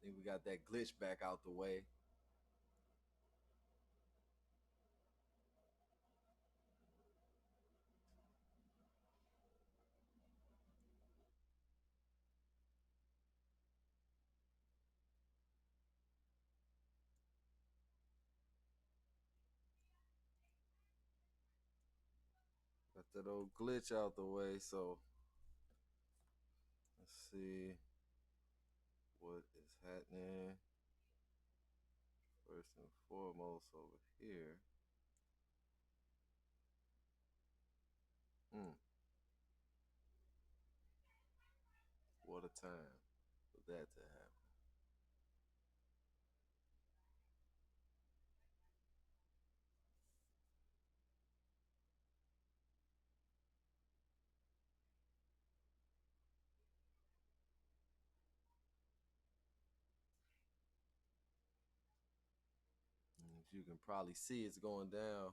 think we got that glitch back out the way. Got that old glitch out the way, so let's see what is happening. First and foremost over here. What a time for that to happen. And as you can probably see, it's going down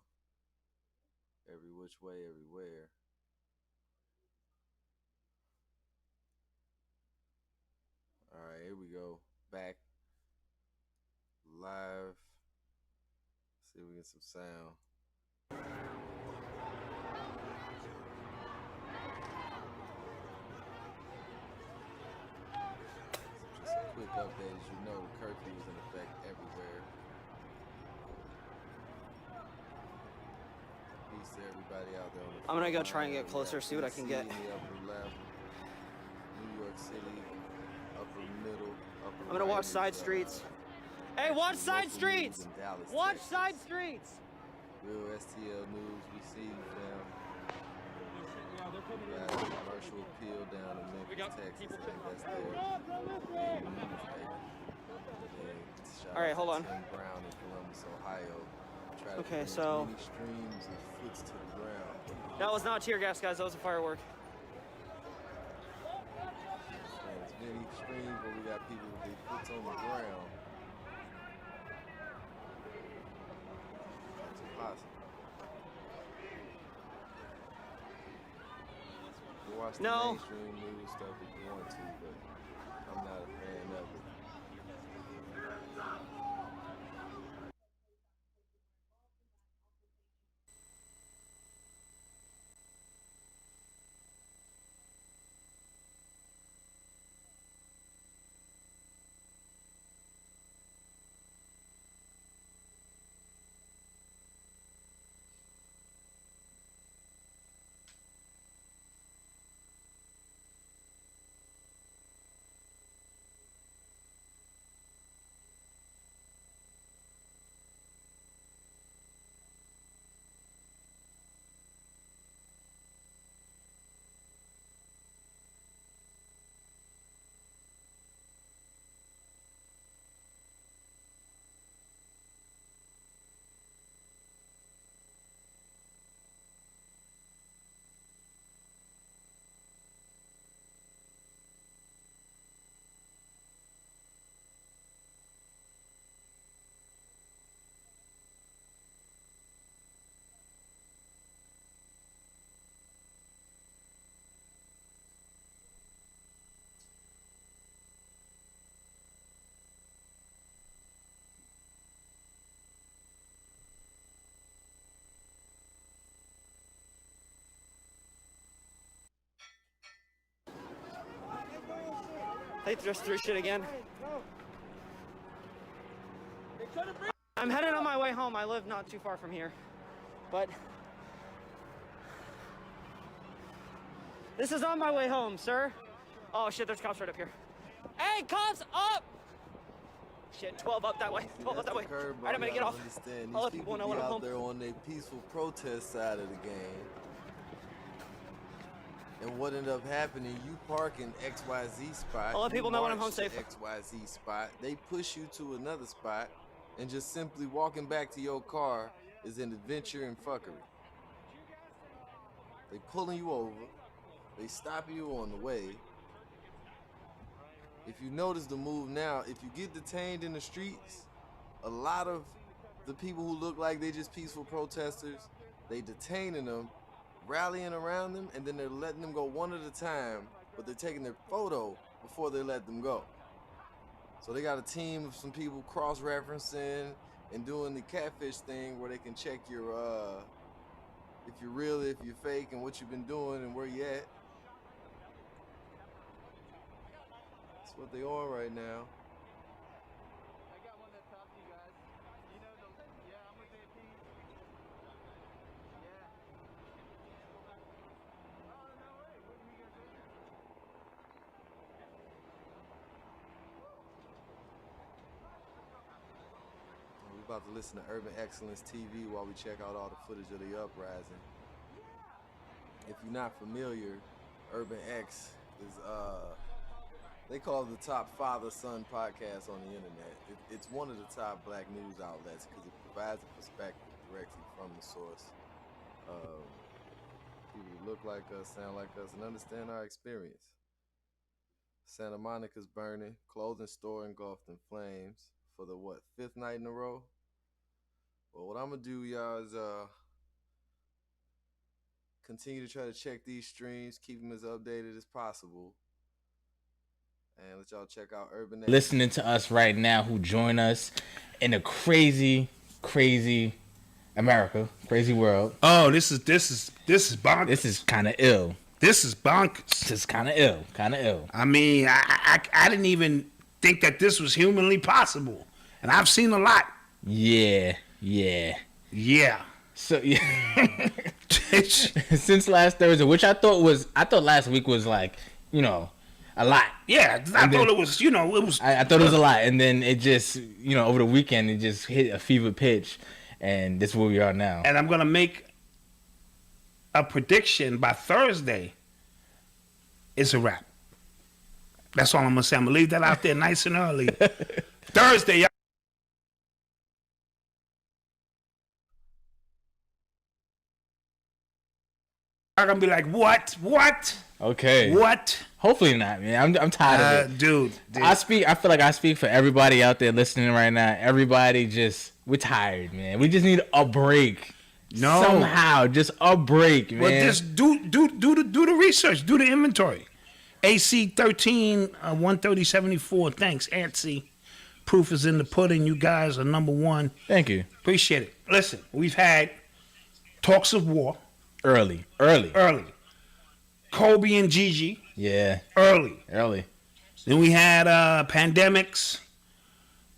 every which way, everywhere. All right, here we go. Back live. See if we get some sound. Just a quick update. As you know, the curfew is in effect everywhere. Peace to everybody out there on the I'm gonna go try and get closer, see what I can get. In the upper left, New York City, upper middle, upper I'm gonna right watch side streets. Hey, watch side streets! Watch side streets! Real STL News, we see you, fam. We got a commercial appeal down in Memphis, Texas. I think that's there. All right, hold on. Tim Brown in Columbus, Ohio. Okay, so many streams of foots to the ground. That was not tear gas, guys. That was a firework. There's many streams where we got people with their foots on the ground. It's impossible. You watch the mainstream news stuff if you want to, but I'm not a fan of it. They just threw shit again. I'm headed on my way home. I live not too far from here. But this is on my way home, sir. Oh shit, there's cops right up here. Hey, cops up! Shit, 12 up that way. 12 up that way. All right, I'm gonna get off. I'll let people know when I'm home. They're on their peaceful protest side of the game. And what ended up happening, you park in XYZ spot. I'll let people know when I'm home safe. XYZ spot. They push you to another spot, and just simply walking back to your car is an adventure and fuckery. They pulling you over. They stop you on the way. If you notice the move now, if you get detained in the streets, a lot of the people who look like they just peaceful protesters, they detaining them, rallying around them, and then they're letting them go one at a time, but they're taking their photo before they let them go. So they got a team of some people cross-referencing and doing the catfish thing where they can check your if you're real, if you're fake, and what you've been doing and where you at. That's what they are right now. I got one that talks to you guys. You know yeah, I'm with AP. Yeah. Oh, no way. What are you guys doing? We're about to listen to Urban Excellence TV while we check out all the footage of the uprising. If you're not familiar, Urban X is they call it the top father-son podcast on the internet. It's one of the top black news outlets because it provides a perspective directly from the source. People who look like us, sound like us, and understand our experience. Santa Monica's burning, clothing store engulfed in flames for the 5th night in a row? Well, what I'm gonna do, y'all, is continue to try to check these streams, keep them as updated as possible, and let y'all check out Urban X. Listening to us right now, who join us in a crazy America, crazy world. Oh, this is bonkers. This is kind of ill. This is bonkers. This is kind of ill. I mean, I didn't even think that this was humanly possible, and I've seen a lot. Yeah. So yeah. Since last Thursday, which I thought last week was like, a lot. Yeah, I thought it was, I thought it was a lot, and then it just, over the weekend, it just hit a fever pitch, and this is where we are now. And I'm gonna make a prediction by Thursday. It's a wrap. That's all I'm gonna say. I'm gonna leave that out there nice and early. Thursday, y'all. I'm gonna be like, what? Okay. What? Hopefully not, man. I'm tired of it, dude. I feel like I speak for everybody out there listening right now. Everybody we're tired, man. We just need a break. No. Somehow, just a break, man. Well, just do the research, do the inventory. AC 13 13074. Thanks, Antsy. Proof is in the pudding. You guys are number one. Thank you. Appreciate it. Listen, we've had talks of war. Early. Kobe and Gigi. Yeah. Early. Then we had pandemics.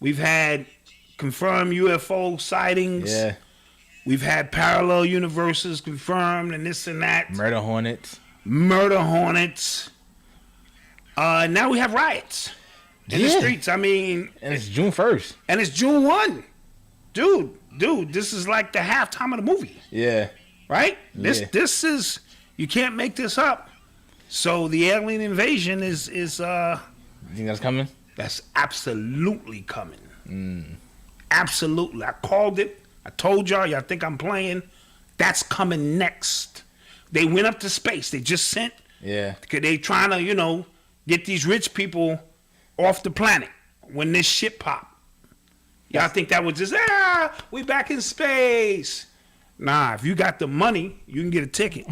We've had confirmed UFO sightings. Yeah. We've had parallel universes confirmed and this and that. Murder hornets. Now we have riots in the streets. I mean. And it's June 1st. And it's June 1. Dude, this is like the halftime of the movie. Yeah. Right? This is, you can't make this up. So the alien invasion is you think that's coming? That's absolutely coming. Absolutely. I called it. I told y'all think I'm playing. That's coming next. They went up to space. They just sent. Yeah. They trying to, get these rich people off the planet when this shit pop. Y'all think that was just, we back in space. Nah, if you got the money, you can get a ticket.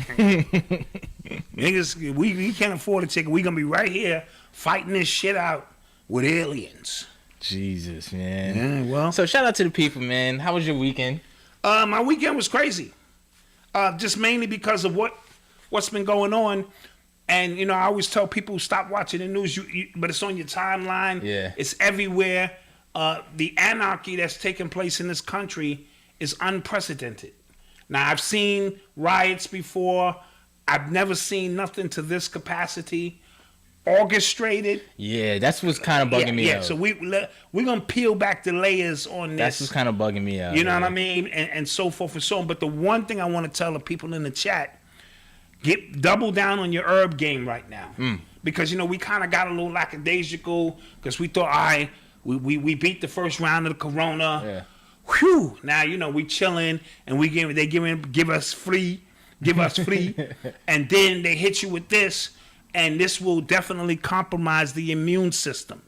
Niggas, we can't afford a ticket. We gonna be right here fighting this shit out with aliens. Jesus, man. Yeah, well. So shout out to the people, man. How was your weekend? My weekend was crazy. Just mainly because of what's been going on. And, I always tell people, stop watching the news, but it's on your timeline. Yeah. It's everywhere. The anarchy that's taking place in this country is unprecedented. Now, I've seen riots before. I've never seen nothing to this capacity. Orchestrated. Yeah, that's what's kind of bugging me out. Yeah, so we're going to peel back the layers on this. That's what's kind of bugging me out. You know what I mean? And so forth and so on. But the one thing I want to tell the people in the chat, double down on your herb game right now. Because, we kind of got a little lackadaisical because we thought, we beat the first round of the corona. Yeah. Whew. Now, we chilling and they give us free. And then they hit you with this. And this will definitely compromise the immune system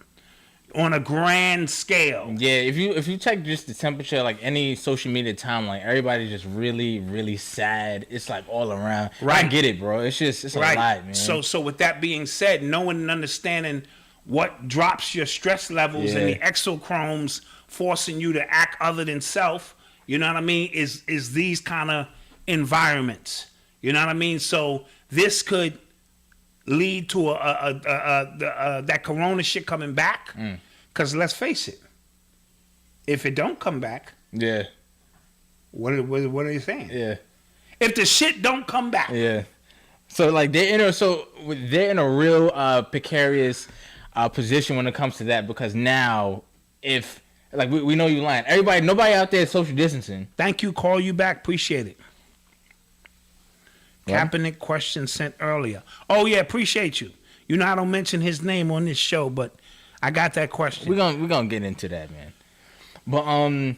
on a grand scale. Yeah, if you check just the temperature, like any social media timeline, everybody's just really, really sad. It's like all around. Right. I get it, bro. It's a lot, man. So with that being said, knowing and understanding what drops your stress levels and the Yeah. exochromes forcing you to act other than self, you know what I mean, is these kind of environments. You know what I mean? So this could lead to that corona shit coming back. Because let's face it, if it don't come back, Yeah. what are you saying? Yeah. If the shit don't come back, Yeah. So like they're in a real precarious position when it comes to that, because now if like we know you lying, nobody out there is social distancing. thank you, call you back, appreciate it. What? Kaepernick question sent earlier. Oh yeah, appreciate you. You know I don't mention his name on this show, but I got that question. We're gonna get into that, man. But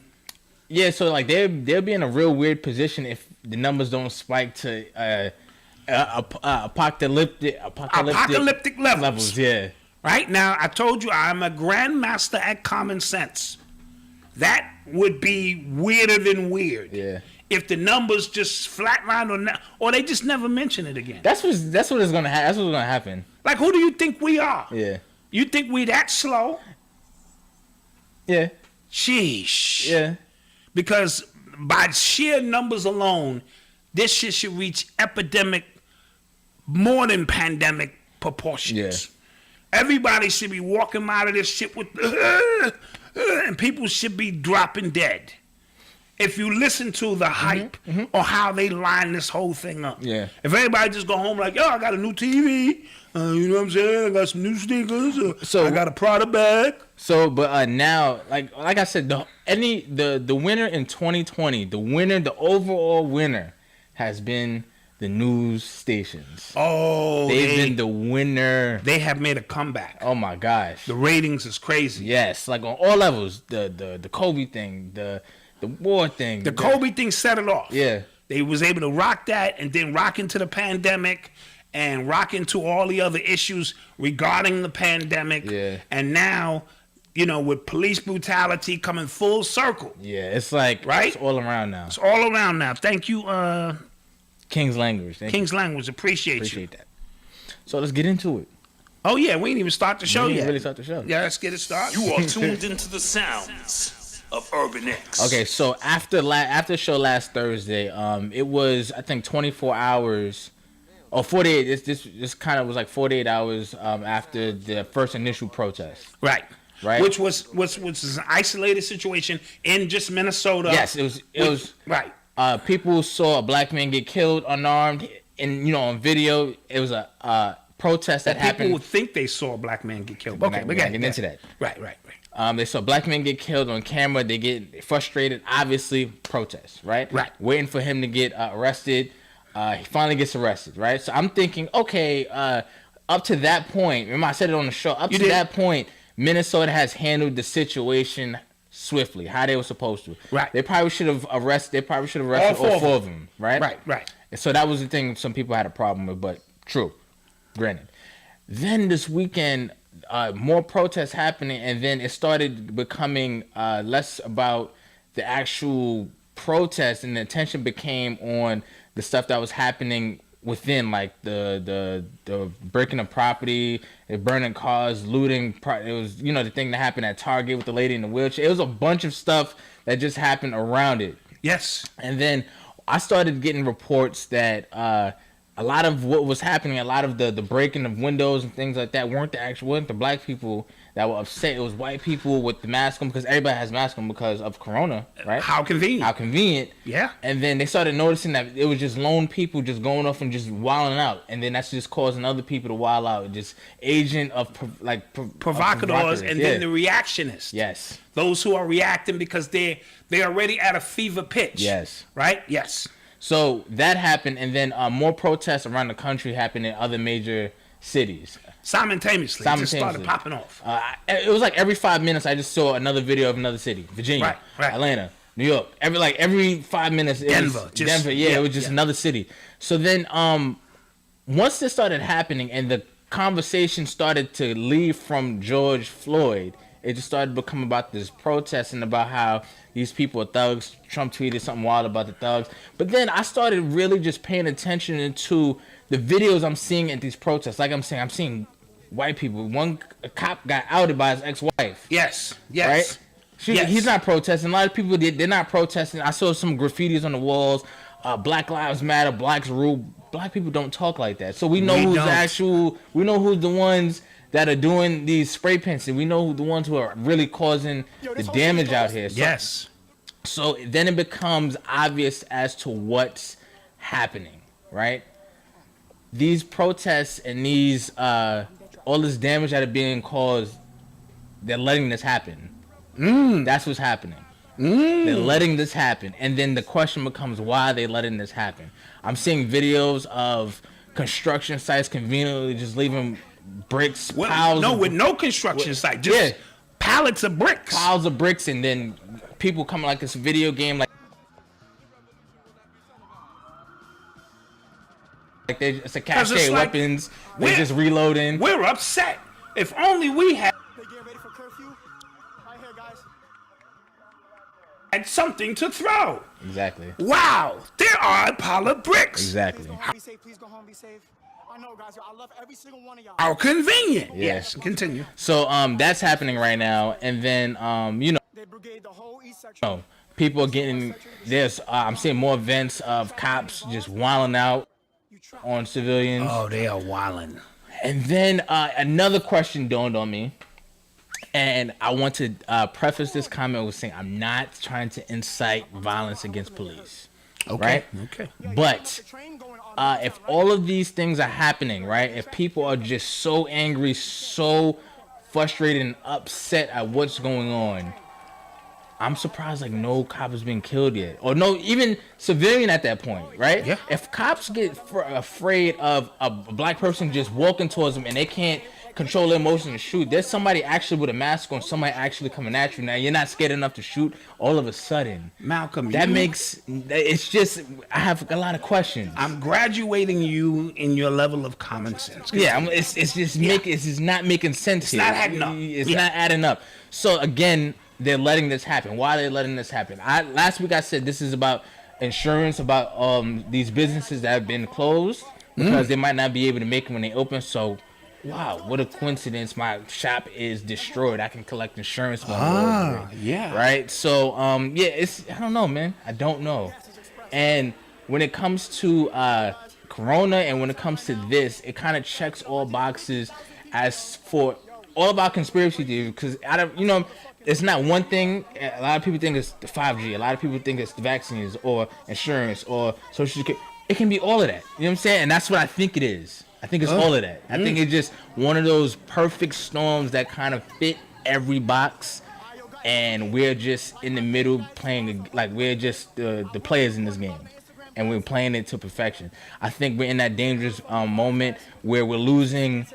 yeah, so like they'll be in a real weird position if the numbers don't spike to apocalyptic levels. Yeah. Right now, I told you I'm a grandmaster at common sense. That would be weirder than weird. Yeah. If the numbers just flatline or they just never mention it again. That's what is gonna happen. That's what's gonna happen. Like, who do you think we are? Yeah. You think we that slow? Yeah. Sheesh. Yeah. Because by sheer numbers alone, this shit should reach epidemic, more than pandemic proportions. Yeah. Everybody should be walking out of this shit with, and people should be dropping dead. If you listen to the hype or how they line this whole thing up. Yeah. If everybody just go home like, yo, I got a new TV, you know what I'm saying? I got some new sneakers. So- I got a Prada bag. So, but now, like I said, the winner in 2020, the overall winner, has been the news stations. Oh, They've been the winner. they have made a comeback. Oh my gosh. The ratings is crazy. Yes, like on all levels. The Kobe thing, the war thing. The Kobe thing set it off. Yeah. They was able to rock that and then rock into the pandemic and rock into all the other issues regarding the pandemic. Yeah. And now, you know, with police brutality coming full circle. Yeah, it's like Right? It's all around now. It's all around now. Thank you, King's language. Thank you. King's Language. Appreciate you. Appreciate that. So let's get into it. Oh, yeah. We didn't even start the show We didn't yet. really start the show. Yeah, let's get it started. You are tuned into the sounds of Urban X. Okay, so after the show last Thursday, it was I think 24 hours or 48. This kind of was like 48 hours after the first initial protest. Right. Right. Which was an isolated situation in just Minnesota. Yes, it was. Right. People saw a black man get killed unarmed, and on video it was a protest that People happened. would think they saw a black man get killed. We're Okay, not we got getting into that. Right. They saw black men get killed on camera. They get frustrated. Obviously, protest. Right. Right. Waiting for him to get arrested. He finally gets arrested. Right. So I'm thinking, okay, up to that point, remember I said it on the show. Up to that point, Minnesota has handled the situation swiftly, how they were supposed to. Right. They probably should have arrested all four of them. Right. Right. And so that was the thing some people had a problem with, but true, granted. Then this weekend, more protests happening, and then it started becoming less about the actual protest, and the attention became on the stuff that was happening within, like the breaking of property, burning cars, looting. It was the thing that happened at Target with the lady in the wheelchair. It was a bunch of stuff that just happened around it. Yes. And then I started getting reports that a lot of what was happening, a lot of the breaking of windows and things like that weren't the black people that were upset. It was white people with the mask on, because everybody has masks on because of Corona, right? How convenient. How convenient. Yeah. And then they started noticing that it was just lone people just going off and just wilding out, and then that's just causing other people to wild out. Just agent of provocateurs, and then the reactionists. Yes. Those who are reacting because they're already at a fever pitch. Yes. Right? Yes. So that happened, and then more protests around the country happened in other major cities. Simultaneously. It just started popping off. It was like every 5 minutes I just saw another video of another city. Virginia, Right. Atlanta, New York. Every 5 minutes. Denver. It was just another city. So then once this started happening and the conversation started to leave from George Floyd, it just started to become about this protest and about how these people are thugs. Trump tweeted something wild about the thugs. But then I started really just paying attention to the videos I'm seeing at these protests. Like I'm saying, I'm seeing white people. One cop got outed by his ex-wife. Yes. Right? Yes. He's not protesting. A lot of people they're not protesting. I saw some graffitis on the walls. Black Lives Matter. Blacks rule. Black people don't talk like that. So we know we know who's the ones that are doing these spray paints, and we know who the ones who are really causing the damage out here. So then it becomes obvious as to what's happening, right? These protests and these all this damage that are being caused, they're letting this happen. That's what's happening. They're letting this happen. And then the question becomes, why are they letting this happen? I'm seeing videos of construction sites conveniently just leaving bricks, piles. No, with no construction site. Just pallets of bricks. Piles of bricks, and then people coming like it's a video game. Like it's a cache of weapons. They're just reloading. We're upset. If only we had... and something to throw. Exactly. Wow, there are a pile of bricks. Exactly. Please go home, be safe. I know, guys. I love every single one of y'all. How convenient. Yeah. Yes, continue. So that's happening right now, and then They brigade the whole east section. people are getting this. I'm seeing more events of cops just wilding out on civilians. Oh, they are wilding. And then another question dawned on me. And I want to preface this comment with saying I'm not trying to incite violence against police. Okay. Right? Okay. But if all of these things are happening, right? If people are just so angry, so frustrated and upset at what's going on, I'm surprised like no cop has been killed yet. Or no, even civilian at that point, right? Yeah. If cops get afraid of a black person just walking towards them and they can't control their emotions and shoot, there's somebody actually with a mask on, somebody actually coming at you. Now you're not scared enough to shoot. All of a sudden, Malcolm, it's just, I have a lot of questions. I'm graduating you in your level of common sense. Yeah, it's just not making sense. It's here. not adding up. It's not adding up. So again, they're letting this happen. Why are they letting this happen? Last week I said this is about insurance, about these businesses that have been closed because they might not be able to make them when they open. So, wow, what a coincidence! My shop is destroyed. I can collect insurance money. Yeah. Right. So, it's, I don't know, man. I don't know. And when it comes to Corona and when it comes to this, it kind of checks all boxes as for all about conspiracy theory, because it's not one thing. A lot of people think it's the 5G. A lot of people think it's the vaccines or insurance or social security. It can be all of that. You know what I'm saying? And that's what I think it is. I think it's all of that. I think it's just one of those perfect storms that kind of fit every box. And we're just in the middle playing, like we're just the players in this game. And we're playing it to perfection. I think we're in that dangerous moment where we're losing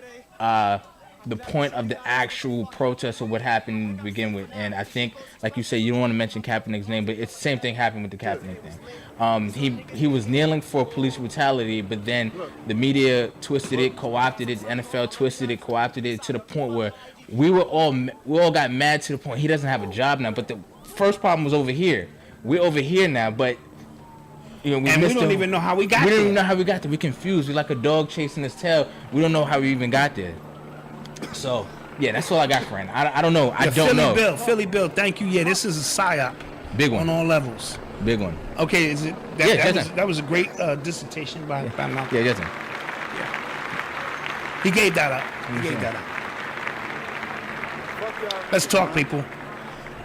the point of the actual protest of what happened to begin with. And I think, like you said, you don't want to mention Kaepernick's name, but it's the same thing happened with the Kaepernick thing. He was kneeling for police brutality, but then the media twisted it, co-opted it, the NFL twisted it, co-opted it to the point where we all got mad to the point he doesn't have a job now. But the first problem was over here. We're over here now, but we don't even know how we got there. We don't even know how we got there. We're confused. We're like a dog chasing its tail. We don't know how we even got there. So, yeah, that's all I got for right now. I don't know. I don't know. Philly Bill, thank you. Yeah, this is a psyop. Big one. On all levels. Big one. Okay, is it? That was a great dissertation by Malcolm. Yeah, Justin. He gave that up. Let's talk, people.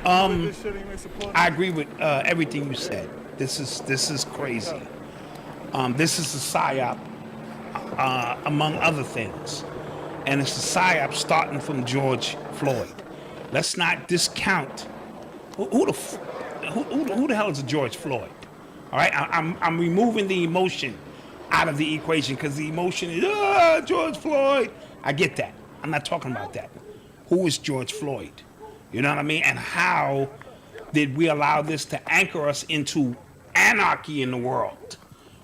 I agree with everything you said. This is crazy. This is a psyop, among other things. And it's a psyop starting from George Floyd. Let's not discount who the hell is a George Floyd? All right, I'm removing the emotion out of the equation because the emotion is George Floyd. I get that. I'm not talking about that. Who is George Floyd? You know what I mean? And how did we allow this to anchor us into anarchy in the world?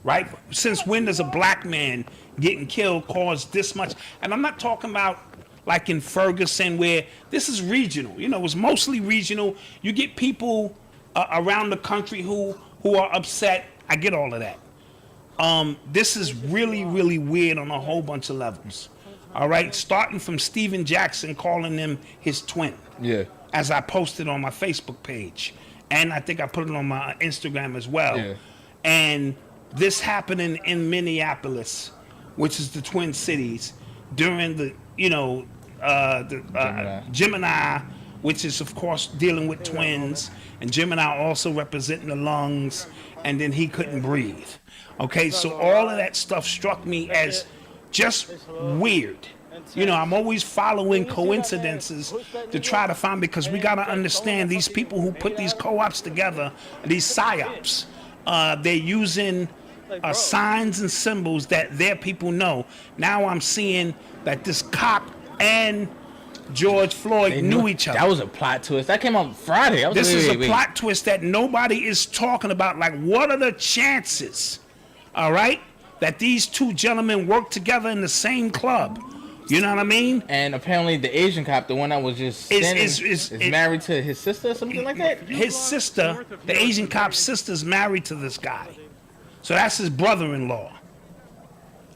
Right? Since when does a black man getting killed cause this much? And I'm not talking about like in Ferguson where this is regional. It's mostly regional. You get people around the country who are upset. I get all of that. This is really, really weird on a whole bunch of levels. All right, starting from Steven Jackson calling him his twin. Yeah. As I posted on my Facebook page, and I think I put it on my Instagram as well. Yeah. And this happening in Minneapolis, which is the Twin Cities, during the Gemini, which is of course dealing with twins, and Gemini also representing the lungs, and then he couldn't breathe. Okay, so all of that stuff struck me as just weird. You know, I'm always following coincidences to try to find, because we got to understand these people who put these co-ops together, these psyops, they're using signs and symbols that their people know. Now I'm seeing that this cop and George Floyd knew each other. That was a plot twist. That came out Friday. This is a plot twist that nobody is talking about. Like, what are the chances, all right, that these two gentlemen work together in the same club? You know what I mean? And apparently the Asian cop, the one that was just standing, is married to his sister or something like that? His sister, the Asian cop's sister's married to this guy. So that's his brother-in-law.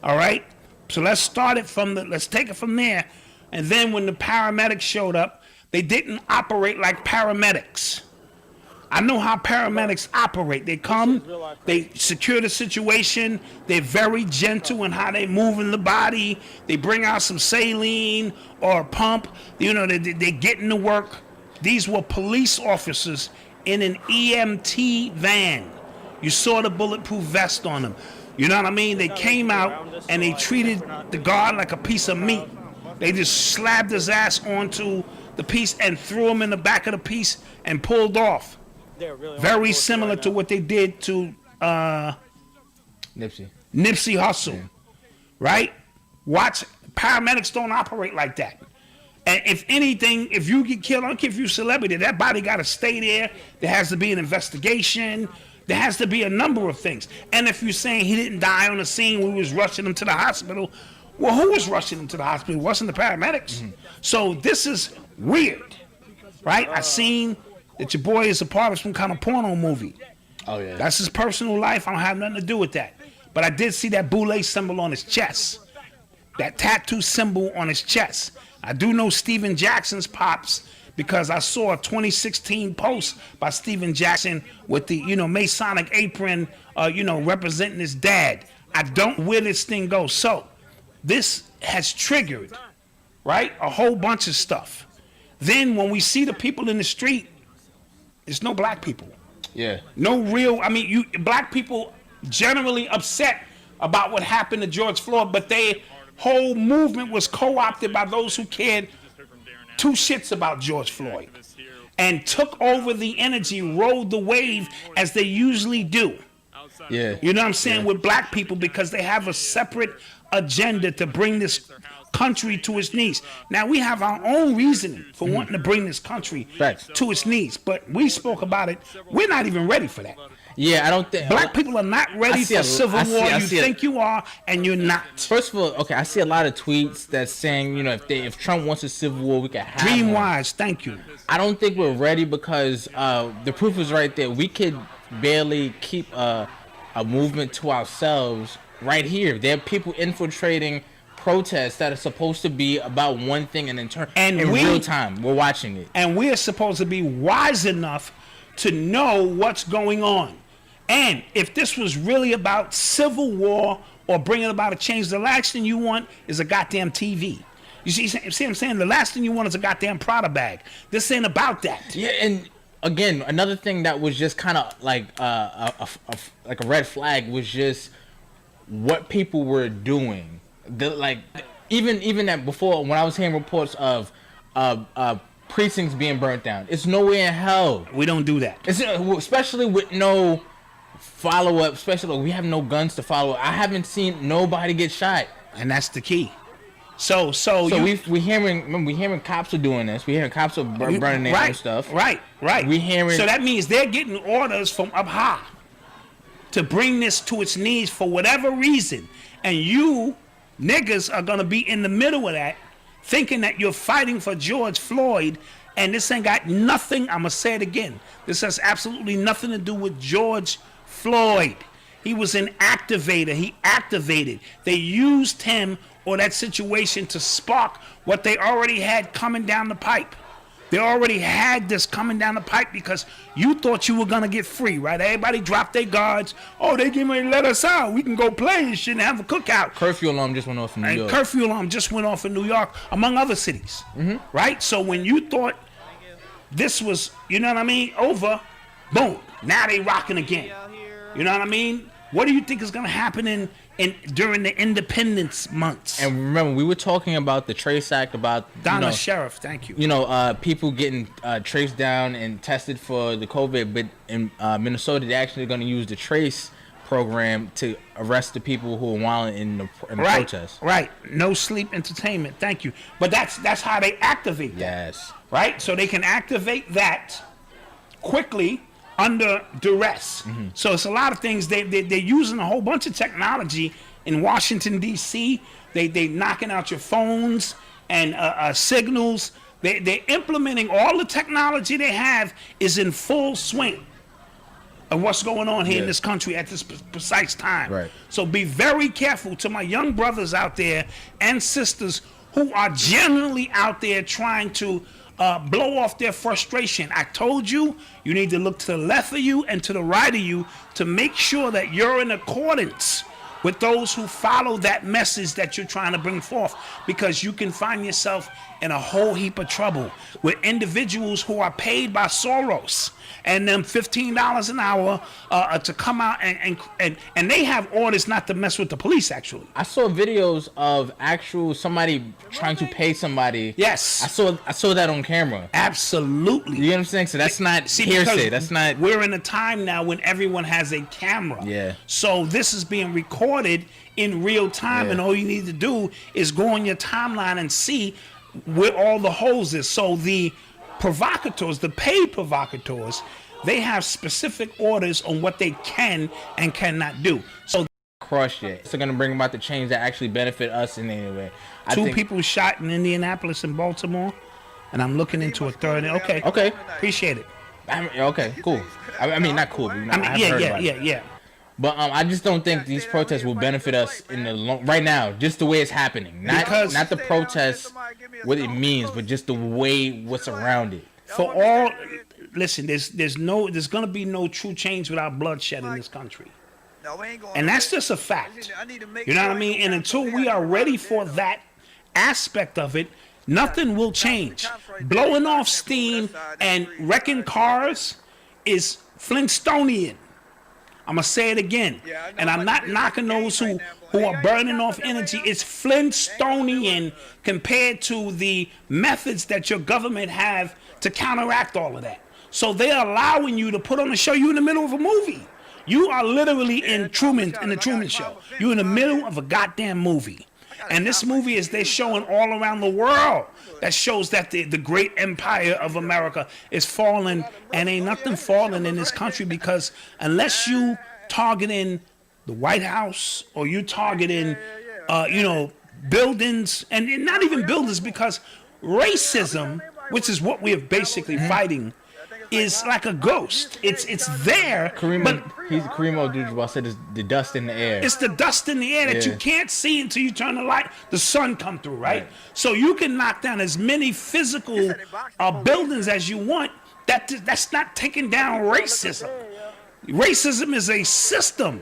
All right? So let's take it from there. And then when the paramedics showed up, they didn't operate like paramedics. I know how paramedics operate. They come, they secure the situation. They're very gentle in how they move in the body. They bring out some saline or a pump. You know, they get into work. These were police officers in an EMT van. You saw the bulletproof vest on them. You know what I mean? They came out and they treated the guard like a piece of meat. They just slapped his ass onto the piece and threw him in the back of the piece and pulled off. Very similar to what they did to Nipsey Hussle, right? Watch, paramedics don't operate like that. And if anything, if you get killed, I don't care if you're a celebrity, that body got to stay there. There has to be an investigation. There has to be a number of things. And if you're saying he didn't die on the scene, we was rushing him to the hospital, well, who was rushing him to the hospital? It wasn't the paramedics. Mm-hmm. So this is weird, right? I seen that your boy is a part of some kind of porno movie. Oh, yeah. That's his personal life. I don't have nothing to do with that. But I did see that boule symbol on his chest. That tattoo symbol on his chest. I do know Steven Jackson's pops because I saw a 2016 post by Steven Jackson with the, Masonic apron, representing his dad. I don't know where this thing goes. So this has triggered, right, a whole bunch of stuff. Then when we see the people in the street, there's no black people. Yeah. No real, black people generally upset about what happened to George Floyd, but their whole movement was co-opted by those who cared two shits about George Floyd and took over the energy, rode the wave as they usually do. Yeah. You know what I'm saying? With black people, because they have a separate agenda to bring this country to its knees. Now, we have our own reasoning for wanting to bring this country to its knees, but we spoke about it. We're not even ready for that. Yeah, I don't think black people are not ready for civil war. You think you are, and you're not. First of all, okay, I see a lot of tweets that's saying, if Trump wants a civil war, we can have Dream one. wise, thank you. I don't think we're ready because the proof is right there. We could barely keep a movement to ourselves right here. There are people infiltrating protests that are supposed to be about one thing and in real time. We're watching it. And we're supposed to be wise enough to know what's going on. And if this was really about civil war or bringing about a change, the last thing you want is a goddamn TV. You see what I'm saying? The last thing you want is a goddamn Prada bag. This ain't about that. Yeah, and again, another thing that was just kind of like a red flag was just what people were doing. Even that before, when I was hearing reports of precincts being burnt down, it's nowhere in hell. We don't do that. Especially with no follow-up, especially we have no guns to follow. I haven't seen nobody get shot. And that's the key. So we hearing cops are doing this. We hearing cops are burning their own stuff. Right. We hearing. So that means they're getting orders from up high to bring this to its knees for whatever reason. And you niggas are gonna be in the middle of that, thinking that you're fighting for George Floyd, and this ain't got nothing, I'm gonna say it again, this has absolutely nothing to do with George Floyd. He was an activator. He activated. They used him or that situation to spark what they already had coming down the pipe. They already had this coming down the pipe because you thought you were going to get free, right? Everybody dropped their guards. Oh, they getting ready to let us out. We can go play and shit and have a cookout. Curfew alarm just went off in New York. Curfew alarm just went off in New York, among other cities. Right? So when you thought this was, you know what I mean, over, boom, now they rocking again. You know what I mean? What do you think is going to happen during the independence months? And remember, we were talking about the Trace Act, about Donna Sheriff, thank you. You know, people getting traced down and tested for the COVID, but in Minnesota, they're actually going to use the Trace program to arrest the people who are wilding in the protests. Right. No sleep entertainment. Thank you. But that's how they activate that. Yes. Right? So they can activate that quickly under duress. So it's a lot of things. They're using a whole bunch of technology in Washington, D.C. They knocking out your phones and signals. They're implementing all the technology they have is in full swing of what's going on here in this country at this precise time. Right. So be very careful to my young brothers out there and sisters who are genuinely out there trying to blow off their frustration. I told you, you need to look to the left of you and to the right of you to make sure that you're in accordance with those who follow that message that you're trying to bring forth, because you can find yourself in a whole heap of trouble with individuals who are paid by Soros and them $15 an hour to come out and they have orders not to mess with the police. Actually, I saw videos of somebody trying to pay somebody. Yes, I saw that on camera. Absolutely. You know what I'm saying? So that's not hearsay. That's not. We're in a time now when everyone has a camera. Yeah. So this is being recorded in real time, and all you need to do is go on your timeline and see where all the holes is. So the provocateurs, the paid provocateurs, they have specific orders on what they can and cannot do. So crushed it. It's going to bring about the change that actually benefit us in any way. Two people shot in Indianapolis and Baltimore, and I'm looking into a third. Okay. Appreciate it. Okay, cool. I mean, not cool. But Yeah. But I just don't think these protests will benefit us in the right now, just the way it's happening. Not the protests, what it means, but just the way what's around it. For all, listen, there's gonna be no true change without bloodshed in this country, and that's just a fact. You know what I mean? And until we are ready for that aspect of it, nothing will change. Blowing off steam and wrecking cars is Flintstonian. I'm gonna say it again, and I'm not knocking those who are burning off energy. It's Flintstonian compared to the methods that your government have to counteract all of that. So they're allowing you to put on a show. You in the middle of a movie. You are literally in the Truman Show. You're in the middle of a goddamn movie, and this movie is they're showing all around the world. That shows that the great empire of America is falling, and ain't nothing falling in this country, because unless you targeting the White House or you targeting, buildings, and not even buildings, because racism, which is what we are basically fighting, is like a ghost. It's there. Kareem Abdul-Jabbar said it's the dust in the air. It's the dust in the air that you can't see until you turn the light, the sun come through, right? So you can knock down as many physical buildings as you want. That's not taking down racism. Racism is a system,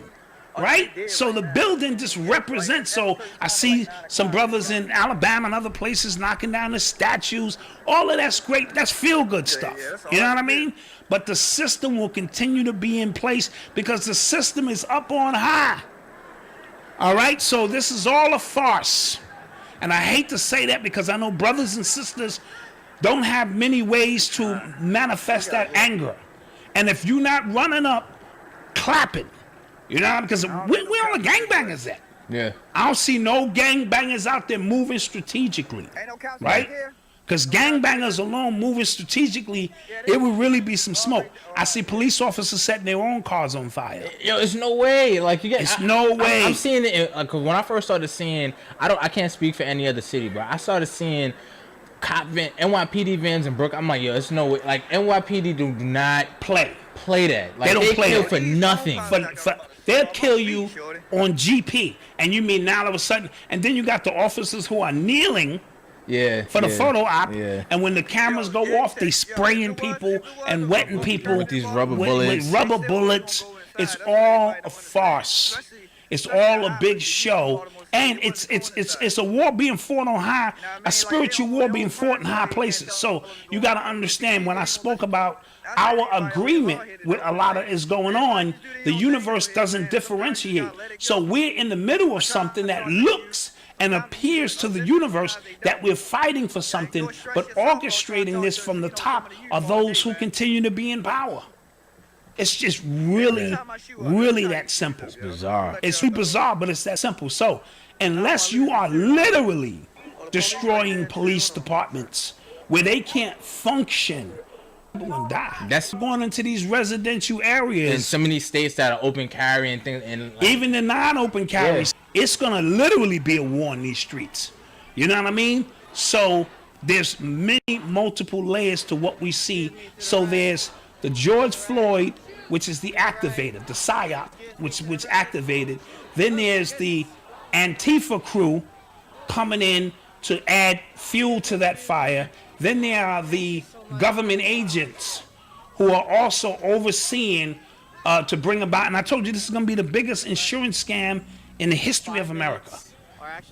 right? So the building just represents. So I see some brothers in Alabama and other places knocking down the statues. All of that's great. That's feel-good stuff. You know what I mean? But the system will continue to be in place because the system is up on high. All right? So this is all a farce. And I hate to say that because I know brothers and sisters don't have many ways to manifest that anger. And if you're not running up, clapping, you know, because we all the gangbangers at. Yeah. I don't see no gangbangers out there moving strategically, right? Because gangbangers alone moving strategically, it would really be some smoke. I see police officers setting their own cars on fire. Yo, it's no way. Like no way. I'm seeing it. Cause when I first started seeing, I can't speak for any other city, but I started seeing NYPD vans in Brooklyn. I'm like, yo, it's no way. Like NYPD do not play that. Like, they don't play for nothing. They'll kill you on GP. And you mean now all of a sudden, and then you got the officers who are kneeling for the photo op, and when the cameras go off, they spraying people and wetting people with these rubber bullets. With rubber bullets. It's all a farce. It's all a big show, and it's a war being fought on high, a spiritual war being fought in high places. So you got to understand, when I spoke about our agreement with a lot of is going on, the universe doesn't differentiate. So we're in the middle of something that looks and appears to the universe that we're fighting for something, but orchestrating this from the top are those who continue to be in power. It's just really, really that simple. It's bizarre. It's super bizarre, but it's that simple. So unless you are literally destroying police departments where they can't function, people gonna die. That's going into these residential areas. In some of these states that are open carry and things, and like, even the non-open carries, it's gonna literally be a war in these streets. You know what I mean? So there's multiple layers to what we see. So there's the George Floyd, which is the activator, the PSYOP, which activated. Then there's the Antifa crew coming in to add fuel to that fire. Then there are the government agents who are also overseeing to bring about, and I told you this is going to be the biggest insurance scam in the history of America,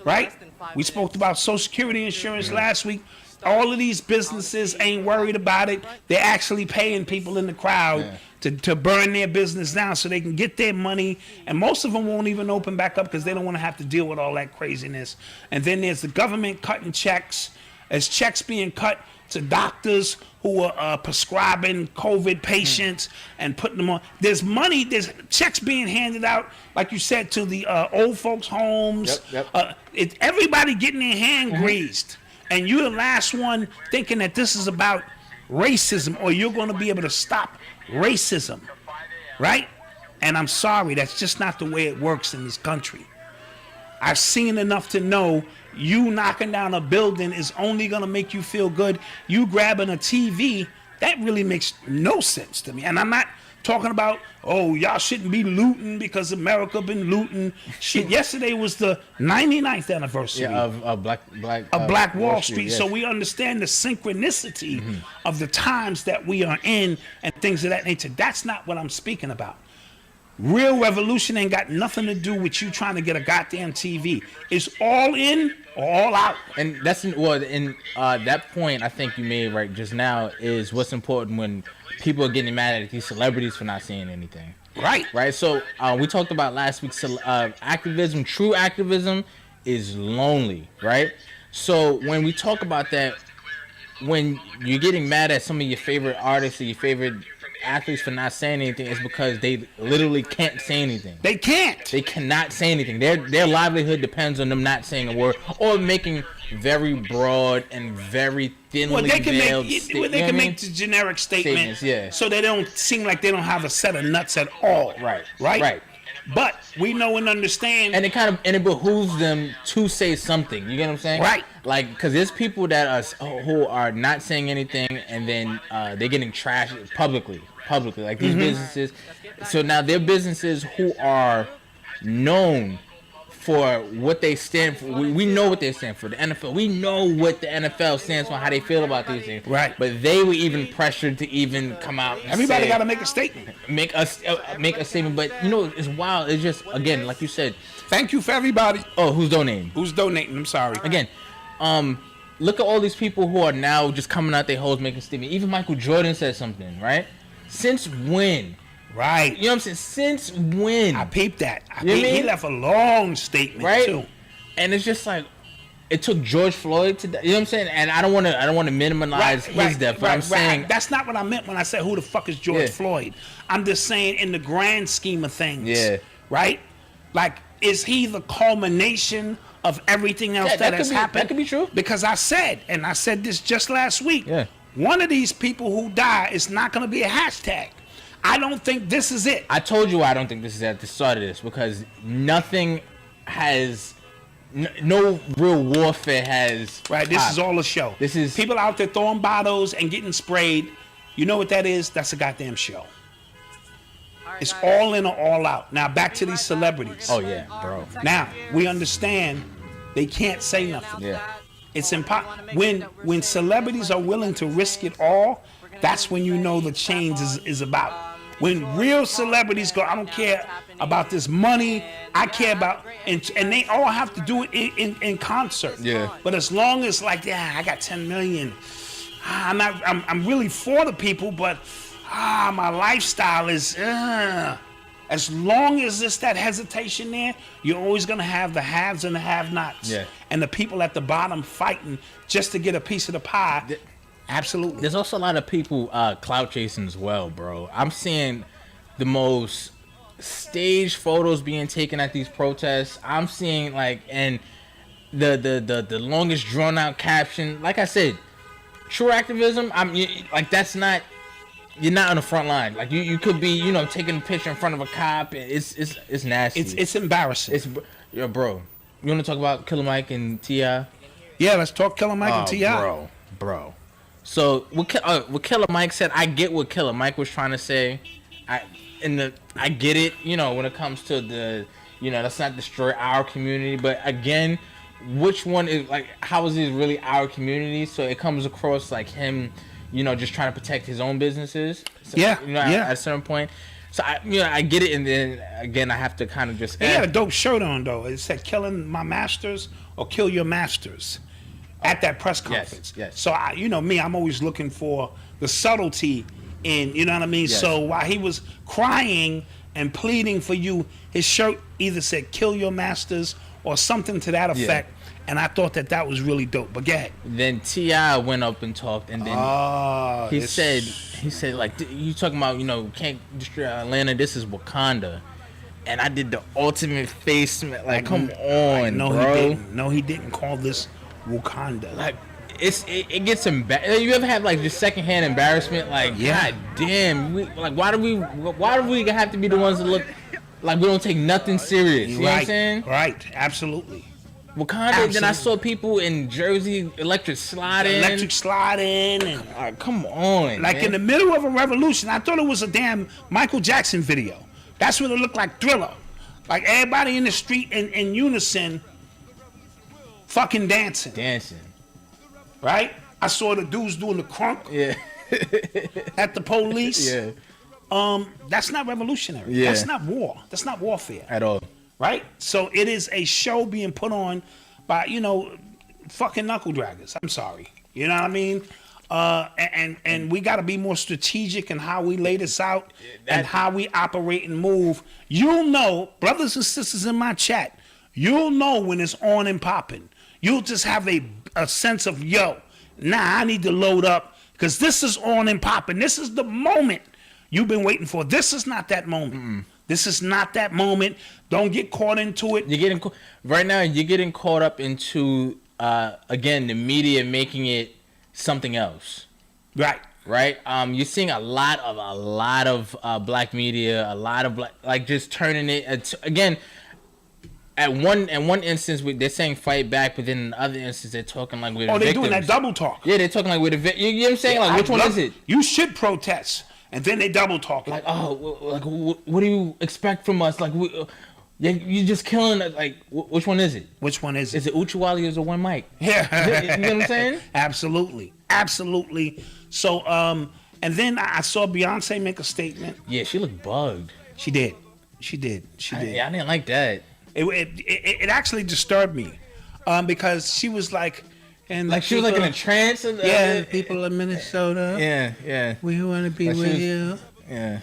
right? We spoke about Social Security insurance last week. All of these businesses ain't worried about it. They're actually paying people in the crowd to burn their business down so they can get their money. And most of them won't even open back up because they don't want to have to deal with all that craziness. And then there's the government cutting checks. As checks being cut to doctors who are prescribing COVID patients and putting them on. There's money, there's checks being handed out, like you said, to the old folks' homes. Everybody getting their hand greased. And you're the last one thinking that this is about racism or you're going to be able to stop racism, right? And I'm sorry, that's just not the way it works in this country. I've seen enough to know you knocking down a building is only going to make you feel good. You grabbing a TV, that really makes no sense to me. And I'm not talking about, oh, y'all shouldn't be looting because America been looting. Shit, yesterday was the 99th anniversary of Black Wall Street. Yes. So we understand the synchronicity of the times that we are in and things of that nature. That's not what I'm speaking about. Real revolution ain't got nothing to do with you trying to get a goddamn TV. It's all in or all out. And that's that point I think you made right just now is what's important when people are getting mad at these celebrities for not saying anything. Right. So we talked about last week. Activism, true activism, is lonely. Right. So when we talk about that, when you're getting mad at some of your favorite artists or your favorite athletes for not saying anything, it's because they literally can't say anything. They can't. They cannot say anything. Their livelihood depends on them not saying a word or making very broad and very thinly veiled statements. They can make the generic statement so they don't seem like they don't have a set of nuts at all. Right. But we know and understand, and it behooves them to say something. You get what I'm saying? Right. Like, because there's people that are who are not saying anything, and then they're getting trashed publicly. Like these businesses. So now they're businesses who are known for what they stand for. We know what they stand for. The NFL. We know what the NFL stands for. How they feel about these things. Right. But they were even pressured to even come out. And everybody got to make a statement. Make a statement. But you know, it's wild. It's just, again, like you said. Thank you for everybody. Oh, who's donating? I'm sorry. Again, look at all these people who are now just coming out their holes making statements. Even Michael Jordan said something, right? Since when? Right. You know what I'm saying? Since when? I peeped that. He left a long statement too. And it's just like, it took George Floyd to, you know what I'm saying? And I don't want to minimize his death, but I'm saying that's not what I meant when I said who the fuck is George Floyd. I'm just saying in the grand scheme of things. Yeah. Right? Like, is he the culmination of everything else that has happened? That could be true. Because I said this just last week. Yeah. One of these people who die is not going to be a hashtag. I don't think this is it. I told you I don't think this is at the start of this because nothing has, no real warfare has. Right, this is all a show. This is people out there throwing bottles and getting sprayed. You know what that is? That's a goddamn show. It's all in or all out. Now back to these celebrities. Oh yeah, bro. Now we understand they can't say nothing. Yeah. It's impossible. When celebrities are willing to risk it all, that's when you know the change is about. When real celebrities go, I don't care about this money. I care about, and they all have to do it in concert. Yeah. But as long as like, yeah, I got 10 million. I'm really for the people, but my lifestyle is. As long as there's that hesitation there, you're always gonna have the haves and the have-nots. Yeah. And the people at the bottom fighting just to get a piece of the pie. Absolutely. There's also a lot of people clout chasing as well, bro. I'm seeing the most staged photos being taken at these protests. I'm seeing like, and the longest drawn out caption. Like I said, true activism. Like that's not. You're not on the front line. Like you could be, taking a picture in front of a cop. It's nasty. It's embarrassing. Yo, bro. You want to talk about Killer Mike and T.I.? Yeah, let's talk Killer Mike and T.I. Bro. So what Killer Mike said, I get what Killer Mike was trying to say. I get it. When it comes to the, let's not destroy our community. But again, which one is like? How is this really our community? So it comes across like him. Just trying to protect his own businesses. So, yeah. At a certain point. So I get it, and then again, I have to kind of just. He had a dope shirt on though. It said "Killing my masters" or "Kill your masters" at that press conference. Yes. So me, I'm always looking for the subtlety in. You know what I mean? Yes. So while he was crying and pleading for you, his shirt either said "Kill your masters" or something to that effect. And I thought that was really dope. But go ahead. Then T.I. went up and talked, and then he said like, you talking about, can't destroy Atlanta. This is Wakanda, and I did the ultimate face, like, come on, no, bro. He didn't. No, he didn't call this Wakanda. Like, it gets embarrassing. You ever have like just secondhand embarrassment? Like, God damn, why do we have to be the ones that look like we don't take nothing serious? You know what I'm saying? Right, absolutely. Wakanda. Absolutely. Then I saw people in Jersey electric sliding. And come on, like man. In the middle of a revolution. I thought it was a damn Michael Jackson video. That's what it looked like. Thriller. Like everybody in the street in unison, fucking dancing. Right? I saw the dudes doing the crunk. Yeah. At the police. Yeah. That's not revolutionary. Yeah. That's not war. That's not warfare. At all. Right? So it is a show being put on by, fucking knuckle draggers. I'm sorry. You know what I mean? And we got to be more strategic in how we lay this out and how we operate and move. You'll know, brothers and sisters in my chat, you'll know when it's on and popping. You'll just have a sense of, I need to load up because this is on and popping. This is the moment you've been waiting for. This is not that moment. Mm-mm. This is not that moment. Don't get caught into it. Right now. You're getting caught up into again the media making it something else. Right. You're seeing a lot of black media, a lot of black just turning it again. At one instance, they're saying fight back, but then in other instances, they're talking like we're the victims. Doing that double talk. Yeah, they're talking like we're the victims. You know what I'm saying? Like, which one is it? You should protest. And then they double talk. Like, what do you expect from us? Like, you're just killing us. Like, which one is it? Which one is it? Is it Uchiwali or is it one Mike? Yeah. You know what I'm saying? Absolutely. So, and then I saw Beyonce make a statement. Yeah, she looked bugged. She did. I didn't like that. It actually disturbed me, because she was like. And like she was like in a trance. People in Minnesota. Yeah. We want to be with you. Yeah.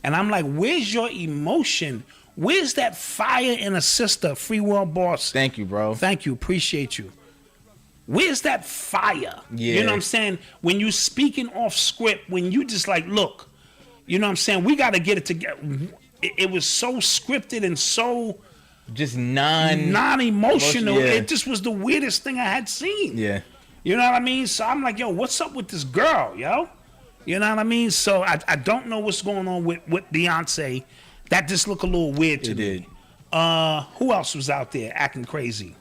And I'm like, where's your emotion? Where's that fire in a sister, Free World Boss? Thank you, bro. Thank you. Appreciate you. Where's that fire? Yeah. You know what I'm saying? When you speaking off script, when you just like, look, you know what I'm saying? We got to get it together. It was so scripted and so... just non-emotional. Yeah. It just was the weirdest thing I had seen. Yeah. You know what I mean? So I'm like, what's up with this girl, yo? You know what I mean? So I don't know what's going on with Beyonce. That just looked a little weird to me. Who else was out there acting crazy?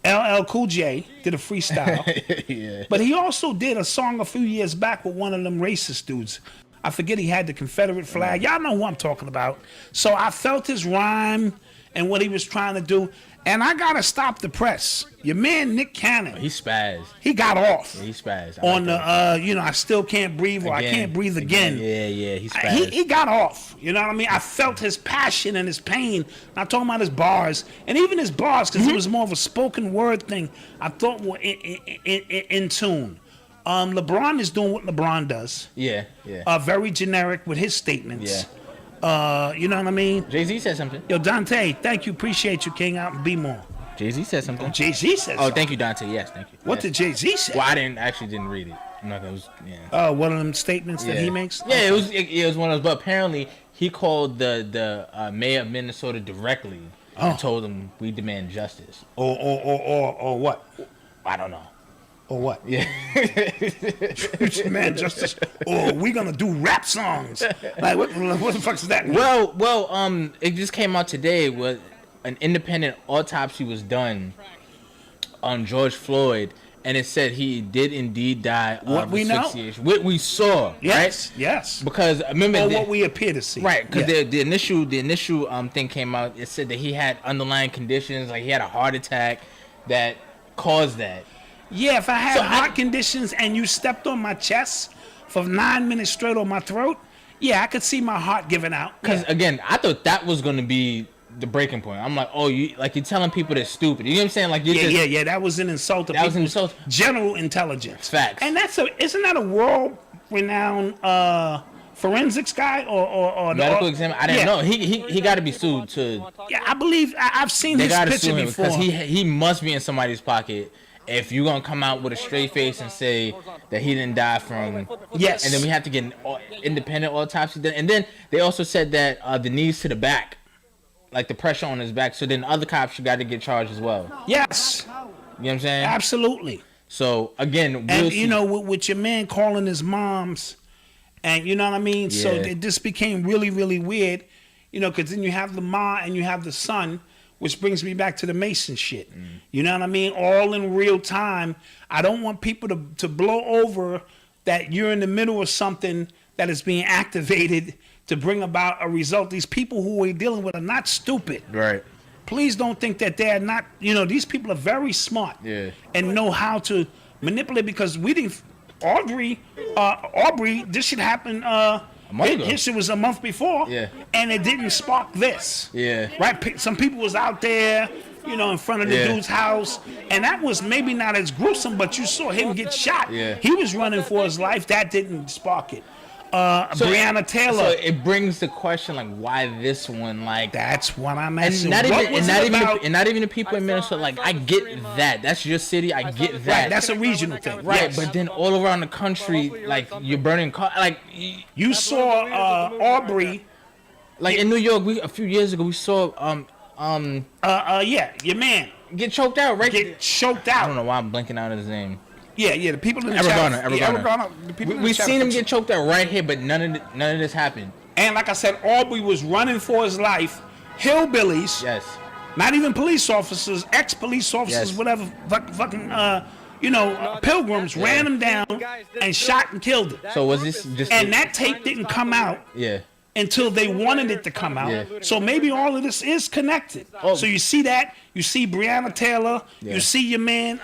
LL Cool J did a freestyle. Yeah. But he also did a song a few years back with one of them racist dudes. I forget he had the Confederate flag. Y'all know who I'm talking about. So I felt his rhyme and what he was trying to do. And I gotta stop the press. Your man Nick Cannon, He spazzed. he got off He spazzed. on the I still can't breathe or I can't breathe again. Yeah, he spazzed. He got off. You know what I mean? I felt his passion and his pain. Not talking about his bars, and even his bars, because it was more of a spoken word thing. I thought were in tune. LeBron is doing what LeBron does. Yeah. Very generic with his statements. You know what I mean? Jay-Z said something. Yo, Dante, thank you, appreciate you, King. Out and be more. Jay-Z said something. Jay-Z says. Oh, thank you, Dante. Yes, thank you. What Yes. did Jay-Z say? Well, I didn't read it. I'm not gonna. Yeah. One of them statements that he makes. Yeah, it was one of those. But apparently, he called the mayor of Minnesota directly and told him we demand justice. Or what? I don't know. Or what? Yeah. Man, justice. Or we gonna do rap songs? Like what the fuck is that? Well, it just came out today. Was an independent autopsy was done on George Floyd, and it said he did indeed die What of we know? asphyxiation. What we saw, Yes, right? yes. Because remember, Or what we appear to see. right? Because Yeah. the initial thing came out. It said that he had underlying conditions, like he had a heart attack that caused that. Yeah, if I had So heart conditions and you stepped on my chest for 9 minutes straight on my throat, yeah, I could see my heart giving out. Because again, I thought that was gonna be the breaking point. I'm like, oh, you're telling people they're stupid. You know what I'm saying? Like you're Yeah. That was an insult to That was an people's insult. general intelligence. Facts. And isn't that a world-renowned forensics guy or medical exam. I didn't know. He got to be sued to. Yeah, I believe I've seen They his got to picture sue him before. because he must be in somebody's pocket. If you're gonna come out with a straight face and say that he didn't die from, Yes. and then we have to get an independent autopsy done, and then they also said that the knees to the back, like the pressure on his back, so then other cops got to get charged as well. Yes, You know what I'm saying? absolutely. So again, And you know, with your man calling his moms, and you know what I mean. So Yeah. this became really, really weird. You know, because then you have the ma and you have the son, which brings me back to the Mason shit. You know what I mean? All in real time. I don't want people to blow over that you're in the middle of something that is being activated to bring about a result. These people who we're dealing with are not stupid. right. Please don't think that they're not, you know, these people are very smart and know how to manipulate, because we didn't, Aubrey, this shit happened, month ago. his shit was a month before, Yeah. and it didn't spark this. Yeah. Right? Some people was out there, you know, in front of the Yeah. dude's house, and that was maybe not as gruesome, but you saw him get shot. Yeah. He was running for his life. That didn't spark it. Breonna Taylor. So it brings the question, like, why this one? Like, That's what I'm and asking. not What even, was and not it even, about? and not even the people in Minnesota. Like, I get that. That's your city. I get that. Right, that's a regional thing. Right, Yes. but then all around the country, like you're burning cars. Like You saw Aubrey, like in New York, a few years ago, we saw your man get choked out. Right, get choked I don't out. know why I'm blanking out his name. Yeah, the people in the Aragona, chat. Yeah, Aragona. Aragona. The people in the We chat seen him are- get choked out right here, but none of this happened. And like I said, Aubrey was running for his life. Hillbillies, Yes, not even police officers, ex-police officers, Yes. whatever, fucking, pilgrims ran him down and shot and killed him. so was this just? And that tape didn't come out yeah, until they wanted it to come out. Yeah. So maybe all of this is connected. Oh. So you see that, you see Breonna Taylor, Yeah. you see your man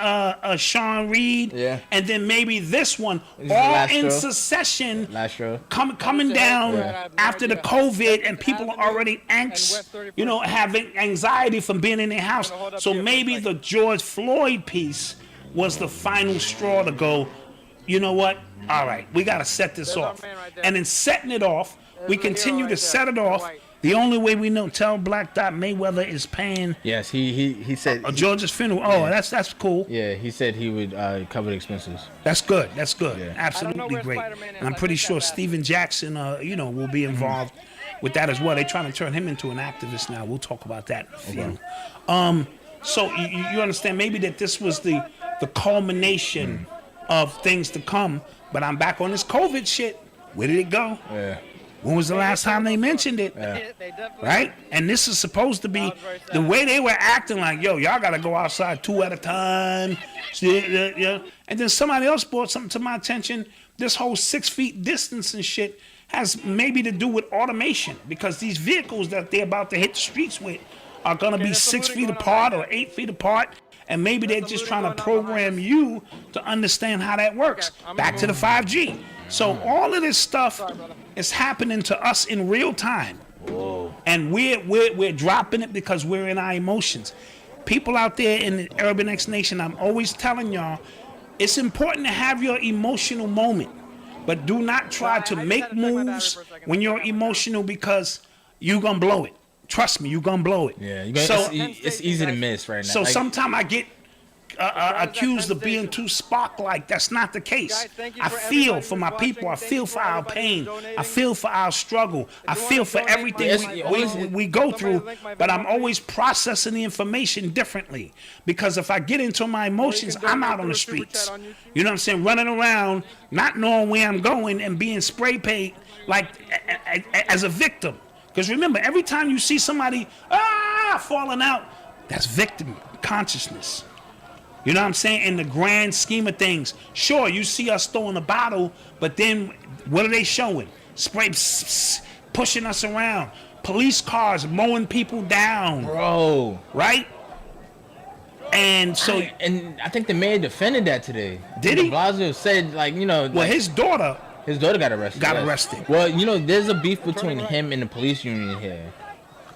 Sean Reed, Yeah. and then maybe this one, is all the last in straw. succession, last row. coming down Yeah. after the COVID, and people are already having anxiety from being in their house. So maybe the George Floyd piece was the final straw to go, you know what? All right, we got to set this off. And in setting it off, we continue to set it off. The only way we know, tell Black Dot Mayweather is paying Yes, he said. George's funeral. Oh, that's cool. Yeah, he said he would cover the expenses. That's good. That's good. Yeah. Absolutely where great. Spider-Man is. And I'm I pretty think sure that Steven Jackson, will be involved with that as well. They're trying to turn him into an activist now. We'll talk about that in a few. So you understand maybe that this was the culmination of things to come. But I'm back on this COVID shit. Where did it go? Yeah. When was the last time they mentioned it? They definitely Right? And this is supposed to be the way they were acting like, yo, y'all got to go outside 2 at a time. Yeah. And then somebody else brought something to my attention. This whole 6 feet distance and shit has maybe to do with automation, because these vehicles that they're about to hit the streets with are going to be 6 feet apart or 8 feet apart. And maybe they're just trying to program you to understand how that works. Back to the 5G. So all of this stuff is happening to us in real time. Whoa. And we're dropping it because we're in our emotions. People out there in the Urban X Nation, I'm always telling y'all, it's important to have your emotional moment, but do not try to make moves when you're emotional, because you're gonna blow it. Trust me, you're gonna blow it. Yeah, it's easy to miss right now. So sometimes I get accused of being too Spock-like. That's not the case. I feel for my people. I feel for our pain. I feel for our struggle. I feel for everything we go through. But I'm always processing the information differently, because if I get into my emotions, I'm out on the streets. You know what I'm saying? Running around, not knowing where I'm going, and being spray paint like as a victim. Because remember, every time you see somebody falling out, that's victim consciousness. You know what I'm saying? In the grand scheme of things, sure, you see us throwing a bottle, but then what are they showing? Spray, pushing us around. Police cars mowing people down. Bro. Right? And so... I think the mayor defended that today. Did he? De Blasio said, like, you know... Well, his daughter got arrested. Arrested. Well, you know, there's a beef between him and the police union here.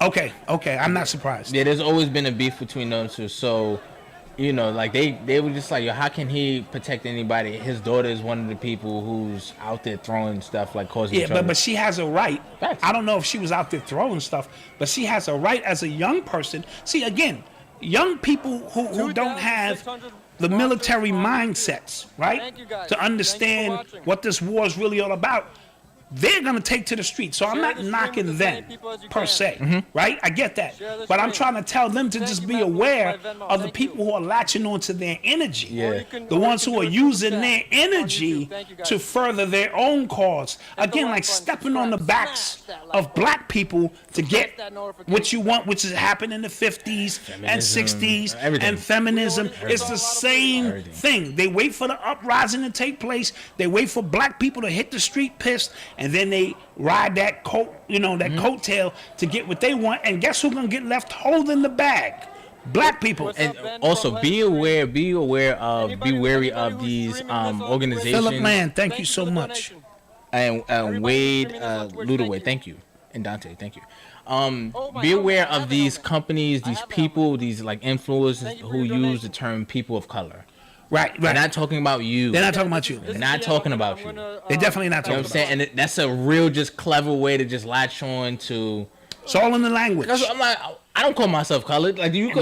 Okay, I'm not surprised. Yeah, there's always been a beef between those two, so... You know, like they were just like, yo, how can he protect anybody? His daughter is one of the people who's out there throwing stuff, like causing trouble. Yeah, but she has a right. Facts. I don't know if she was out there throwing stuff, but she has a right as a young person. See, again, young people who don't have the military mindsets, right, to understand what this war is really all about, they're going to take to the street. So I'm not knocking them per se, right? I get that. But I'm trying to tell them to just be aware of the people who are latching onto their energy. Yeah. The ones who are using their energy to further their own cause. Again, like stepping on the backs of black people to get what you want, which has happened in the 50s and 60s, and feminism. It's the same thing. They wait for the uprising to take place. They wait for black people to hit the street pissed, and then they ride that coattail to get what they want. And guess who's gonna get left holding the bag? Black people. And also be wary of these organizations. Philip Land, thank you so much. And Wade Ludaway, thank you. And Dante, thank you. Be aware of these companies, these people, these like influencers who use the term people of color. Right. They're not talking about you. They're not talking about you. They're not talking about you. They're definitely not talking about you. You know what I'm saying? And that's a real just clever way to just latch on to. It's all in the language. I'm like, I don't call myself colored. Like, do you?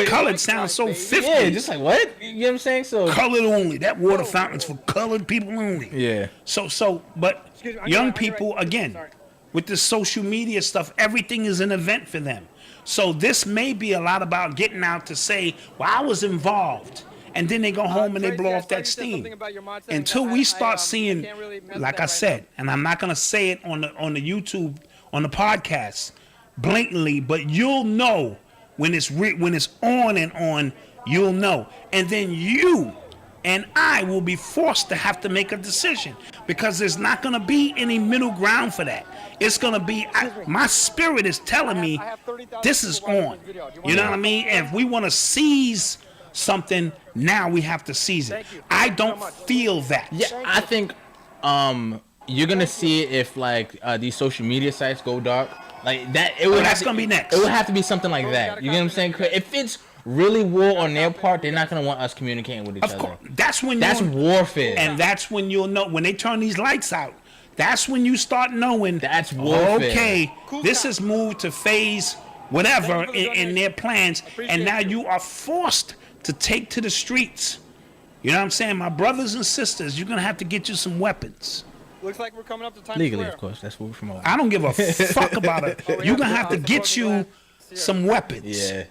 Colored sounds so 50. Yeah, just like what? You know what I'm saying? So colored only. That water fountain's for colored people only. Yeah. But young people, again, with the social media stuff, everything is an event for them. So this may be a lot about getting out to say, well, I was involved. And then they go home and they blow off that steam. Until we start seeing, like I said, and I'm not gonna say it on the YouTube, on the podcast, blatantly, but you'll know when it's on and on. You'll know, and then you and I will be forced to have to make a decision, because there's not gonna be any middle ground for that. It's gonna be my spirit is telling me this is on. You know what I mean? And if we want to seize something, now we have to seize it. I don't feel that. Yeah, I think you're gonna see it if like these social media sites go dark, like that. That's gonna be next. It would have to be something like that. You get what I'm saying? If it's really war on their part, they're not gonna want us communicating with each other. Of course, that's warfare, and that's when you'll know when they turn these lights out. That's when you start knowing that's warfare. Okay, this has moved to phase whatever in their plans, and now you are forced to take to the streets. You know what I'm saying? My brothers and sisters, you're going to have to get you some weapons. Looks like we're coming up to Times Legally, Square. of course. That's what we're from. I don't give a fuck about it. You're going to have to get you some weapons. Yeah.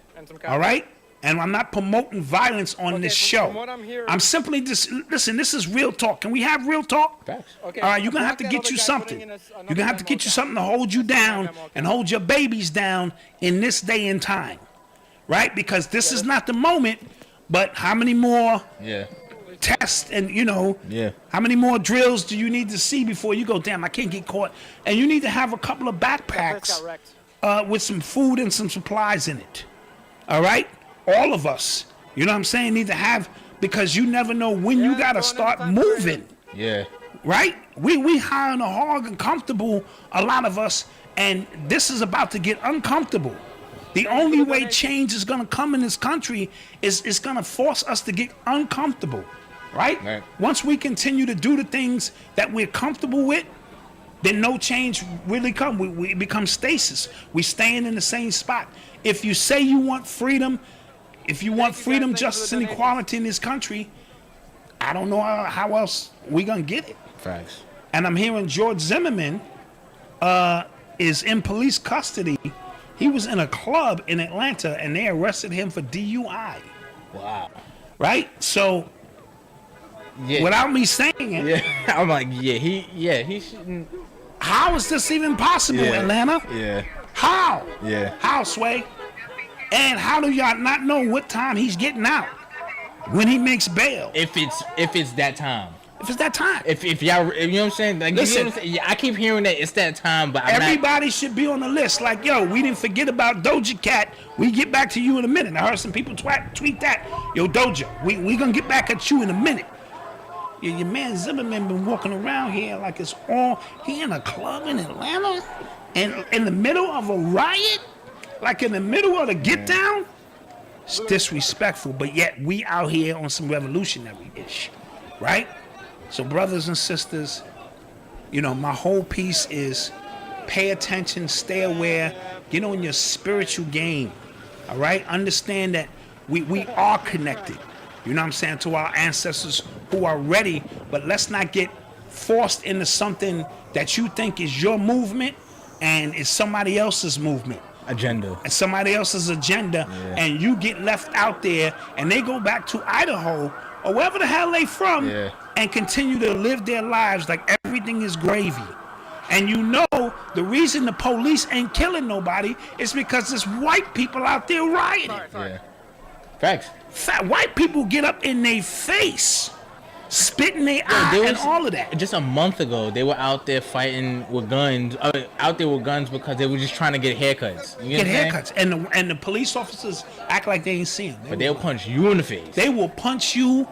All right? And I'm not promoting violence on this show. from what I'm hearing- I'm simply just listen. This is real talk. Can we have real talk? Facts. Okay, All right, you're gonna have to that get other you guy something. putting in You're gonna have to get you something to hold you down demo and hold your babies down in this day and time, right? Because this is not the moment. But how many more Yeah. tests and Yeah. how many more drills do you need to see before you go? Damn, I can't get caught. And you need to have a couple of backpacks got wrecked. with some food and some supplies in it. All right, all of us. You know what I'm saying? Need to have because you never know when you gotta start moving. Yeah. Right? We high on the hog and comfortable, a lot of us, and this is about to get uncomfortable. The only way change is gonna come in this country is it's gonna force us to get uncomfortable. Right? Right. Once we continue to do the things that we're comfortable with, then no change really come. We become stasis. We staying in the same spot. If you say you want freedom, if you want freedom, justice, and equality in this country, I don't know how else we gonna get it. Facts. And I'm hearing George Zimmerman is in police custody. He was in a club in Atlanta, and they arrested him for DUI. Wow. Right? So, Yeah. without me saying it, Yeah. I'm like, he shouldn't. how is this even possible, Yeah. Atlanta? Yeah. How? Yeah. How, Sway? And how do y'all not know what time he's getting out when he makes bail? If it's that time. If it's that time. If y'all, you know what I'm saying? Like, Listen. you know what I'm saying? Yeah, I keep hearing that it's that time, but I'm not. Everybody should be on the list. Like, yo, we didn't forget about Doja Cat. We get back to you in a minute. I heard some people tweet that. Yo, Doja, we gonna get back at you in a minute. Your man Zimmerman been walking around here like it's all, he in a club in Atlanta? And in the middle of a riot? Like in the middle of the get down? It's disrespectful, but yet we out here on some revolutionary-ish, right? So brothers and sisters, my whole piece is pay attention, stay aware, get on your spiritual game, all right? Understand that we are connected, you know what I'm saying, to our ancestors who are ready, but let's not get forced into something that you think is your movement and is somebody else's movement. Agenda. And somebody else's agenda, and you get left out there, and they go back to Idaho or wherever the hell they from, and continue to live their lives like everything is gravy. And the reason the police ain't killing nobody is because there's white people out there rioting. Yeah. Facts. White people get up in their face, spitting their eye, and all of that. Just a month ago, they were out there fighting with guns. Out there with guns because they were just trying to get haircuts. You Get know what I'm saying? haircuts, and the police officers act like they ain't see them. But they'll punch you in the face. They will punch you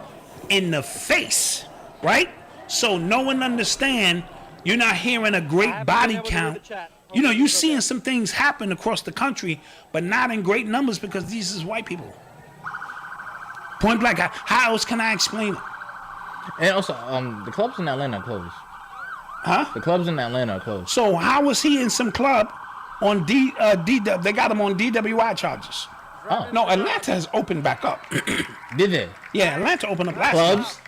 in the face, right? So no one understand. You're not hearing a great body count. You seeing some things happen across the country, but not in great numbers because these is white people. Point blank. How else can I explain it? And also, the clubs in Atlanta are closed. Huh? The clubs in Atlanta are closed. So how was he in some club on DW? They got him on DWI charges. Oh. No, Atlanta has opened back up. Did they? Yeah, Atlanta opened up last Clubs? month.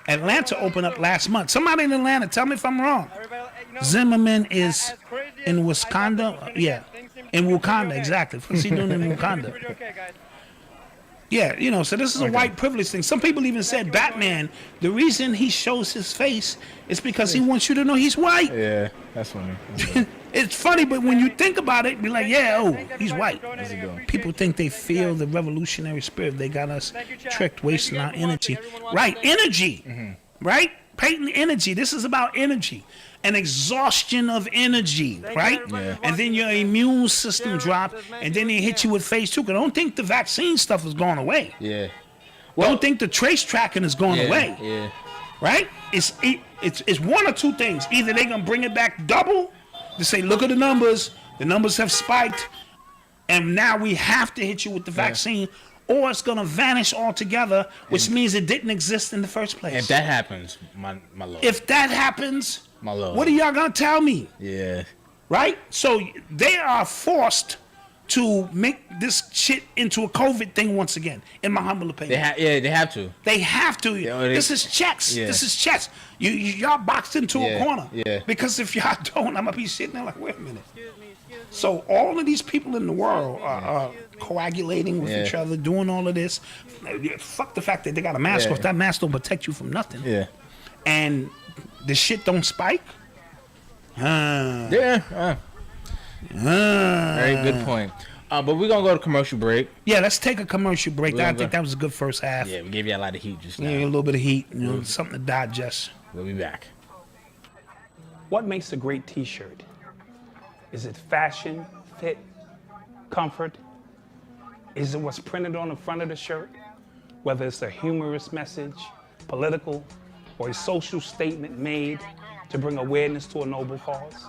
Atlanta opened up last month. Somebody in Atlanta, tell me if I'm wrong. Zimmerman is in Wisconsin. Yeah, in Wakanda, exactly. What's he doing in Wakanda? Yeah, so this is a white privilege thing. Some people even said Batman, the reason he shows his face is because he wants you to know he's white. Yeah, that's funny. It's funny, but when you think about it, be like, he's white. People think they feel the revolutionary spirit. They got us tricked, wasting our energy. Right, energy. Right? Patent energy. This is about energy. An exhaustion of energy, right? Yeah. And then your immune system drop, and then they hit you with phase 2. Because don't think the vaccine stuff is going away. Yeah. Don't think the trace tracking is going away. Yeah. Right? It's one or two things. Either they're going to bring it back double, to say, look at the numbers have spiked, and now we have to hit you with the vaccine, or it's going to vanish altogether, which means it didn't exist in the first place. If that happens, my lord. If that happens, My lord. what are y'all going to tell me? Yeah. Right? So they are forced to make this shit into a COVID thing once again, in my humble opinion. They have to. They have to. This is checks. Yeah. This is chess. Y'all boxed into a corner. Yeah. Because if y'all don't, I'm gonna be sitting there like, wait a minute. So all of these people in the world are coagulating with each other, doing all of this. Fuck the fact that they got a mask off. That mask don't protect you from nothing. Yeah. And the shit don't spike. Very good point. But we're gonna go to commercial break. Yeah, let's take a commercial break. I think that was a good first half. Yeah, we gave you a lot of heat just now. Yeah, a little bit of heat, something to digest. We'll be back. What makes a great t-shirt? Is it fashion, fit, comfort? Is it what's printed on the front of the shirt? Whether it's a humorous message, political, or a social statement made to bring awareness to a noble cause?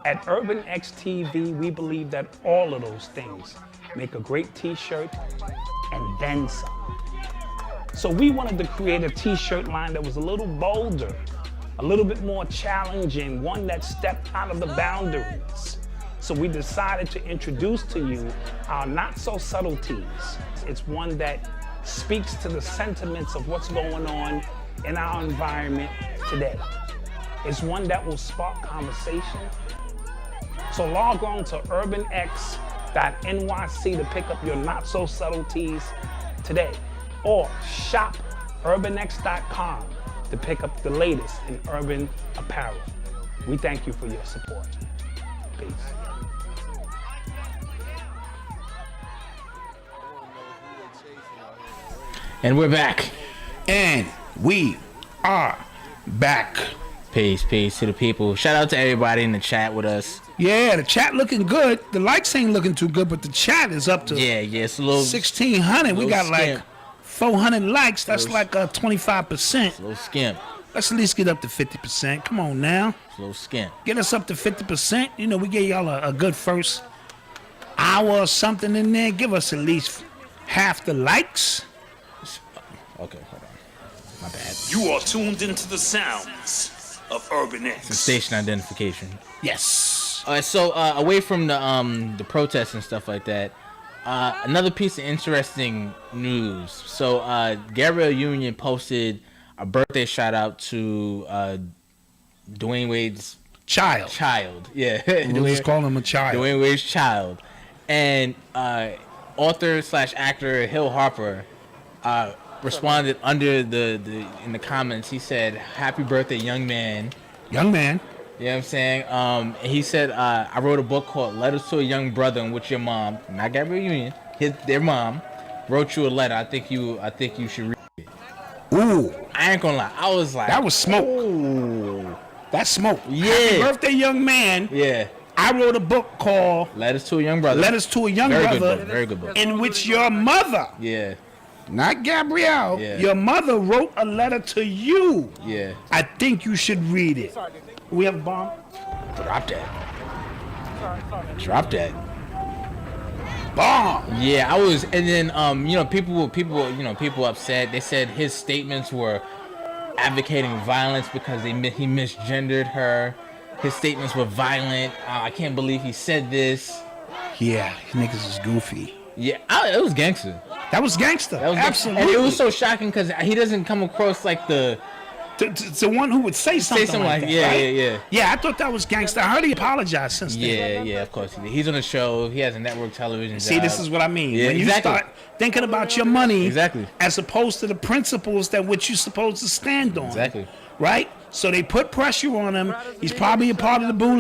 At Urban X TV, we believe that all of those things make a great t-shirt and then some. So we wanted to create a t-shirt line that was a little bolder, a little bit more challenging, one that stepped out of the boundaries. So we decided to introduce to you our Not So Subtleties. It's one that speaks to the sentiments of what's going on in our environment today. It's one that will spark conversation. So log on to urbanx.nyc to pick up your Not So Subtleties today, or shop urbanx.com to pick up the latest in urban apparel. We thank you for your support. Peace. And we're back. And we are back. Peace to the people. Shout out to everybody in the chat with us. Yeah, the chat looking good. The likes ain't looking too good, but the chat is up to it's a little 1,600. We got skimp. like 400 likes. That's like 25%. A little skimp. Let's at least get up to 50%. Come on now. A little skimp. Get us up to 50%. You know, we gave y'all a good first hour or something in there. Give us at least half the likes. Okay, hold on. My bad. You are tuned into the sounds of Urban X. Station identification. Yes. All right, so away from the protests and stuff like that, another piece of interesting news. So Gabrielle Union posted a birthday shout out to Dwayne Wade's child. Yeah, We'll just call him a child. Dwayne Wade's child, and author / actor Hill Harper responded under in the comments. He said, "Happy birthday, young man." Young man. You know what I'm saying? He said, I wrote a book called Letters to a Young Brother, in which your mom, not Gabrielle Union, their mom, wrote you a letter. I think you should read it. Ooh. I ain't gonna lie. I was like, that was smoke. Ooh. That's smoke. Yeah. Happy birthday, young man. Yeah. I wrote a book called Letters to a Young Brother. Letters to a Young Very Brother. Good book. Very good book. In which your mother, Yeah. not Gabrielle, Yeah. your mother wrote a letter to you. Yeah. I think you should read it. We have a bomb? Drop that. Drop that. Bomb. Yeah, I was, and then people upset. They said his statements were advocating violence because he misgendered her. His statements were violent. I can't believe he said this. Yeah, niggas is goofy. Yeah, it was gangster. That was gangster. Absolutely. And it was so shocking because he doesn't come across like the one who would say something like that. Yeah, right? yeah. Yeah, I thought that was gangster. I heard he apologized since then. Yeah, of course. He's on the show. He has a network television See, job. this is what I mean. Yeah, when you exactly. start thinking about your money, Exactly. as opposed to the principles that which you're supposed to stand on. Exactly. Right? So they put pressure on him. He's probably a part of the boule,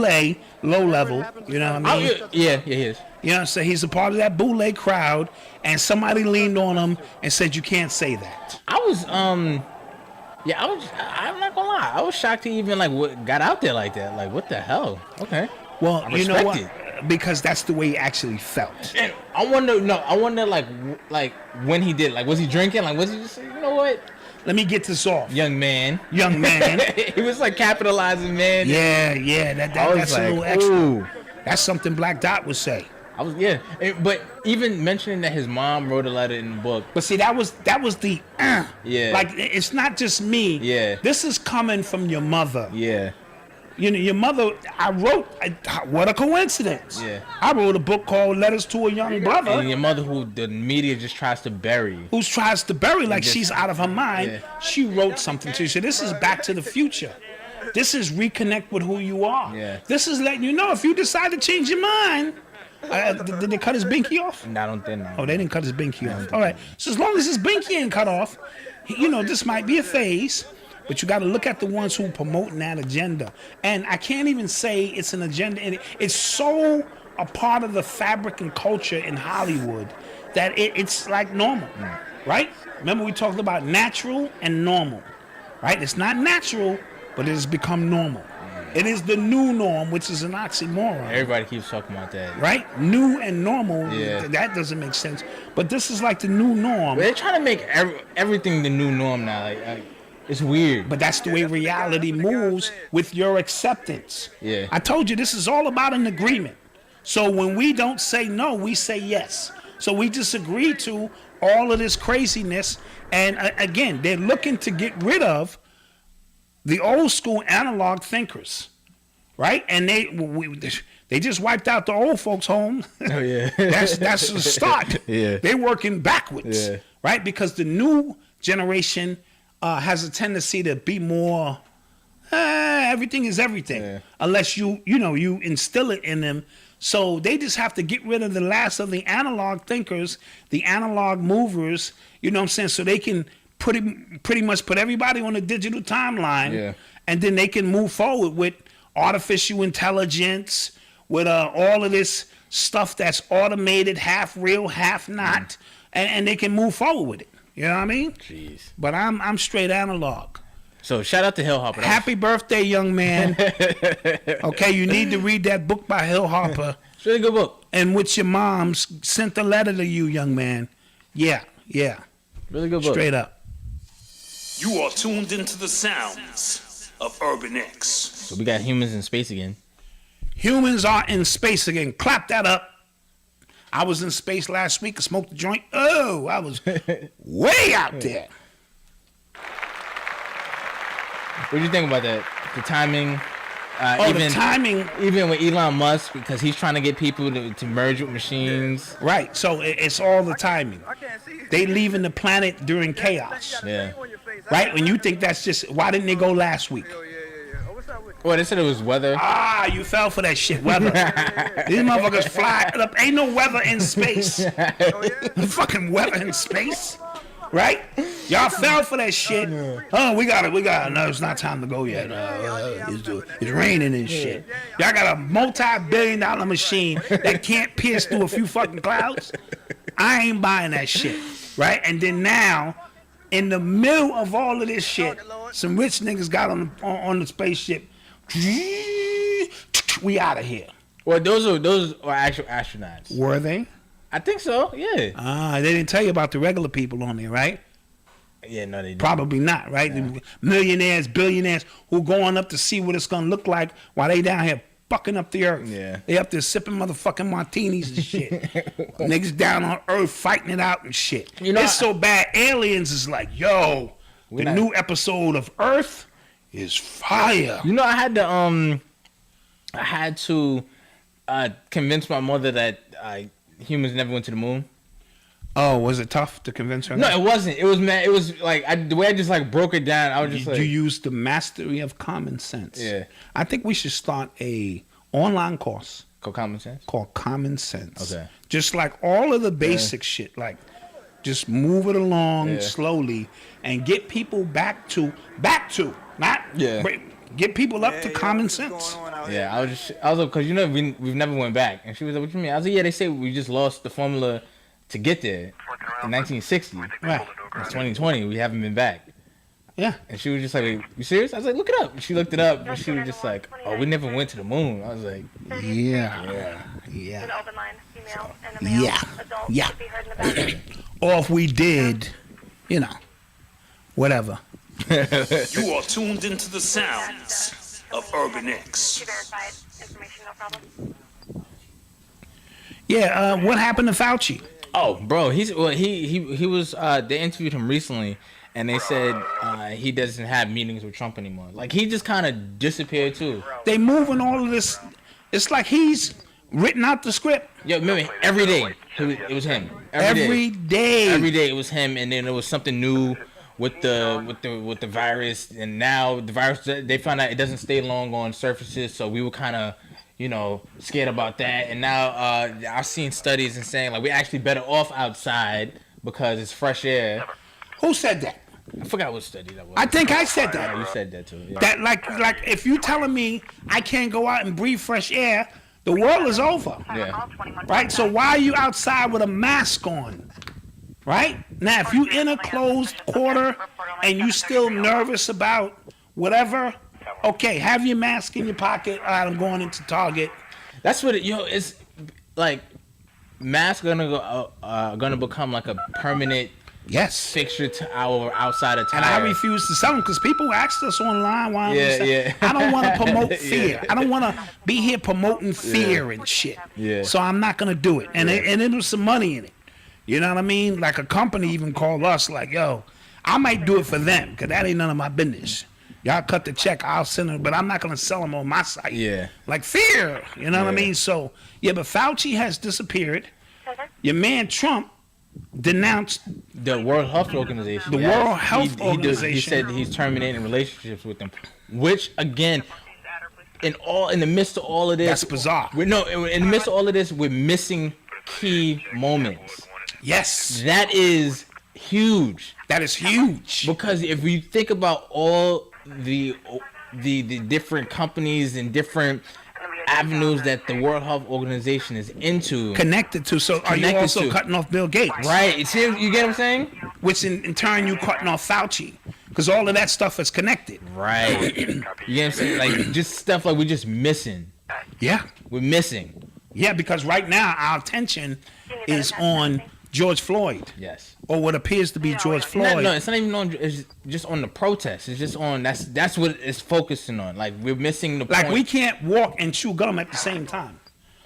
low level. You know what I mean? Yeah, he is. You know what I'm saying? He's a part of that boule crowd, and somebody leaned on him and said, "You can't say that." I'm not gonna lie. I was shocked he even got out there like that. Like, what the hell? Okay. Well, I you know what? respect Because that's the way he actually felt. And I wonder like when he did. Like, was he drinking? Like, was he just, you know what? Let me get this off. Young man. Young man. He was like capitalizing, man. Yeah. That's like, a little extra. ooh. That's something Black Dot would say. But even mentioning that his mom wrote a letter in the book. But see, that was the Yeah. Like, it's not just me. Yeah. This is coming from your mother. Yeah. You know, your mother. What a coincidence. Yeah. I wrote a book called Letters to a Young Brother. And your mother, who the media just tries to bury. Who tries to bury like just- she's out of her mind. Yeah. She wrote something to you. So this is Back to the Future. This is reconnect with who you are. Yeah. This is letting you know if you decide to change your mind. Did they cut his binky off? No, I don't think no. Oh, they didn't cut his binky off. All right. So as long as his binky ain't cut off, this might be a phase, but you got to look at the ones who promoting that agenda. And I can't even say it's an agenda. It's so a part of the fabric and culture in Hollywood that it's like normal, right? Remember we talked about natural and normal, right? It's not natural, but it has become normal. It is the new norm, which is an oxymoron. Everybody keeps talking about that. Right? New and normal, Yeah. that doesn't make sense. But this is like the new norm. But they're trying to make everything the new norm now. Like it's weird. But that's the way reality moves with your acceptance. Yeah. I told you this is all about an agreement. So when we don't say no, we say yes. So we just agree to all of this craziness. And again, they're looking to get rid of the old school analog thinkers, right? And they just wiped out the old folks' home. Oh yeah. That's the start. Yeah. They're working backwards, Yeah. right? Because the new generation has a tendency to be more, everything is everything, Yeah. unless you instill it in them. So they just have to get rid of the last of the analog thinkers, the analog movers. You know what I'm saying? So they can pretty much put everybody on a digital timeline, Yeah. and then they can move forward with artificial intelligence, with all of this stuff that's automated, half real, half not, and they can move forward with it. You know what I mean? Jeez. But I'm straight analog. So shout out to Hill Hopper. Happy birthday, young man. Okay, you need to read that book by Hill Hopper, It's a really good book. and which your mom sent a letter to you, young man. Yeah, Really good book. straight up. You are tuned into the sounds of Urban X. So we got humans in space again. Humans are in space again. Clap that up. I was in space last week. I smoked a joint. Oh, I was way out there. What do you think about that? The timing. The timing. Even with Elon Musk, because he's trying to get people to merge with machines. Right. So it's all the timing. They leaving the planet during chaos. Yeah. Right? When you think that's just, why didn't they go last week? Well, they said it was weather. Ah, you fell for that shit, weather. These motherfuckers fly up. Ain't no weather in space. Fucking weather in space. Right? Y'all fell for that shit. Oh, we got it. No, it's not time to go yet. It's raining and shit. Y'all got a multi-billion-dollar machine that can't pierce through a few fucking clouds. I ain't buying that shit. Right? And then now, in the middle of all of this shit, some rich niggas got on the spaceship. We out of here. Well, those are actual astronauts. Were they? I think so. Yeah. They didn't tell you about the regular people on there, right? Yeah, no, they didn't. Probably not, right? The millionaires, billionaires who going up to see what it's gonna look like while they down here fucking up the earth. Yeah. They up there sipping motherfucking martinis and shit. Niggas down on earth fighting it out and shit. It's so bad. Aliens is like, yo, the new episode of Earth is fire. You know, I had to convince my mother that humans never went to the moon. Oh, was it tough to convince her? No, it wasn't. It was mad. It was like the way I just like broke it down. I was just like, you used the mastery of common sense. Yeah. I think we should start a online course called Common Sense. called Common Sense. Okay. Just like all of the basic shit, like just move it along slowly and get people back to not get people up to common sense. Yeah, I was like, because we've never went back, and she was like, "What you mean?" I was like, "Yeah, they say we just lost the formula to get there in 1960. Right. It's 2020. We haven't been back." Yeah. And she was just like, "Wait, you serious?" I was like, "Look it up." She looked it up, and she was just like, "Oh, we never went to the moon." I was like, Yeah. An open line, female and a male adult should be heard in the bathroom. Or if we did, whatever. You are tuned into the sounds of Urban X. Verified information, no problem. Yeah, what happened to Fauci? "Oh, bro, he was they interviewed him recently, and they said he doesn't have meetings with Trump anymore. Like he just kind of disappeared too." They moving all of this. It's like he's written out the script. Yeah, remember every day it was him. Every day it was him, and then there was something new with the virus, and now the virus, they found out it doesn't stay long on surfaces, so we were kind of, scared about that. And now I've seen studies and saying like we're actually better off outside because it's fresh air. Who said that? I forgot what study that was. I think I said that. Yeah, you said that too. Yeah. That like if you telling me I can't go out and breathe fresh air, the world is over. Yeah. Right? So why are you outside with a mask on? Right? Now, if you in a closed quarter and you still nervous about whatever, okay, have your mask in your pocket. All right, I'm going into Target. That's what it's like. Masks gonna become like a permanent fixture to our outside attire. And I refuse to sell them because people asked us online why yeah. I don't want to promote fear. I don't want to be here promoting fear and shit. Yeah. So I'm not gonna do it. And it was some money in it. You know what I mean? Like a company even called us like, yo, I might do it for them because that ain't none of my business. Y'all cut the check, I'll send it, but I'm not going to sell them on my site. Yeah. Like fear, you know what I mean? So, yeah, but Fauci has disappeared. Your man Trump denounced the World Health Organization. The World Health Organization. He said he's terminating relationships with them, which, again, in the midst of all of this. That's bizarre. In the midst of all of this, we're missing key moments. Yes. That is huge. That is huge. Because if you think about all the different companies and different avenues that the World Health Organization is connected to, so are you also cutting off Bill Gates? Right. You get what I'm saying? Which in turn you cutting off Fauci, because all of that stuff is connected. Right. You get what I'm saying? Like just stuff like we're just missing. Yeah. We're missing. Yeah, because right now our attention is on George Floyd. Yes. Or what appears to be George Floyd. No, it's not even on. It's just on the protest. It's just on. That's what it's focusing on. Like we're missing the point. Like we can't walk and chew gum at the same time.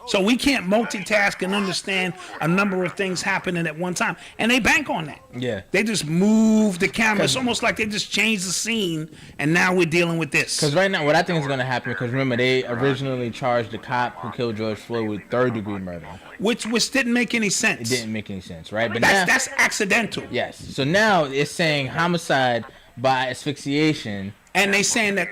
So we can't multitask and understand a number of things happening at one time. And they bank on that. Yeah. They just move the camera. It's almost like they just changed the scene and now we're dealing with this. Because right now, what I think is going to happen, because remember, they originally charged the cop who killed George Floyd with third-degree murder. Which didn't make any sense. It didn't make any sense, right? But that's accidental. Yes. So now it's saying homicide by asphyxiation. And they saying that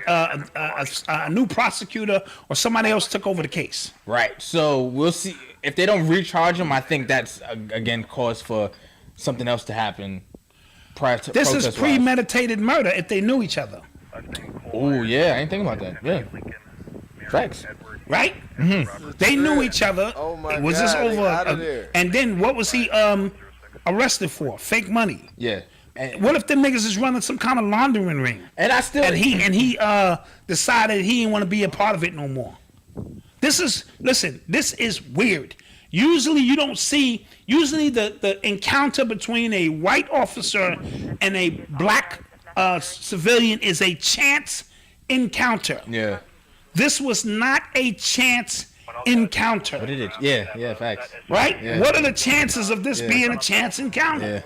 a new prosecutor or somebody else took over the case. Right. So we'll see. If they don't recharge him, I think that's, again, cause for something else to happen prior to this is premeditated murder if they knew each other. Oh, yeah. I ain't thinking about that. Yeah. Facts. Right? Mm-hmm. They knew each other. Oh, my was God. This over? And then what was he arrested for? Fake money. Yeah. And what if them niggas is running some kind of laundering ring? And he decided he didn't want to be a part of it no more. This is weird. Usually you don't see. Usually the encounter between a white officer and a black civilian is a chance encounter. Yeah. This was not a chance encounter. What did it? Yeah, facts. Right? Yeah. What are the chances of this being a chance encounter? Yeah.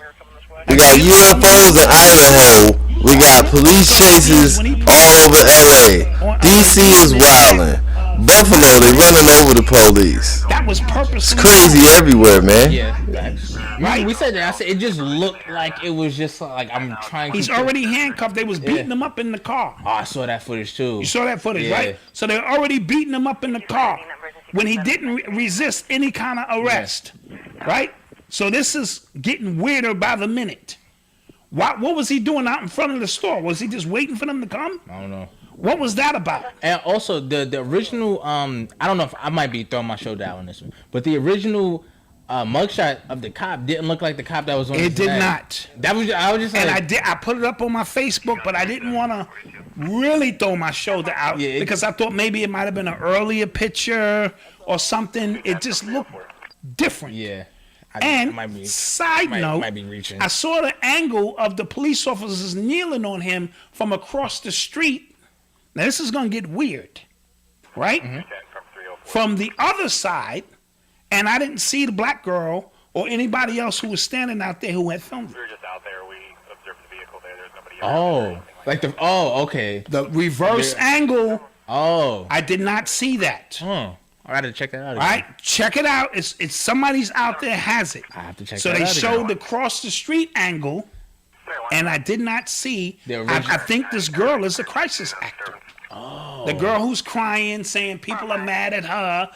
We got UFOs in Idaho. We got police chases all over LA. DC is wildin'. Buffalo, they running over the police. That was purposely. It's crazy everywhere, man. Yeah, facts. Right. We said that. I said it just looked like it was just like I'm trying. He's already handcuffed. They was beating him up in the car. Oh, I saw that footage too. You saw that footage, right? So they're already beating him up in the car when he didn't resist any kind of arrest, right? So this is getting weirder by the minute. What was he doing out in front of the store? Was he just waiting for them to come? I don't know. What was that about? And also the original I don't know if I might be throwing my shoulder out on this one, but the original mugshot of the cop didn't look like the cop that was on. It did not. That was I was just like, and I put it up on my Facebook, but I didn't want to really throw my shoulder out because I thought maybe it might have been an earlier picture or something. It just looked different. Yeah. Side note, I saw the angle of the police officers kneeling on him from across the street. Now this is gonna get weird, right? Mm-hmm. From the other side, and I didn't see the black girl or anybody else who was standing out there who had filmed it. We were just out there. We observed the vehicle there. There's nobody. Okay. The reverse angle. Oh. I did not see that. Oh. I gotta check that out. All right, check it out. It's somebody's out there has it. I have to check. So that they out showed again. the cross the street angle, and I did not see. The I original. think this girl is a crisis actor. Oh. The girl who's crying, saying people are mad at her,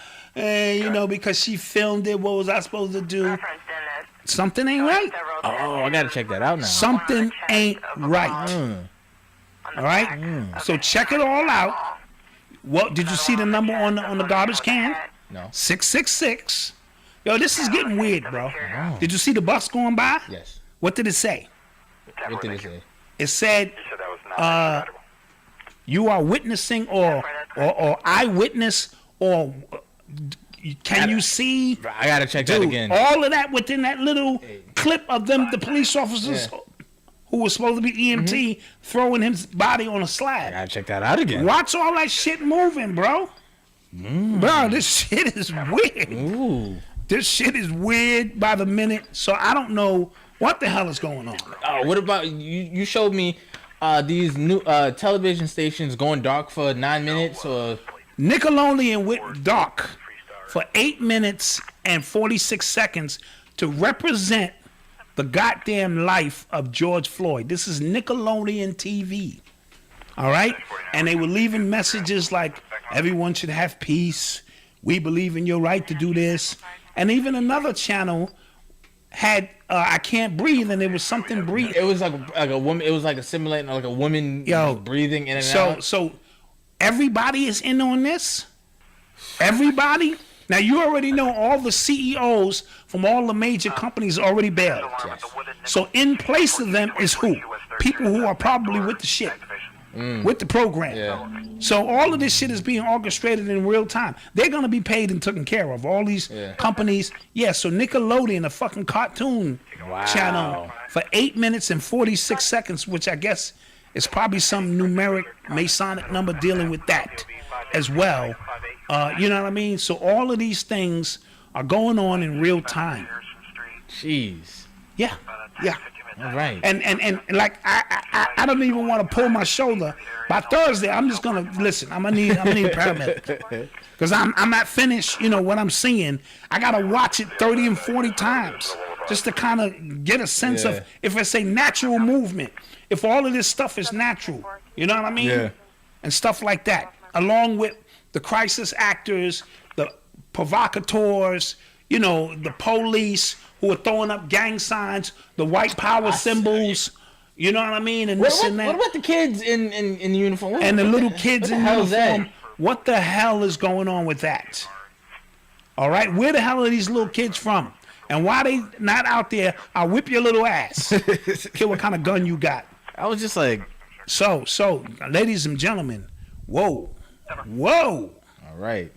you know, because she filmed it. What was I supposed to do? Something ain't right. Oh, I gotta check that out now. Something ain't right. All right. So check it all out. What did you see the number on the garbage can? No. 666. Yo, this is getting weird, bro. Did you see the bus going by? Yes. What did it say? What did it say? It said, you are witnessing or eyewitness or can you see? I gotta check that again. All of that within that little clip of them, the police officers who was supposed to be EMT throwing his body on a I slab. gotta check that out again. Watch all that shit moving, bro. Bro, this shit is weird. Ooh. This shit is weird by the minute. So I don't know what the hell is going on. Oh, what about you showed me these new television stations going dark for 9 minutes or Nickelodeon went dark for 8 minutes and 46 seconds to represent the goddamn life of George Floyd. This is Nickelodeon TV. All right? And they were leaving messages like, everyone should have peace. We believe in your right to do this. And even another channel had I Can't Breathe, and there was something breathing. it was like a woman. It was like a simulating like a woman breathing in and out. So everybody is in on this. Everybody. Now you already know all the CEOs from all the major companies already bailed. Yes. So in place of them is who? People who are probably with the shit. With the program. Yeah. So all of this shit is being orchestrated in real time. They're going to be paid and taken care of. All these companies. Yeah, so Nickelodeon, a fucking cartoon channel for 8 minutes and 46 seconds, which I guess is probably some numeric Masonic number dealing with that as well. You know what I mean? So all of these things are going on in real time. Jeez. Yeah. All right. And like I don't even want to pull my shoulder. By Thursday, I'm just gonna listen. I'm gonna need a paramedic because I'm not finished. You know what I'm seeing. I gotta watch it 30 and 40 times just to kind of get a sense of if it's a natural movement. If all of this stuff is natural, you know what I mean? Yeah. And stuff like that, along with the crisis actors, the provocateurs, you know, the police who are throwing up gang signs, the white power symbols, you know what I mean? And this and that. What about the kids in uniform? And the little kids in hell is that? uniform. What the hell is going on with that? All right, where the hell are these little kids from? And why they not out there? I'll whip your little ass. Care what kind of gun you got. I was just like, So, ladies and gentlemen, whoa. all right.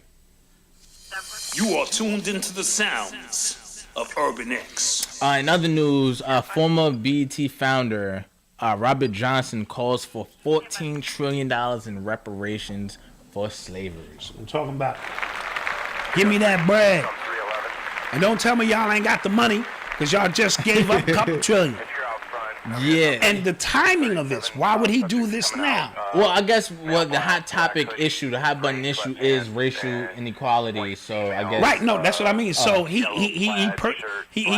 You are tuned into the sounds of Urban X. In other news, former BET founder Robert Johnson calls for $14 trillion in reparations for slavers. I'm talking about. Give me that bread. And don't tell me y'all ain't got the money, because y'all just gave up a couple trillion. Yeah. And the timing of this, why would he do this now? Well, I guess the hot topic issue, the hot button issue is racial inequality. So I guess Right, no, that's what I mean. So he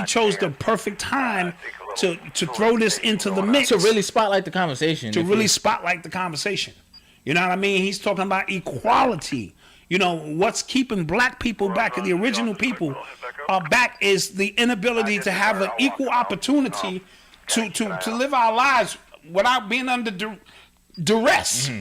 chose the perfect time to throw this into the mix. to really spotlight the conversation. To really spotlight the conversation. You know what I mean? He's talking about equality. You know, what's keeping black people back, and the original people back, is the inability to have an equal opportunity to live our lives without being under duress. Mm-hmm.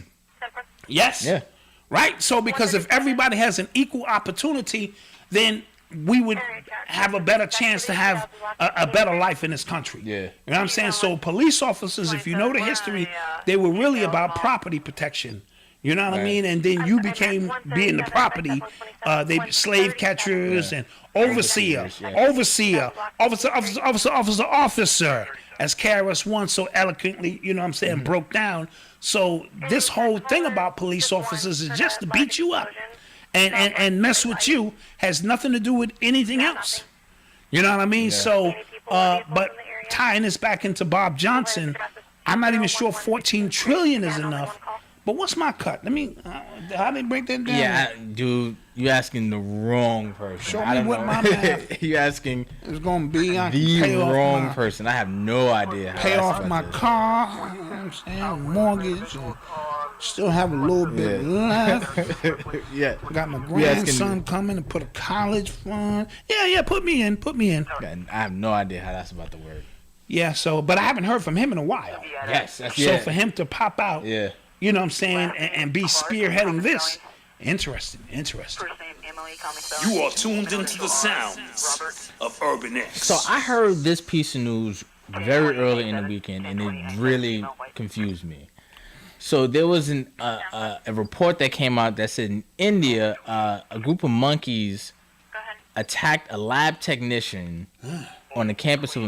Yes. Yeah. Right? So because if everybody has an equal opportunity, then we would have a better chance to have a better life in this country. Yeah. You know what I'm saying? So police officers, if you know the history, they were really about property protection. You know what I mean? And then you became being the property, they slave catchers and overseer, officer, as KRS-One so eloquently, you know what I'm saying, broke down. So this whole thing about police officers is just to beat you up and mess with you, has nothing to do with anything else. You know what I mean? So, but tying this back into Bob Johnson, I'm not even sure 14 trillion is enough, But what's my cut? Let me. How they break that down? Yeah, dude, you asking the wrong person. Show I me don't what know. my math You asking is gonna be. I the pay off wrong my, person. I have no idea. How Pay that's off about my this. car. You know what I'm saying? Mortgage. And still have a little bit left. Yeah. Got my We asking- grandson coming to put a college fund. Yeah. Put me in. I have no idea how that's about to work. Yeah. So, but I haven't heard from him in a while. Yes, that's So for him to pop out, Yeah. you know what I'm saying, and be spearheading this, interesting. You are tuned into the sounds of Urban X. So I heard this piece of news very early in the weekend, and it really confused me. So there was a report that came out that said in India, a group of monkeys attacked a lab technician on the campus of a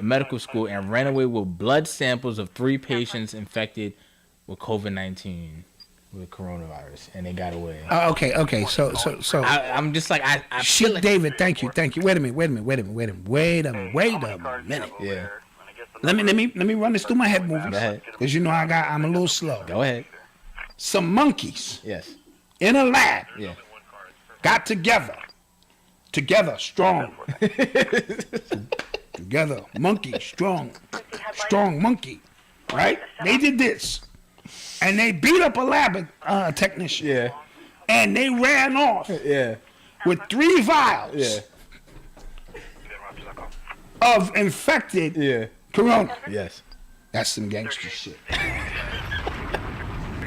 medical school and ran away with blood samples of 3 patients infected with COVID-19, with coronavirus, and they got away. Okay. So I'm just like I feel shit, like, David. Thank you. Wait a minute. yeah. Let me run this through my head, movies. Go ahead. Cause you know I'm a little slow. Go ahead. Some monkeys Yes. in a lab Yeah. got together, strong. Together, monkey, strong monkey, right? They did this, and they beat up a lab technician. Yeah. And they ran off Yeah. with 3 vials Yeah. of infected Yeah. corona. Yes. That's some gangster shit.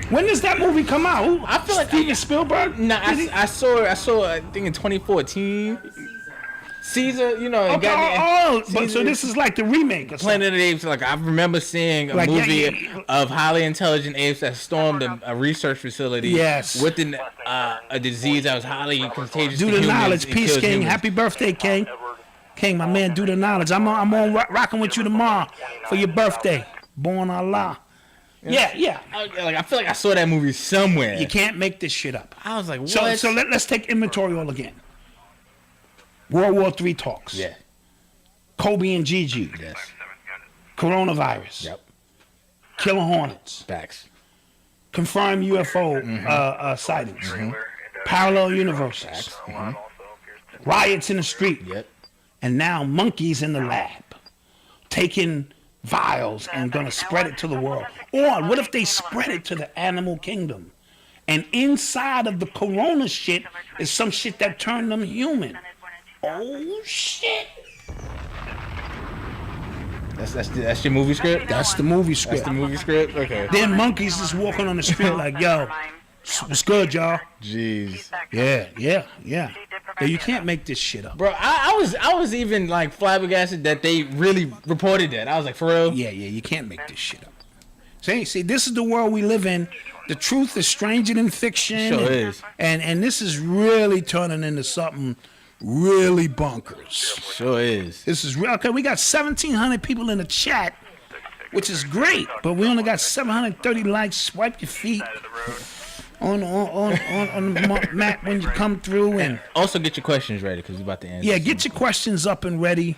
When does that movie come out? Who, I feel like Steven Spielberg. No, I saw I think in 2014. Caesar, you know, Okay, but Caesar, so this is like the remake or something. Planet of the Apes. Like I remember seeing a Like, yeah, movie yeah. of highly intelligent apes that stormed a research facility. Yes. With a disease that was highly contagious. Do to the humans knowledge, and peace, kills King. humans. Happy birthday, King. King, my man, do the knowledge. I'm on rocking with you tomorrow for your birthday. Born Allah. Yeah. I feel like I saw that movie somewhere. You can't make this shit up. I was like, what? So let's take inventory all again. World War III talks. Yeah. Kobe and Gigi. Yes. Coronavirus. Yep. Killer Hornets. Facts. Confirmed UFO sightings. Parallel universes. Riots in the street. Yep. And now monkeys in the lab taking vials and gonna spread it to the world. Or what if they spread it to the animal kingdom? And inside of the corona shit is some shit that turned them human. Oh shit. That's your movie script? That's the movie script. That's the movie script? Okay. Then monkeys just walking on the street like, yo, what's good, y'all? Jeez. Yeah. Yeah, you can't make this shit up. Bro, I was even like flabbergasted that they really reported that. I was like, for real? Yeah, you can't make this shit up. See, this is the world we live in. The truth is stranger than fiction. Sure is. And this is really turning into something really bonkers. Sure is. This is real. Okay, we got 1,700 people in the chat, which is great, but we only got 730 likes. Swipe your feet on the map when you come through, and Also get your questions ready because we're about to answer. yeah, get your questions up and ready.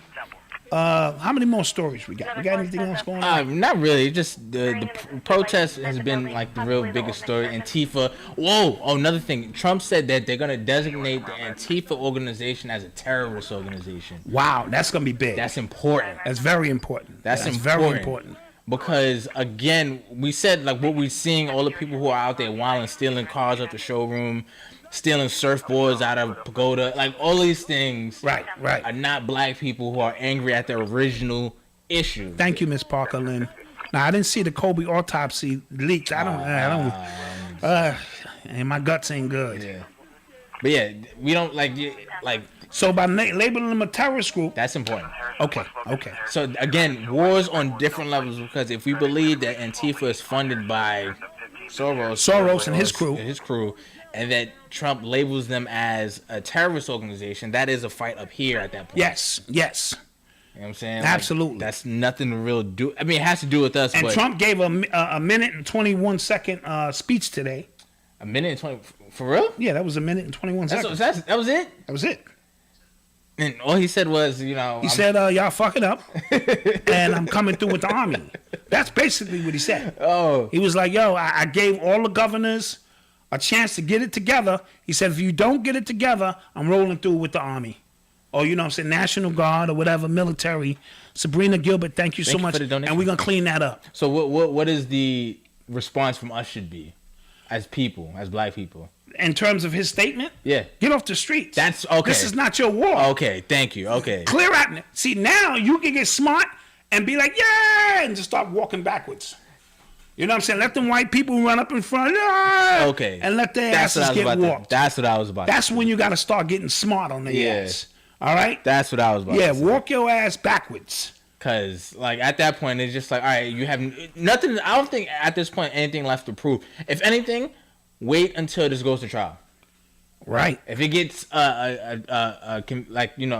How many more stories we got? We got anything else going on? Not really. Just the protest has been like the real biggest story. Antifa. Whoa. Oh, another thing. Trump said that they're gonna designate the Antifa organization as a terrorist organization. Wow, that's gonna be big. That's important. That's very important. That's very important. Because again, we said like what we're seeing, all the people who are out there wilding, stealing cars out the showroom, stealing surfboards out of Pagoda, like all these things Right. are not black people who are angry at the original issue. Thank you, Miss Parker Lynn. Now I didn't see the Kobe autopsy leaked. I don't. And my guts ain't good. Yeah. But yeah, we don't like. So by labeling them a terrorist group, That's important. okay. So again, wars on different levels because if we believe that Antifa is funded by Soros and his crew, and that Trump labels them as a terrorist organization, that is a fight up here at that point. Yes. You know what I'm saying? Like, Absolutely. that's nothing to really do. I mean, it has to do with us. And but Trump gave a minute and 21 second speech today. a minute and 20 for real? Yeah, that was a minute and 21 seconds. That was it. That was it. And all he said was, He said, y'all fucking up, and I'm coming through with the army. That's basically what he said. Oh. He was like, yo, I gave all the governors a chance to get it together. He said, if you don't get it together, I'm rolling through with the army. Or, you know what I'm saying, National Guard or whatever, military. Sabrina Gilbert, thank you so much. For the donation. And we're going to clean that up. So what is the response from us should be as people, as black people? In terms of his statement? Yeah. Get off the streets. That's okay. This is not your war. Okay, thank you. Okay. Clear out. See, now you can get smart and be like, yeah, and just start walking backwards. You know what I'm saying? Let them white people run up in front. Yeah, okay. And let their asses get walked. That's what I was about That's to when you got to start getting smart on their ass. All right? That's what I was about to say. Yeah, walk your ass backwards. Because, like, at that point, it's just like, all right, you have nothing. I don't think at this point anything left to prove. If anything, wait until this goes to trial. Right. If it gets a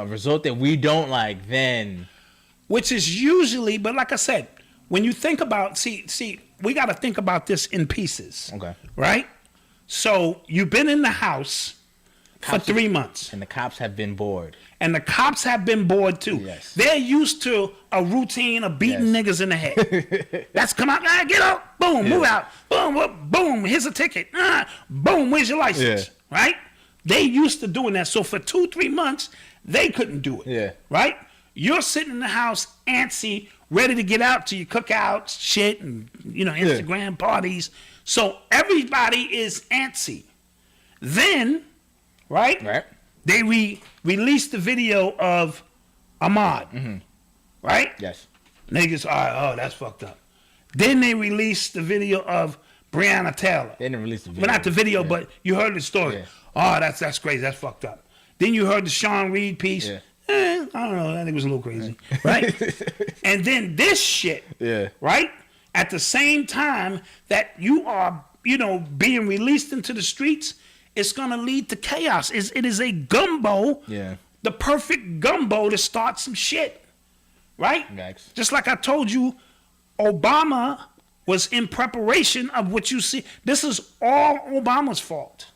result that we don't like, then. Which is usually, but like I said, when you think about, see, we got to think about this in pieces. Okay. Right? So you've been in the house for 3 months. And the cops have been bored. And the cops have been bored too. Yes. They're used to a routine of beating niggas in the head. That's come out, get out, boom, move out, boom, boom, here's a ticket, boom, where's your license, right? They used to doing that. So for 2-3 months, they couldn't do it. Yeah. Right? You're sitting in the house antsy, ready to get out to your cookouts, shit, and Instagram parties. So everybody is antsy. Then, right? They released the video of Ahmaud. Mm-hmm. Right? Yes. Niggas, that's fucked up. Then they released the video of Breonna Taylor. They didn't release the video. Well, not the video, but you heard the story. Yeah. Oh, that's crazy. That's fucked up. Then you heard the Sean Reed piece. Yeah. I don't know. That thing was a little crazy. Right? And then this shit. Yeah. Right? At the same time that you are, being released into the streets, it's going to lead to chaos. It is a gumbo. Yeah. The perfect gumbo to start some shit. Right? Yikes. Just like I told you, Obama was in preparation of what you see. This is all Obama's fault.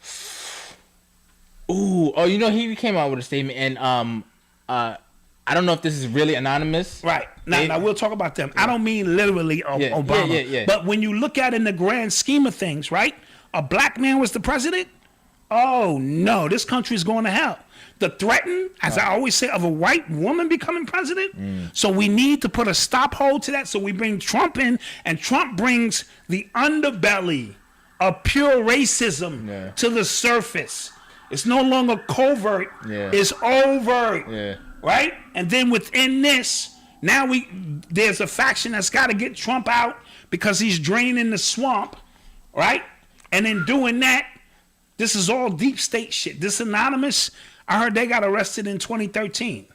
Ooh. Oh, he came out with a statement, and I don't know if this is really anonymous. Right. Now we'll talk about them. I don't mean literally Obama. Yeah. But when you look at it in the grand scheme of things, right? A black man was the president? Oh, no. This country is going to hell. The threat, as I always say, of a white woman becoming president. So we need to put a stop hold to that. So we bring Trump in, and Trump brings the underbelly of pure racism to the surface. It's no longer covert. It's overt. Right? And then within this, now there's a faction that's got to get Trump out because he's draining the swamp. Right? And in doing that, this is all deep state shit. This anonymous, I heard they got arrested in 2013.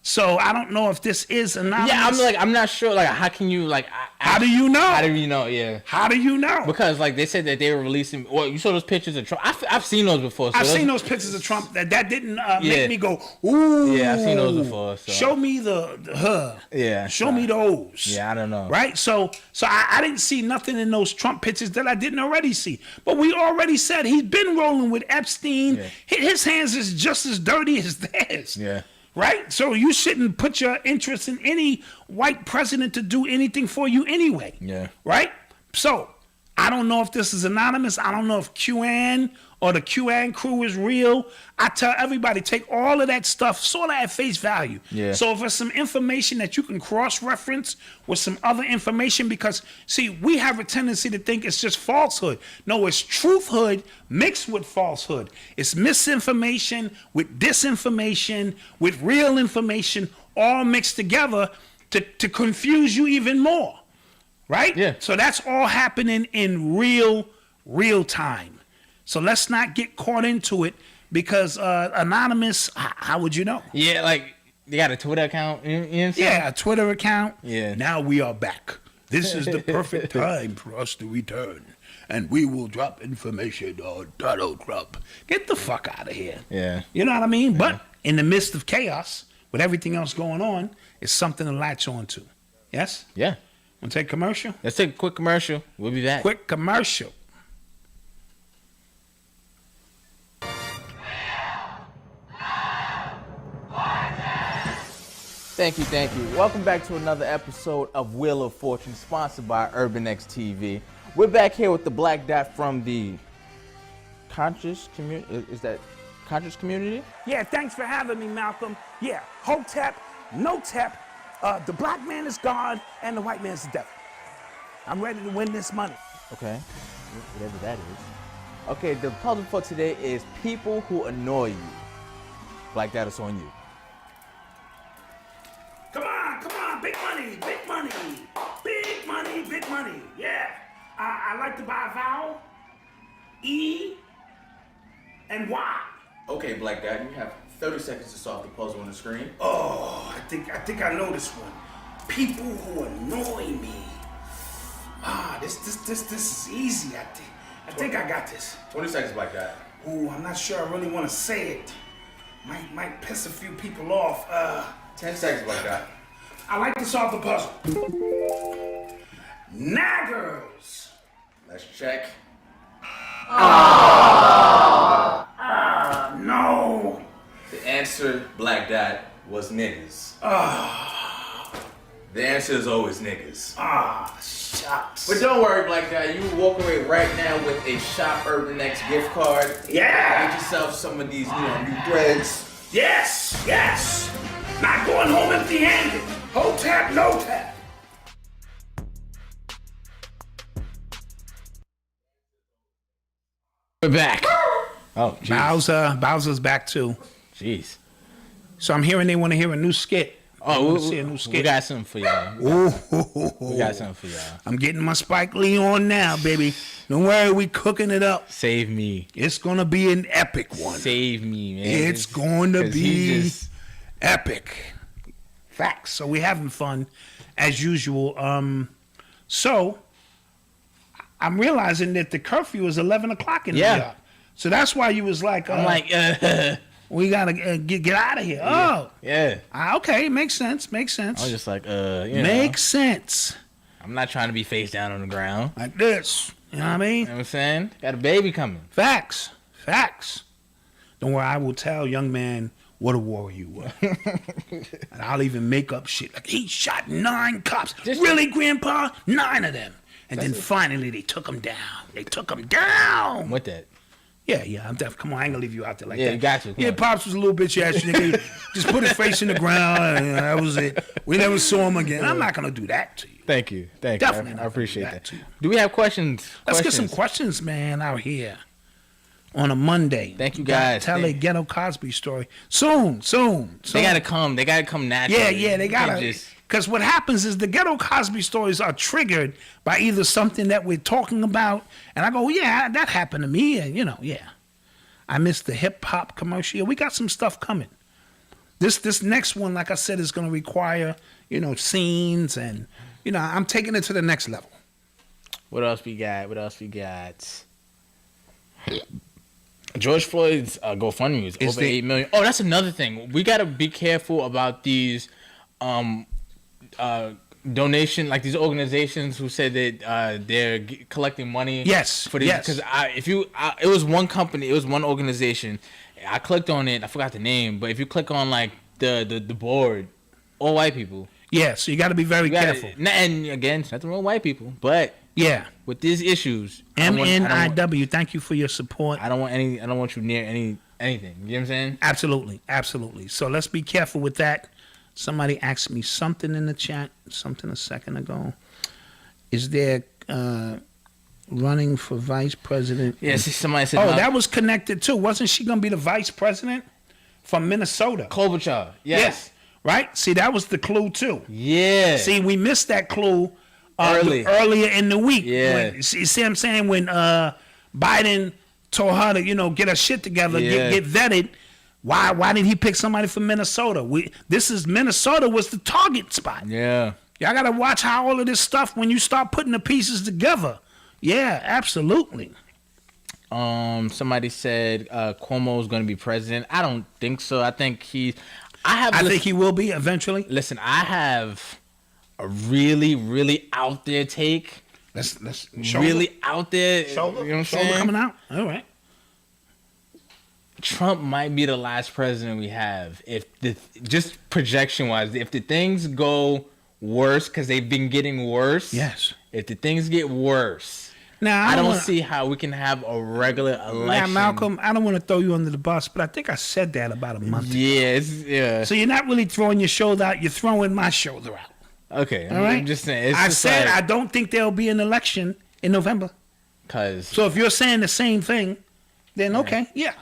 So I don't know if this is anonymous. Yeah, I'm not sure. Like, how can you how do you know? How do you know? Yeah. How do you know? Because they said that they were releasing. Well, you saw those pictures of Trump. I've seen those before. So I've seen those pictures of Trump. That didn't make me go, ooh. Yeah, I've seen those before. So. Show me the Yeah. Show me those. Yeah, I don't know. Right. So I didn't see nothing in those Trump pictures that I didn't already see. But we already said he's been rolling with Epstein. Yeah. His hands is just as dirty as theirs. Yeah. Right? So you shouldn't put your interest in any white president to do anything for you anyway. Yeah. Right? So I don't know if this is anonymous. I don't know if QAnon or the QAnon crew is real. I tell everybody, take all of that stuff sort of at face value. Yeah. So if there's some information that you can cross-reference with some other information, because, see, we have a tendency to think it's just falsehood. No, it's truthhood mixed with falsehood. It's misinformation with disinformation, with real information, all mixed together to confuse you even more. Right? Yeah. So that's all happening in real time. So let's not get caught into it because anonymous, how would you know? Yeah, like they got a Twitter account. You know what I'm saying? Yeah, a Twitter account. Yeah. Now we are back. This is the perfect time for us to return. And we will drop information on Donald Trump. Get the fuck out of here. Yeah. You know what I mean? Yeah. But in the midst of chaos, with everything else going on, it's something to latch on to. Yes? Yeah. Want to take a commercial? Let's take a quick commercial. We'll be back. Quick commercial. Thank you. Welcome back to another episode of Wheel of Fortune, sponsored by Urban X TV. We're back here with the Black Dot from the conscious community. Is that conscious community? Yeah, thanks for having me, Malcolm. Yeah, Hotep, Notep, the black man is God and the white man's the devil. I'm ready to win this money. Okay, whatever that is. Okay, the puzzle for today is people who annoy you. Black Dot, it's on you. Come on, big money, yeah. I like to buy a vowel, E and Y. Okay, Black Dot, you have 30 seconds to solve the puzzle on the screen. Oh, I think I know this one. People who annoy me. This is easy. I think I got this. 20 seconds, Black Dot. Ooh, I'm not sure I really want to say it. Might piss a few people off. 10 seconds, Black Dot. I like to solve the puzzle. Naggers. Let's check. No. The answer, Black Dot, was niggas. The answer is always niggas. Shucks. But don't worry, Black Dot. You walk away right now with a Shop Urban X gift card. Yeah. Get yourself some of these, new threads. Yes. Not going home empty-handed. Hotep, no tap. We're back. Oh, geez. Bowser's back too. Jeez. So I'm hearing they want to hear a new skit. Oh, see a new skit. We got something for y'all. We got something for y'all. I'm getting my Spike Lee on now, baby. Don't worry, we cooking it up. Save me. It's gonna be an epic one. Save me, man. It's going to be epic. Facts. So we're having fun as usual. So I'm realizing that the curfew is 11 o'clock in New York. So that's why you was like, I'm like, we gotta get out of here. Yeah. Oh, yeah. Okay, makes sense. I was just like, makes sense. I'm not trying to be face down on the ground. Like this. You know what I mean? You know what I'm saying? Got a baby coming. Facts. Don't worry, I will tell young man what a warrior you were. And I'll even make up shit. Like, he shot 9 cops. Really, Grandpa? 9 of them. And then finally they took him down. With that. Yeah, I'm deaf. Come on, I ain't gonna leave you out there like that. Yeah, you got to. Yeah, Pops was a little bitch ass nigga. Just put his face in the ground, and that was it. We never saw him again. I'm not gonna do that to you. Thank you. Definitely I appreciate that. Do we have questions? Let's get some questions, man, out here on a Monday. Thank you, guys. Tell a ghetto Cosby story soon. They gotta come. They gotta come naturally. Yeah, they gotta. Because what happens is the ghetto Cosby stories are triggered by either something that we're talking about, and I go, yeah, that happened to me, and I missed the hip hop commercial. Yeah, we got some stuff coming. This next one, like I said, is going to require scenes, and I'm taking it to the next level. What else we got? George Floyd's GoFundMe is over 8 million. Oh, that's another thing. We gotta be careful about these donation, like these organizations who said that they're collecting money. Yes, for these, because it was one company, it was one organization. I clicked on it. I forgot the name, but if you click on like the board, all white people. Yeah, so you got to be very careful. And again, nothing wrong with white people, but yeah, with these issues, MNIW. Thank you for your support. I don't want you near anything. You know what I'm saying? Absolutely. So let's be careful with that. Somebody asked me something in the chat, a second ago. Is there running for vice president? Yes, somebody said. Oh, that was connected too. Wasn't she going to be the vice president from Minnesota? Klobuchar. Yes. Right? See, that was the clue too. Yeah. See, we missed that clue earlier in the week. Yeah. See what I'm saying? When Biden told her to, get her shit together, get vetted. Why did he pick somebody from Minnesota? Minnesota was the target spot. Yeah. Y'all got to watch how all of this stuff, when you start putting the pieces together. Yeah, absolutely. Somebody said Cuomo's going to be president. I don't think so. I think I think he will be eventually. Listen, I have a really, really out there take. Let's really out there. Shoulder, you know what I'm saying? coming out. All right. Trump might be the last president we have if just projection wise, if the things go worse, because they've been getting worse. Yes. If the things get worse, now I don't see how we can have a regular election. Now, Malcolm, I don't want to throw you under the bus, but I think I said that about a month ago. Yeah. So you're not really throwing your shoulder out, you're throwing my shoulder out. Okay. All right. I'm just saying. I said I don't think there'll be an election in November. So if you're saying the same thing, then okay, yeah.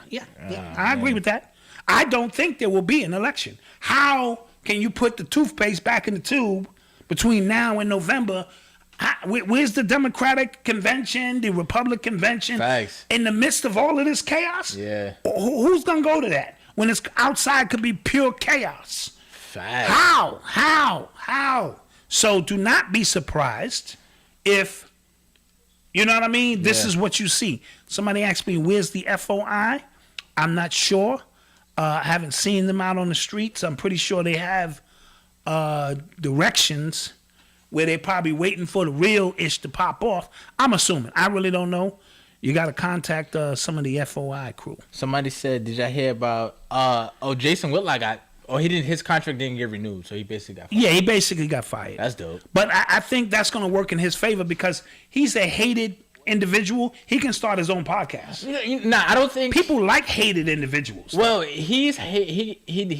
I agree with that. I don't think there will be an election. How can you put the toothpaste back in the tube between now and November? Where's the Democratic convention, the Republican convention? Facts. In the midst of all of this chaos? Yeah. Who's going to go to that when it's outside could be pure chaos? Facts. How? So do not be surprised if, you know what I mean? This is what you see. Somebody asked me, where's the FOI? I'm not sure. I haven't seen them out on the streets. I'm pretty sure they have directions where they're probably waiting for the real ish to pop off. I'm assuming. I really don't know. You got to contact some of the FOI crew. Somebody said, did y'all hear about, Jason Whitlock his contract didn't get renewed, so he basically got fired. Yeah, he basically got fired. That's dope. But I think that's going to work in his favor because he's a hated individual. He can start his own podcast. Nah, I don't think people like hated individuals. Well, he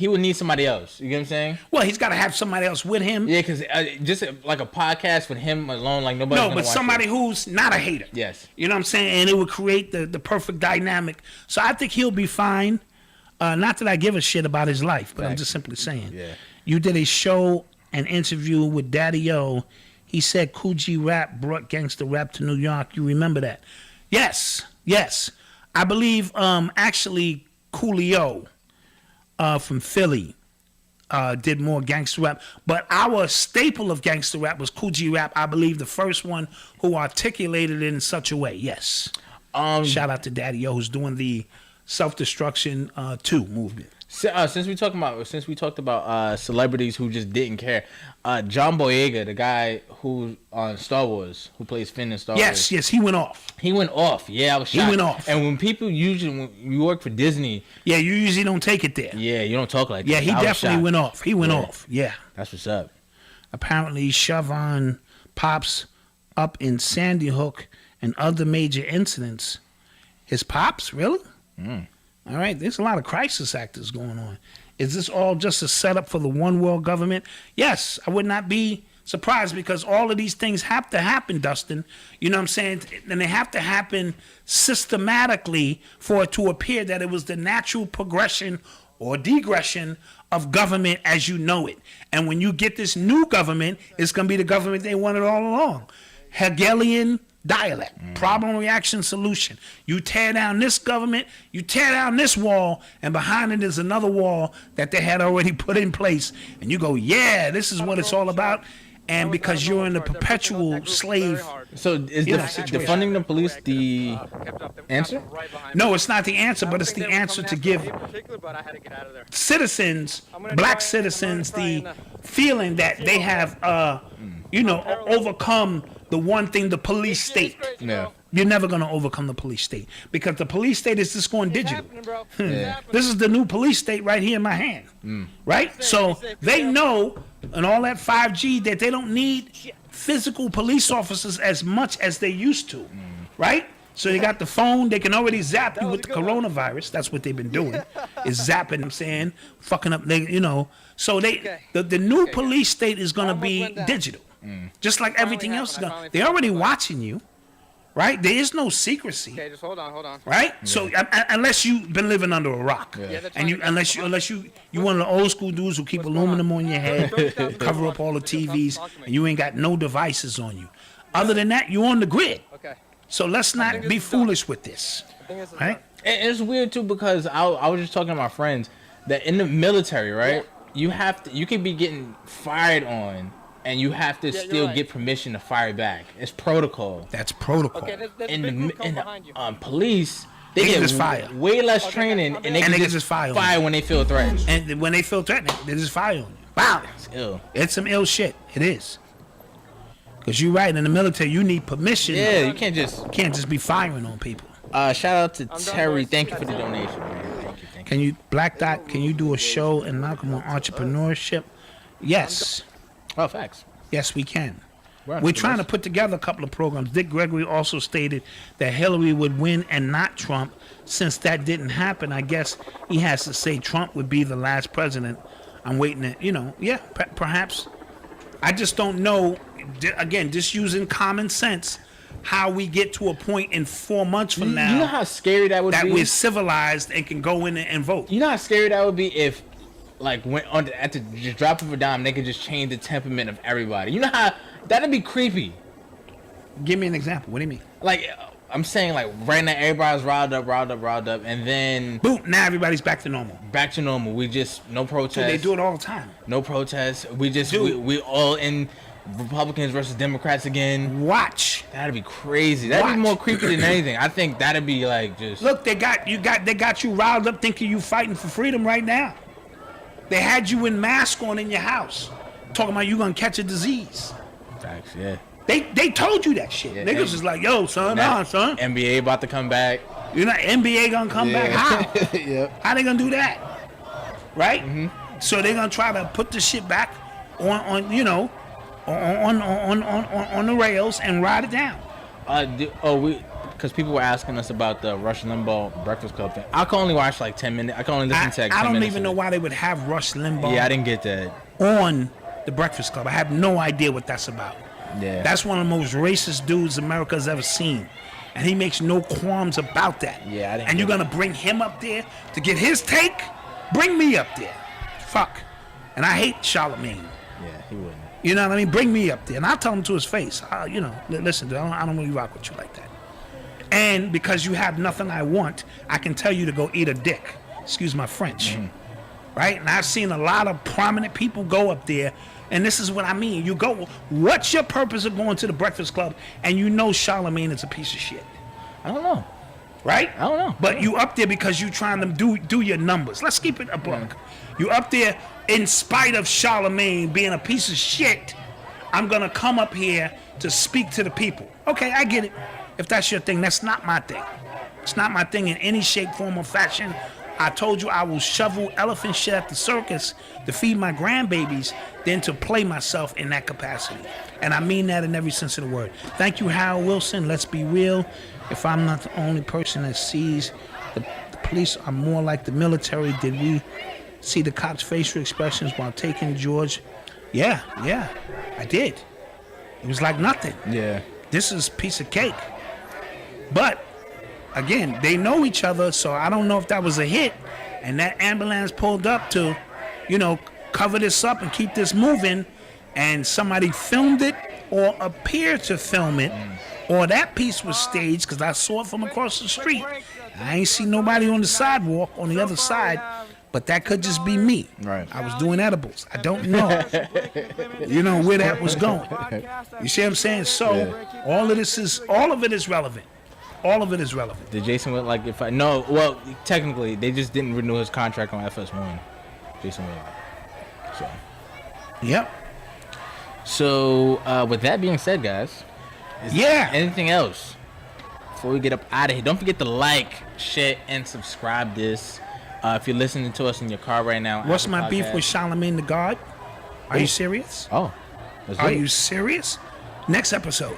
would need somebody else. You get what I'm saying? Well, he's got to have somebody else with him. Yeah, because just like a podcast with him alone, like nobody. No, but somebody who's not a hater. Yes. You know what I'm saying? And it would create the perfect dynamic. So I think he'll be fine. Not that I give a shit about his life, but I'm just simply saying. Yeah. You did a show, an interview with Daddy O. He said Coogee Rap brought gangster rap to New York. You remember that? Yes. I believe actually Coolio from Philly did more gangster rap. But our staple of gangster rap was Coogee Rap. I believe the first one who articulated it in such a way. Yes. Shout out to Daddy O who's doing the Self-Destruction 2 movement. Since we talked about celebrities who just didn't care, John Boyega, the guy who on Star Wars, who plays Finn in Star Wars. Yes, he went off. Yeah, I was shocked. He went off. And when you work for Disney, yeah, you usually don't take it there. Yeah, you don't talk like that. Yeah, he definitely went off. He went off. Yeah, that's what's up. Apparently, Siobhan Pops up in Sandy Hook and other major incidents. His pops, really? All right, there's a lot of crisis actors going on. Is this all just a setup for the one world government? Yes, I would not be surprised because all of these things have to happen, Dustin. You know what I'm saying? And they have to happen systematically for it to appear that it was the natural progression or digression of government as you know it. And when you get this new government, it's going to be the government they wanted all along. Hegelian dialect, problem, reaction, solution. You tear down this government, you tear down this wall, and behind it is another wall that they had already put in place. And you go, yeah, this is what it's all about. And because you're in the perpetual slave. So is defunding the police the answer? No, it's not the answer, but it's the answer to give citizens, black citizens, the feeling that they have, overcome the one thing, the police state. Yeah. You're never going to overcome the police state because the police state is just going digital. This is the new police state right here in my hand. Right? So they know and all that 5G that they don't need physical police officers as much as they used to. Right? So they got the phone. They can already zap you with the coronavirus. That's what they've been doing is zapping, I'm saying, fucking up, So the new police state is going to be digital. Just like everything else is going. They're already watching you, right? There is no secrecy. Okay, just hold on. Right? Yeah. So unless you've been living under a rock, and unless you one of the old school dudes who keep aluminum on your head, cover up all the TVs, and you ain't got no devices on you. Other than that, you're on the grid. Okay. So let's not be foolish with this, right? And it's weird too because I was just talking to my friends that in the military, right? You can be getting fired on. And you have to still get permission to fire back. It's protocol. That's protocol. Okay, there's in the police, they get just fire. Way less training, and they can just fire when they feel threatened. And when they feel threatened, they just fire on you. Wow, it's ill. It's some ill shit. It is. Because you're right. In the military, you need permission. Yeah, you can't just be firing on people. Shout out to Terry. Thank you for the donation, man. Thank Can you, Black Dot, can you do a show in Malcolm on entrepreneurship? Yes. Oh, facts. Yes, we can. Right. We're trying to put together a couple of programs. Dick Gregory also stated that Hillary would win and not Trump. Since that didn't happen, I guess he has to say Trump would be the last president. I'm waiting to, perhaps. I just don't know, again, just using common sense, how we get to a point in 4 months from now. You know how scary that would be? That we're civilized and can go in and vote. You know how scary that would be if, like, at the drop of a dime, they could just change the temperament of everybody. You know how that'd be creepy. Give me an example. What do you mean? Like, I'm saying, like, right now everybody's riled up, and then boom, now everybody's back to normal. Back to normal. We just no protests. So they do it all the time. No protests. We just we all in Republicans versus Democrats again. Watch. That'd be crazy. That'd be more creepy than anything. I think that'd be like just. Look, they got you riled up thinking you fighting for freedom right now. They had you in mask on in your house, talking about you gonna catch a disease. Facts, yeah. They told you that shit. Yeah, Niggas is like, yo, son, son. NBA about to come back. You know, NBA gonna come back. How? Yep. How they gonna do that? Right? Mm-hmm. So they gonna try to put the shit back on the rails and ride it down. Because people were asking us about the Rush Limbaugh Breakfast Club thing. I can only watch like 10 minutes. I can only listen to like 10 minutes. I don't even know why they would have Rush Limbaugh. Yeah, I didn't get that. On the Breakfast Club. I have no idea what that's about. Yeah. That's one of the most racist dudes America's ever seen. And he makes no qualms about that. Yeah, I didn't. And you're going to bring him up there to get his take? Bring me up there. Fuck. And I hate Charlemagne. Yeah, he wouldn't. You know what I mean? Bring me up there. And I'll tell him to his face. Listen, dude, I don't really rock with you like that. And because you have nothing I want, I can tell you to go eat a dick. Excuse my French. Mm-hmm. Right? And I've seen a lot of prominent people go up there. And this is what I mean. You go, what's your purpose of going to the Breakfast Club and you know Charlemagne is a piece of shit? I don't know. Right? I don't know. But you up there because you trying to do your numbers. Let's keep it a buck. You up there in spite of Charlemagne being a piece of shit. I'm going to come up here to speak to the people. Okay, I get it. If that's your thing, that's not my thing. It's not my thing in any shape, form, or fashion. I told you I will shovel elephant shit at the circus to feed my grandbabies than to play myself in that capacity. And I mean that in every sense of the word. Thank you, Howard Wilson. Let's be real. If I'm not the only person that sees the police are more like the military, did we see the cops' facial expressions while taking George? Yeah, I did. It was like nothing. Yeah. This is a piece of cake. But again, they know each other, so I don't know if that was a hit. And that ambulance pulled up to, cover this up and keep this moving. And somebody filmed it or appeared to film it. Or that piece was staged because I saw it from across the street. I ain't see nobody on the sidewalk on the other side. But that could just be me. Right. I was doing edibles. I don't know. Where that was going. You see what I'm saying? So all of it is relevant. All of it is relevant. Did Jason Witten well, technically they just didn't renew his contract on FS1. Jason Witten. So. Yep. So with that being said, guys. Anything else before we get up out of here? Don't forget to like, share, and subscribe this. If you're listening to us in your car right now. What's my beef with Charlemagne the God? Are you serious? Oh. Are you serious? Next episode.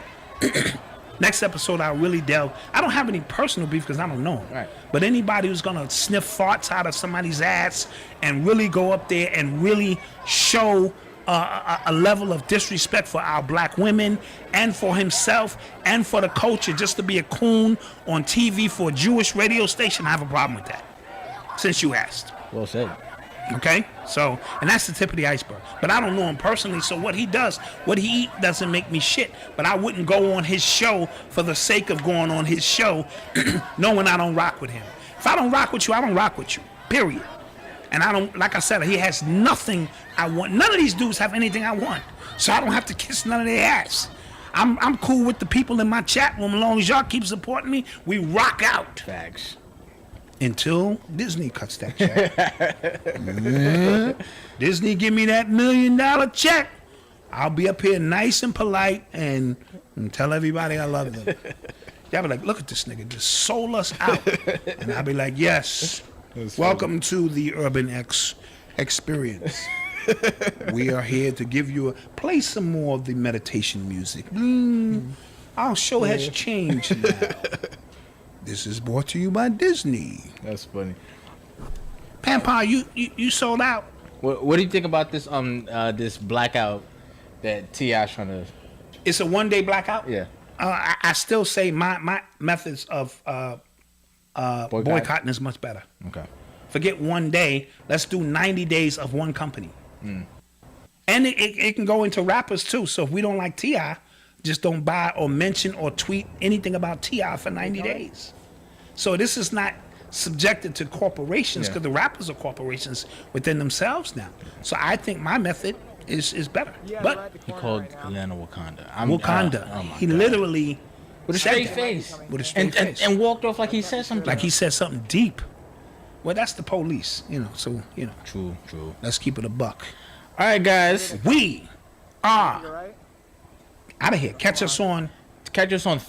Next episode, I'll really delve. I don't have any personal beef because I don't know him. Right. But anybody who's going to sniff farts out of somebody's ass and really go up there and really show a level of disrespect for our black women and for himself and for the culture, just to be a coon on TV for a Jewish radio station, I have a problem with that. Since you asked. Well said. Okay? So, and that's the tip of the iceberg. But I don't know him personally, so what he eat doesn't make me shit. But I wouldn't go on his show for the sake of going on his show knowing I don't rock with him. If I don't rock with you, I don't rock with you. Period. And I don't, like I said, he has nothing I want. None of these dudes have anything I want. So I don't have to kiss none of their ass. I'm cool with the people in my chat room. As long as y'all keep supporting me, we rock out. Facts. Until Disney cuts that check. Disney give me that $1 million check. I'll be up here nice and polite and tell everybody I love them. Y'all be like, look at this nigga, just sold us out. And I'll be like, yes, Welcome to the Urban X experience. We are here to give you play some more of the meditation music. Our show has changed now. This is brought to you by Disney. That's funny. Pampa, you sold out. What do you think about this this blackout that T.I.'s trying to? It's a 1-day blackout. Yeah. I still say my methods of boycotting is much better. Okay. Forget 1 day. Let's do 90 days of one company. And it can go into rappers too. So if we don't like T.I., just don't buy or mention or tweet anything about T.I. for 90 days. So this is not subjected to corporations because the rappers are corporations within themselves now. So I think my method is better. But He called Atlanta Wakanda. Wakanda, Oh my he God. literally With a said straight that. face. With a straight face. And walked off like he said something. Like he said something deep. Well, that's the police, so, True. let's keep it a buck. All right, guys. We are out of here. Catch us on. Catch us on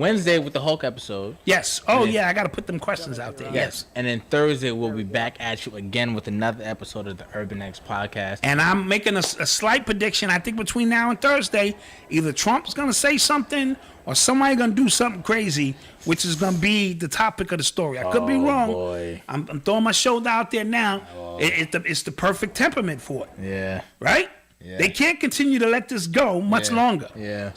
Wednesday with the Hulk episode. Yes. Oh, yeah, I got to put them questions out there. Yes. And then Thursday, we'll be back at you again with another episode of the Urban X podcast. And I'm making a slight prediction. I think between now and Thursday, either Trump's going to say something or somebody going to do something crazy, which is going to be the topic of the story. I could be wrong. Boy. I'm throwing my shoulder out there now. It's the perfect temperament for it. Yeah. Right? Yeah. They can't continue to let this go much longer. Yeah.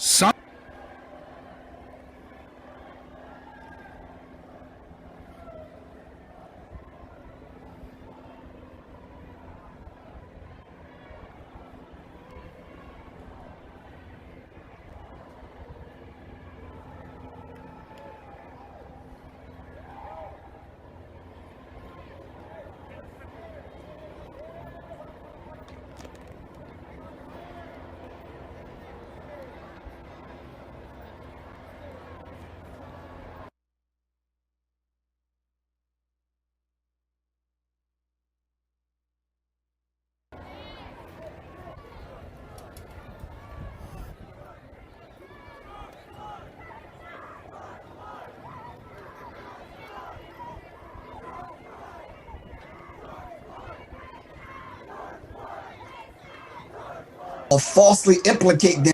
Or falsely implicate them.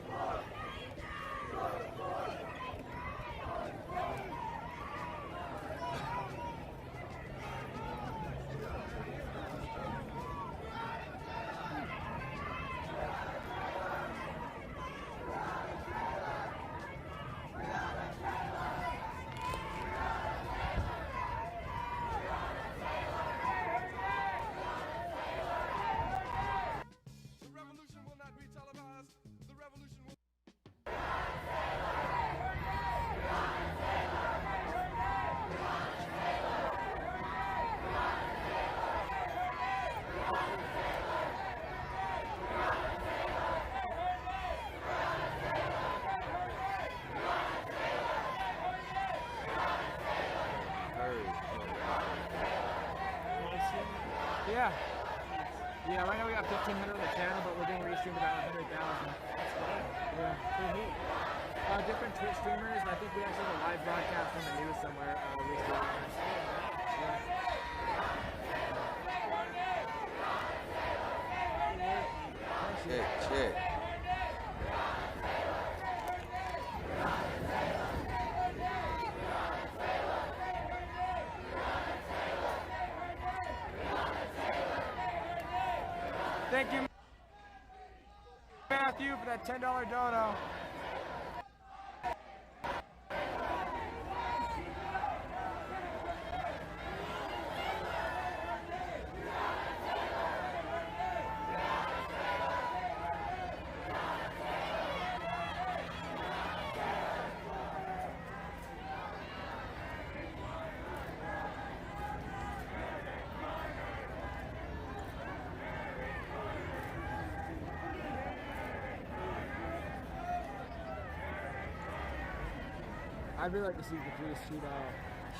Yeah, right now we got 1,500 on the channel, but we're being restreamed about 100,000. Yeah, pretty neat. Different Twitch streamers. I think we actually have a live broadcast on the news somewhere. Check. Thank you, Matthew, for that $10 dono. I'd really like to see the police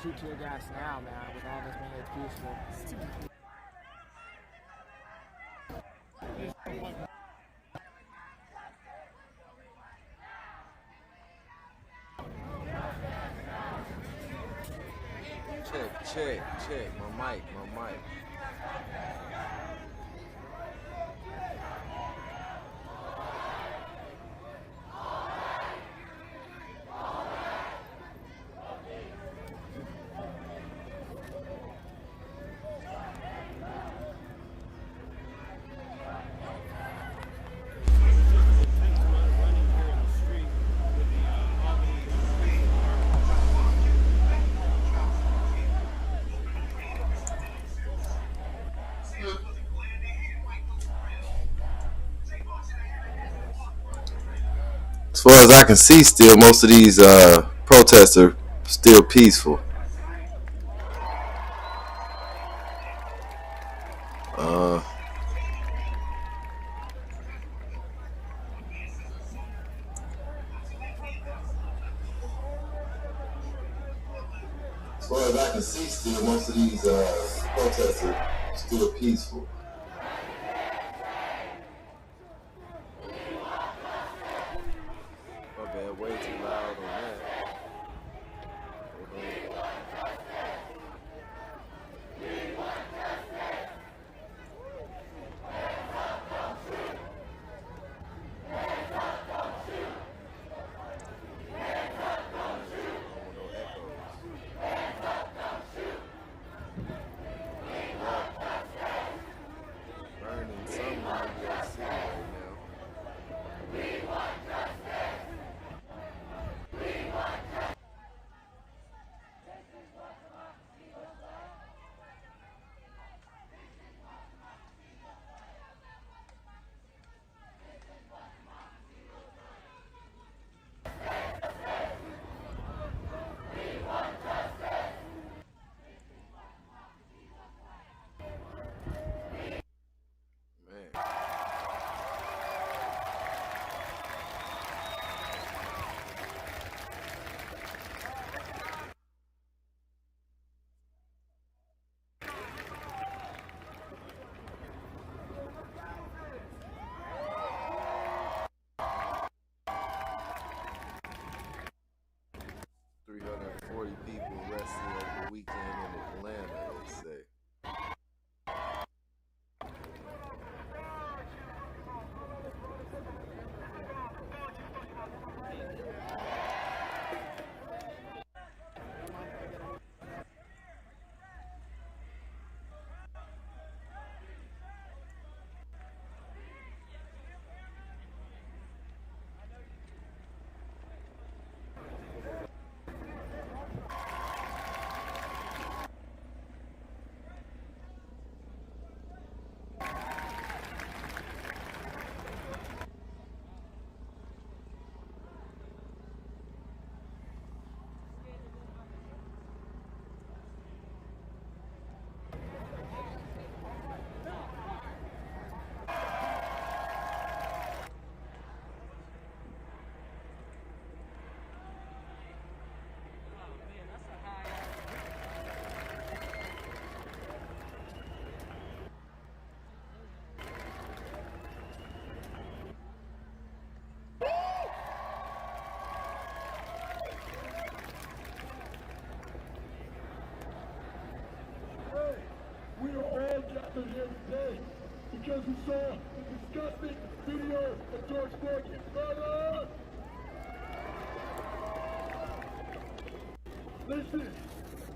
shoot tear gas now, man, with all this being peaceful. check. My mic. As far as I can see, still most of these protests are still peaceful. As far as I can see, still most of these protests are still peaceful. Way too loud on that. Burning some in New York City right now. People arrested over the weekend in Atlanta, they say. We are all gathered here today because we saw the disgusting video of George Floyd getting murdered. Listen,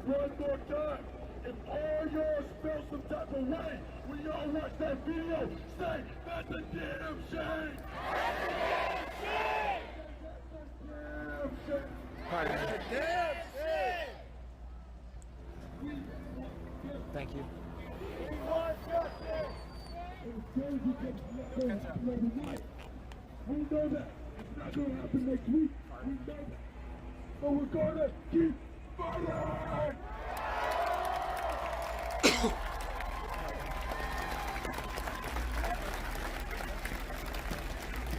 one more time. If all y'all felt some type of way when y'all watch that video, say, that's a damn shame! That's a damn shame! That's a damn shame! Thank you. We want justice! We know that. It's not going to happen next week. We know that. But we're going to keep fighting!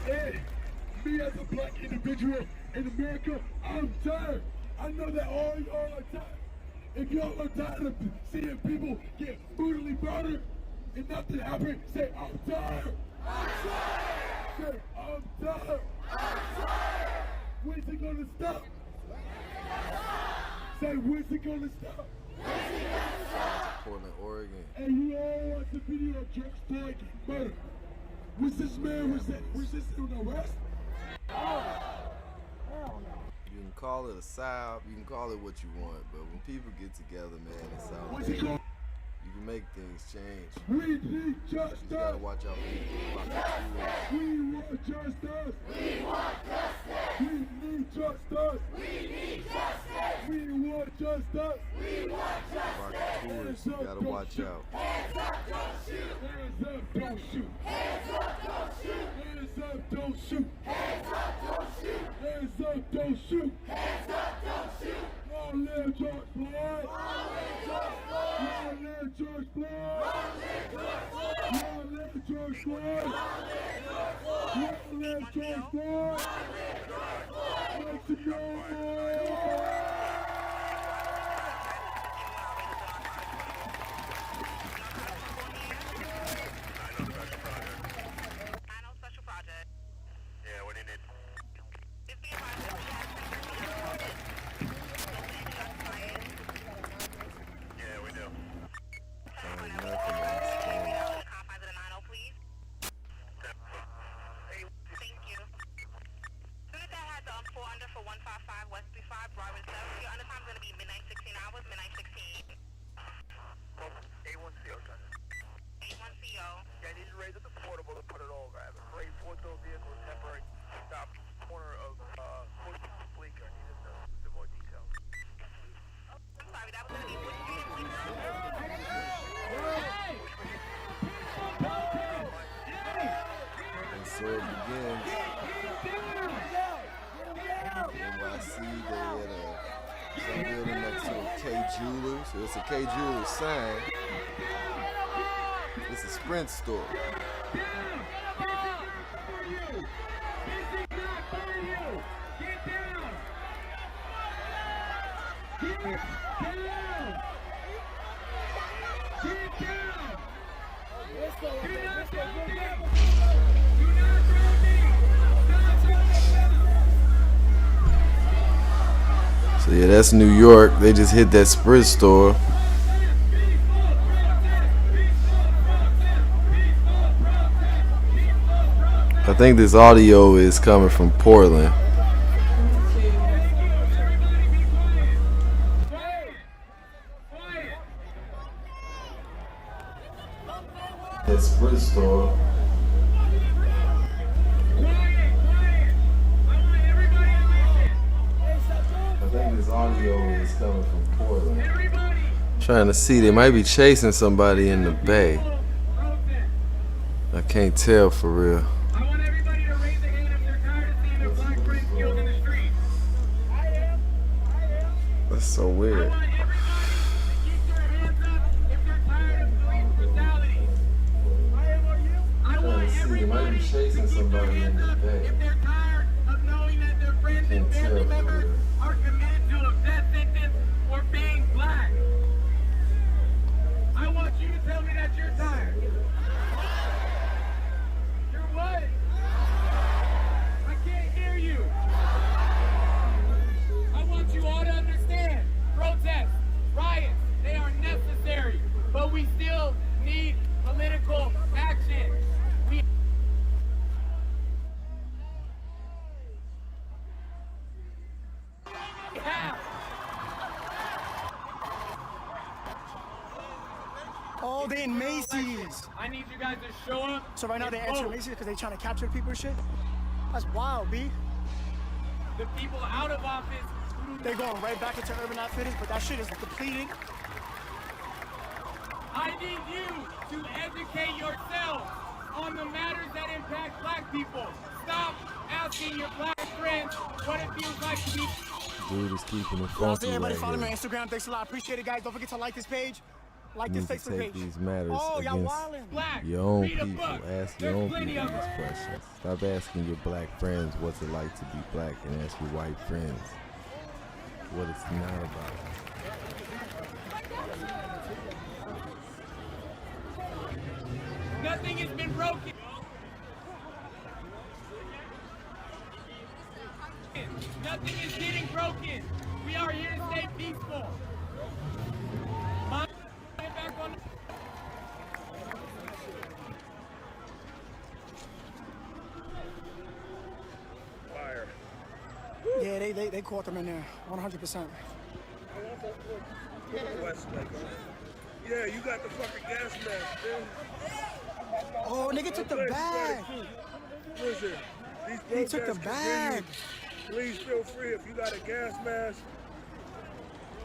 Hey, me as a black individual in America, I'm tired. I know that all y'all are tired. If y'all are tired of seeing people get brutally murdered and nothing happen, say, I'm tired. I'm tired. Say, I'm tired. I'm tired. When's it gonna stop? Say, when's it gonna stop? Portland, Oregon. And you all watch the video of George Floyd getting murdered. Was this man resisting arrest? You can call it a psyop, you can call it what you want, but when people get together, man, it's all What's he called? you can make things change. We need justice. You gotta watch out for people about the We want justice. We want justice. We need justice. We need justice. We want justice. We want justice. You gotta watch out. Hands up, don't shoot. Hands up, don't shoot. Hands up, don't shoot. Hands up, don't shoot. Hands up, don't shoot. Hands up, don't shoot. Hands up, don't shoot. Long live George Floyd. Long live George Floyd. Long live George Floyd. Long live George Floyd. Long live George Floyd. Make some noise. Yeah, what do you need? Yeah, we do. Thank you. Soon as I had the 4 under for 155 West B5, Broadway 7. Your undertime's gonna be midnight 16 hours, midnight 16. A1CO, son. A1CO. Yeah, I need to raise up the portable to put it over. I have a gray four-door vehicle, temporary stop corner of Bleecker. I needed the more details. I'm sorry, that was gonna be Bush Street. And so it begins. NYC, they had some building next to a K Jewelers. So it's a K Jewelers sign. It's a Sprint store. So yeah, that's New York. They just hit that Sprint store. I think this audio is coming from Portland. That Sprint store. I think this audio is coming from Portland. Trying to see, they might be chasing somebody in the bay. I can't tell for real. That's so weird. They might be chasing somebody in the bay. I can't tell for real. I want you to tell me that you're tired. You're what? I can't hear you. I want you all to understand. Protests, riots, they are necessary, but we still need political action. Oh, they in Macy's. I need you guys to show up. So right now they and enter vote. Macy's because they trying to capture people and shit? That's wild, B. The people out of office. They're going right back into Urban Outfitters, but that shit is depleting. I need you to educate yourself on the matters that impact black people. Stop asking your black friends what it feels like to be. Dude is keeping it Well, funky everybody right follow me here. on Instagram. Thanks a lot. Appreciate it, guys. Don't forget to like this page. Like You this need to Facebook take page. these matters Oh, y'all against wildin'. Black. your own Read a people. book. Ask your There's own plenty people of these them. questions. Stop asking your black friends what's it like to be black and ask your white friends what it's not about. Nothing has been broken. Nothing is getting broken. We are here to stay peaceful. they caught them in there, 100%. Yeah, you got the fucking gas mask, man. Oh, nigga took the bag. Listen, these He took the protests bag. continue. Please feel free if you got a gas mask.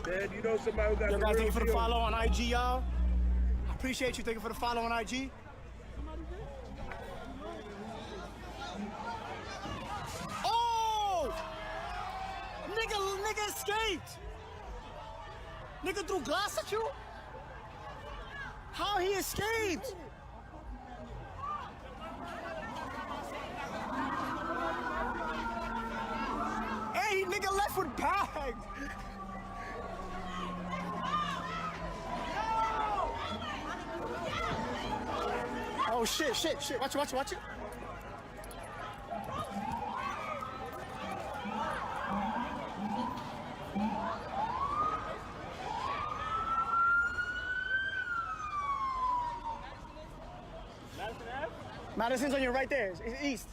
Then you know somebody who got Yo, the guys, real thank you for the deal. follow on IG, y'all. I appreciate you. Thank you for the follow on IG. Oh! Nigga escaped. Nigga threw glass at you? How he escaped? Hey, nigga left with bag. Oh shit. Watch it. Madison's on your right there. It's east.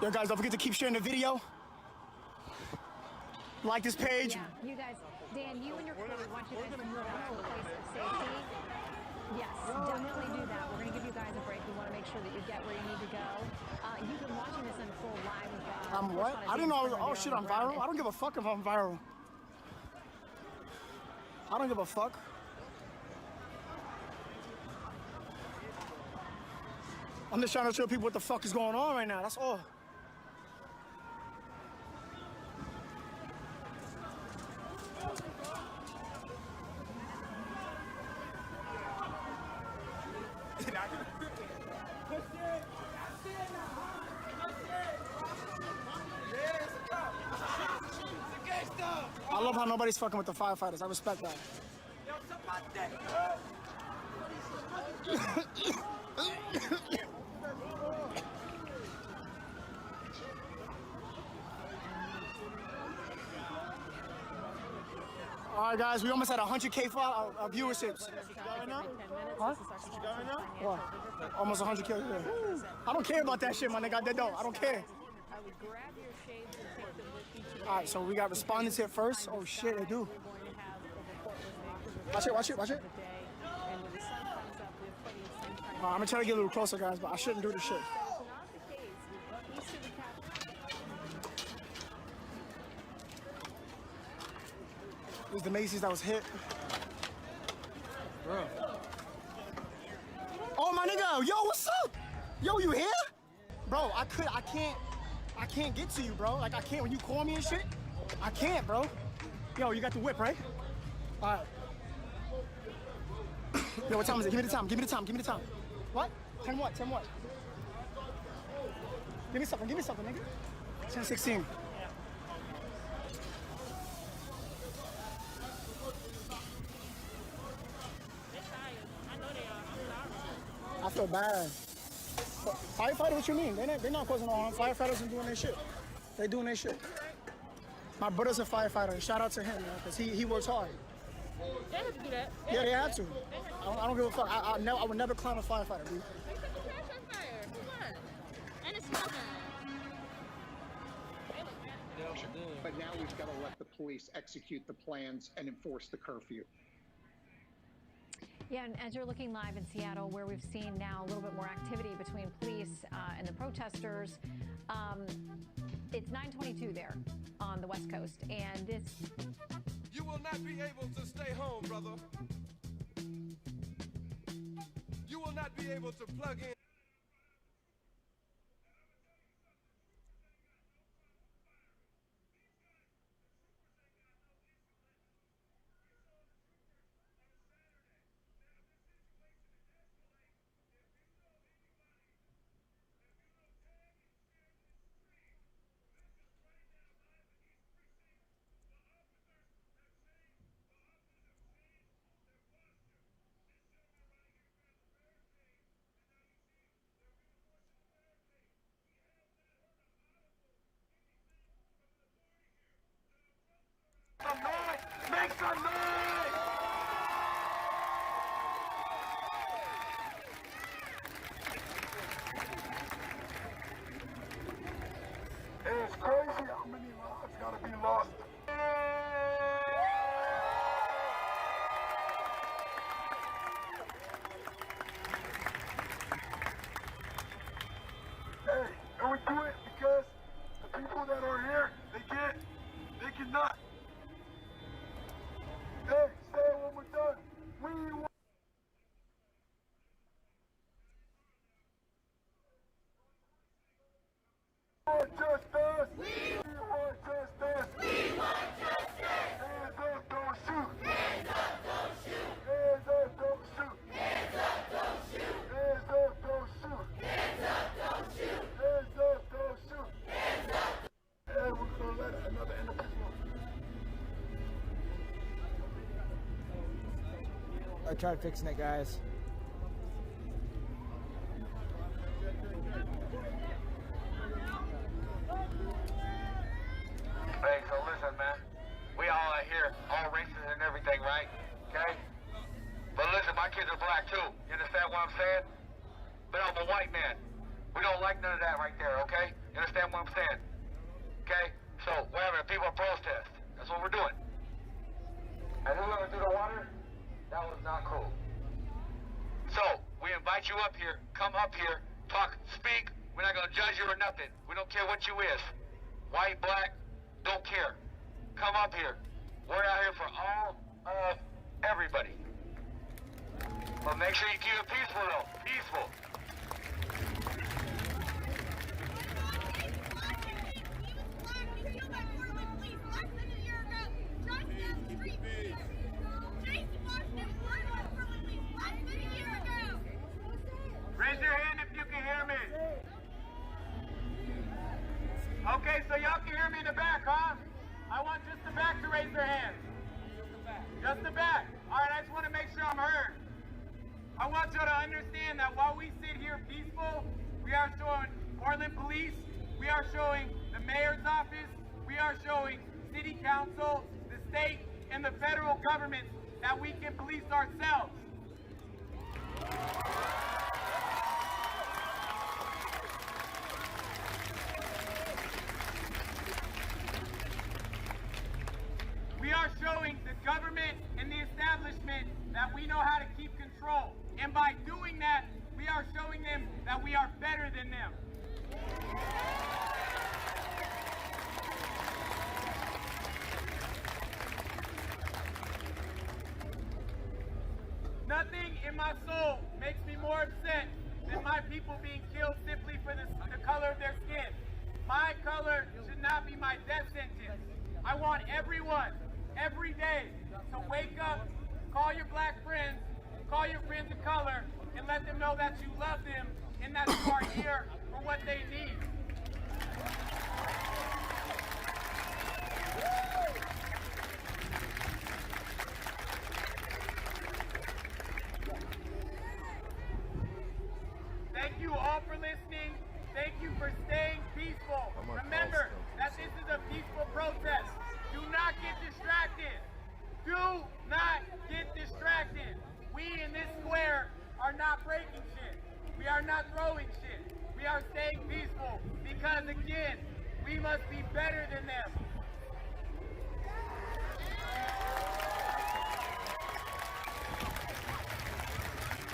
Yo, guys, don't forget to keep sharing the video. Like this page. Yeah, you guys, Dan, you and your crew want you guys to move out to a place of safety. Yes, definitely do that. We're going to give you guys a break. We want to make sure that you get where you need to go. You've been watching this unfold live. I'm what? I didn't know I was, oh shit, I'm viral? I don't give a fuck if I'm viral. I don't give a fuck. I'm just trying to show people what the fuck is going on right now, that's all. I love how nobody's fucking with the firefighters. I respect that. All right, guys, we almost had 100K viewerships. Huh? What? Almost 100K. Yeah. I don't care about that shit, my nigga. I don't care. All right, so we got respondents here first. Oh shit, they do. Watch it. I'm gonna try to get a little closer, guys, but I shouldn't do this shit. It was the Macy's that was hit. Bro. Oh my nigga, yo, what's up? Yo, you here? Bro, I can't get to you, bro. Like I can't when you call me and shit. I can't, bro. Yo, you got the whip, right? All right. Yo, what time is it? Give me the time. What? 10 what? Give me something, nigga. 10:16. I feel bad. Firefighter, what you mean? They're not causing no harm. Firefighters are doing their shit. They doing their shit. My brother's a firefighter. Shout out to him, man, because he works hard. They have to do that. Yeah, they have to. I don't give a fuck. I would never clown a firefighter, dude. They set the trash on fire. What? And it's nothing. But now we've got to let the police execute the plans and enforce the curfew. Yeah, and as you're looking live in Seattle, where we've seen now a little bit more activity between police and the protesters, it's 9:22 there on the West Coast, and it's... You will not be able to stay home, brother. You will not be able to plug in. tried fixing it, guys. Hey, so listen, man. We all are here, all races and everything, right? Okay? But listen, my kids are black too. You understand what I'm saying? But I'm a white man. We don't like none of that right there, okay? You understand what I'm saying? Okay? So, whatever, people protest. That's what we're doing. And whoever threw the water, that was not cool. So, we invite you up here. Come up here. Talk, speak. We're not going to judge you or nothing. We don't care what you is. White, black, don't care. Come up here. We're out here for all of everybody. But make sure you keep it peaceful, though. Peaceful. Raise your hand if you can hear me. Okay, so y'all can hear me in the back, huh? I want just the back to raise their hands. Just the back. All right, I just want to make sure I'm heard. I want y'all to understand that while we sit here peaceful, we are showing Portland Police, we are showing the mayor's office, we are showing city council, the state, and the federal government that we can police ourselves. We are showing the government and the establishment that we know how to keep control. And by doing that, we are showing them that we are better than them. Nothing in my soul makes me more upset than my people being killed simply for the color of their skin. My color should not be my death sentence. I want everyone, every day, to wake up, call your black friends, call your friends of color, and let them know that you love them and that you are here for what they need. Thank you all for listening. Thank you for staying peaceful. Remember that this is a peaceful protest. Do not get distracted. Do not get distracted. We in this square are not breaking shit. We are not throwing shit. We are staying peaceful because, again, we must be better than them.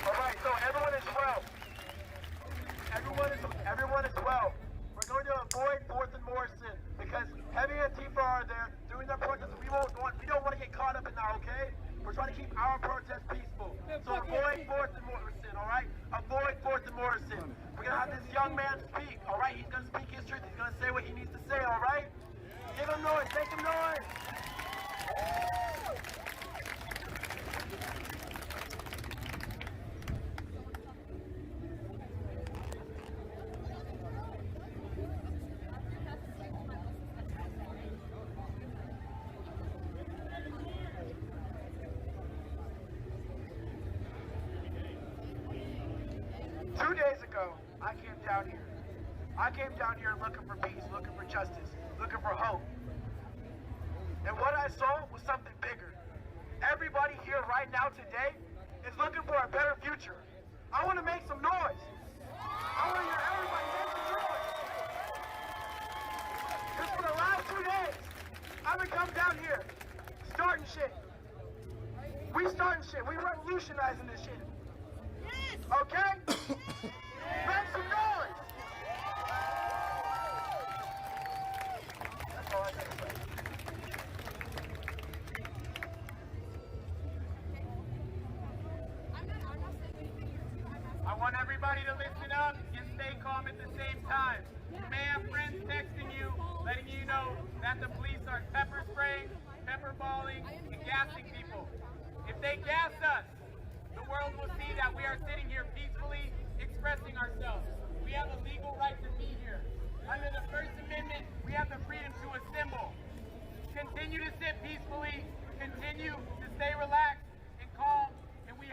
All right, so everyone is 12. Everyone is 12. We're going to avoid 4th and Morrison because Heavy Antifa are there doing their protest. We don't want to get caught up in that, okay? We're trying to keep our protest peaceful. So avoid 4th and Morrison, all right? Avoid 4th and Morrison. We're going to have this young man speak, all right? He's going to speak his truth. He's going to say what he needs to say, all right? Give him noise. Make him noise. 2 days ago, I came down here. I came down here looking for peace, looking for justice, looking for hope. And what I saw was something bigger. Everybody here right now today is looking for a better future. I want to make some noise. I want to hear everybody make some noise. Because for the last 2 days, I've been coming down here, starting shit. We starting shit. We revolutionizing this shit. Okay? Make some noise! That's all I gotta say. I want everybody to listen up and stay calm at the same time. You may have friends texting you, letting you know that the police are pepper spraying, pepper balling, and gassing people. If they gas us, the world will see that we are sitting here peacefully expressing ourselves. We have a legal right to be here. Under the First Amendment, we have the freedom to assemble. Continue to sit peacefully, continue to stay relaxed and calm, and we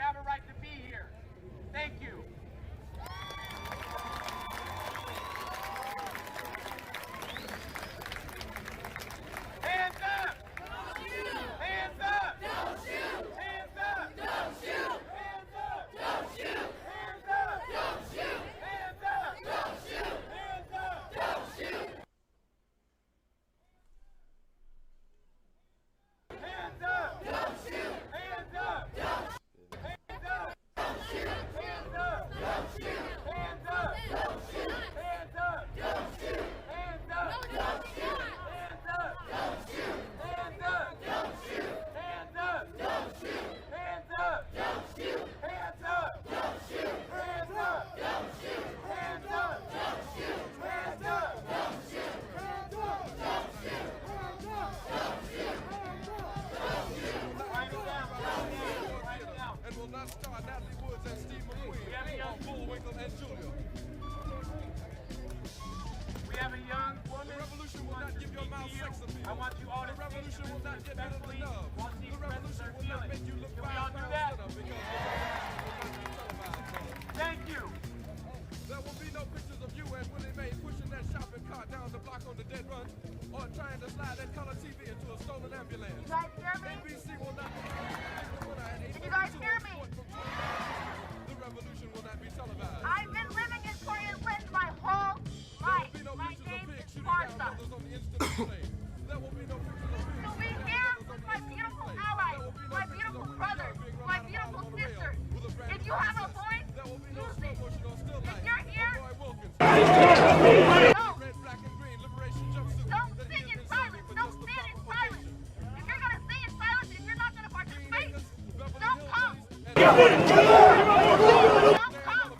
Bullwinkle and Julia. We have a young woman. The revolution will not give your mouth sex appeal. I want you all to The revolution will not get rid of the respectfully love. watch these The revolution will not make you look Can we 5 all do pounds that? thinner because the revolution will not be televised. Thank you. There will be no pictures of you and Willie Mae pushing that shopping cart down the block on the dead run or trying to slide that color TV into a stolen ambulance. You guys hear me? ABC will not be the winner at Can you guys hear me? The revolution will not be televised. I've been living in Portland my whole life. My name is Martha. There will be no pictures of pigs. To be here with my beautiful allies, my beautiful brothers, my beautiful sisters. If you have a voice, use it. If you're here, don't sing in silence. Don't stand in silence. If you're gonna sing in silence, if you're not gonna participate, don't come. Don't come.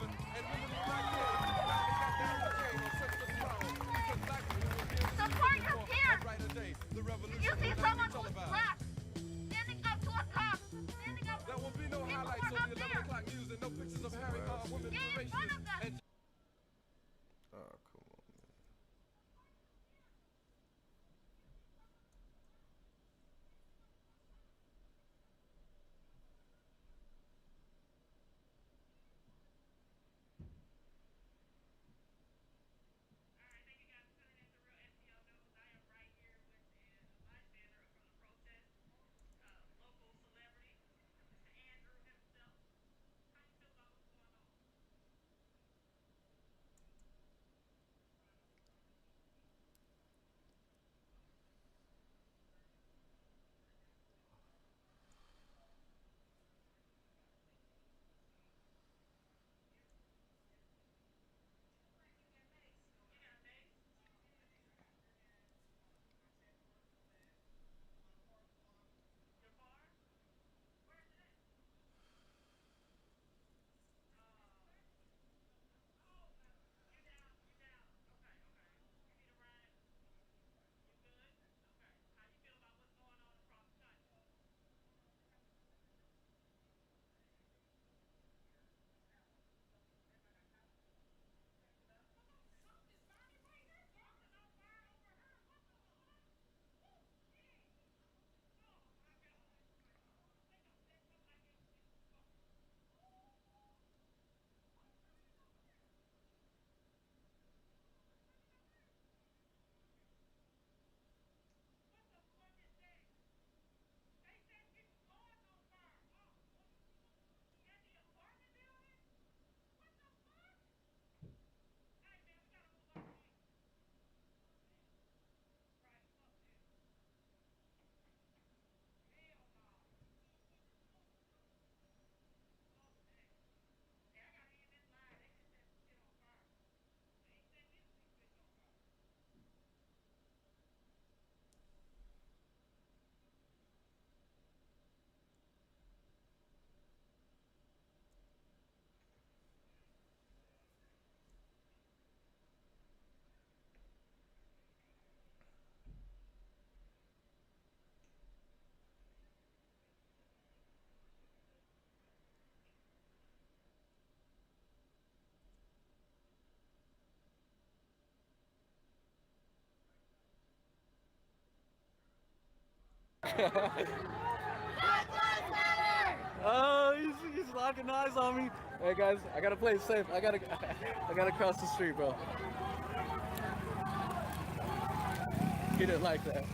Support your peers. If you see someone who's black, standing up to a cop, standing up, there will be no highlights on the 11 o'clock news and no pictures of Harry women get in front of them. Oh, come on, man. Oh, he's locking eyes on me. Hey guys, I gotta play it safe. I gotta cross the street, bro. He didn't like that.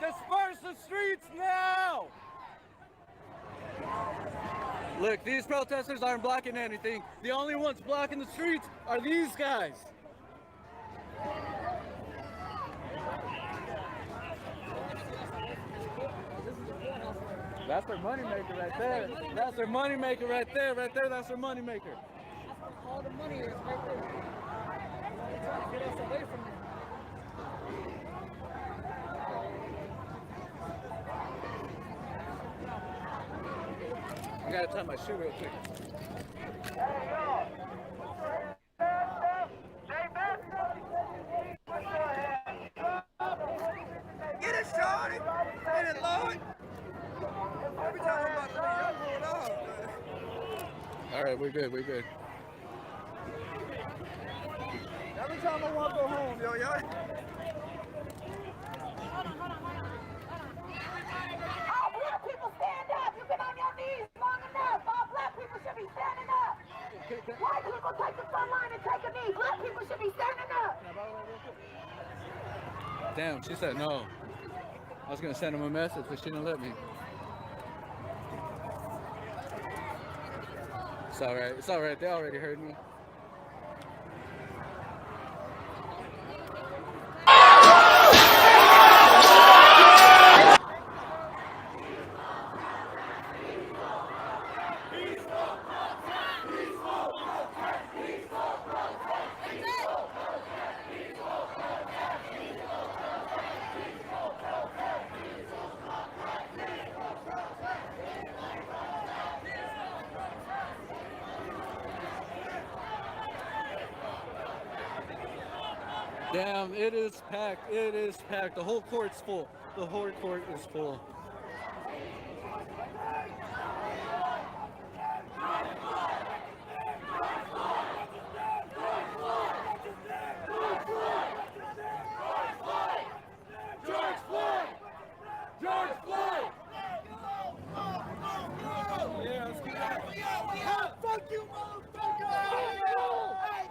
Disperse the streets now! Look, these protesters aren't blocking anything. The only ones blocking the streets are these guys. That's their moneymaker right there. That's their moneymaker right there. Right there, that's their moneymaker. All the money is right there. They're trying to get us away from them. I gotta tie my shoe real quick. Get it, Shorty! Get it, Lord! Every time I'm about to leave, I'm going off. All right, we're good, we're good. Every time I want to go home, yo. All black people stand up. You've been on your knees long enough. All black people should be standing up. White people take the front line and take a knee. Black people should be standing up. Damn, she said no. I was gonna send him a message, but she didn't let me. It's all right, they already heard me. Damn, it is packed. It is packed. The whole court's full. The whole court is full. George Floyd! George Floyd! Yeah, let's get out. Fuck you, motherfucker!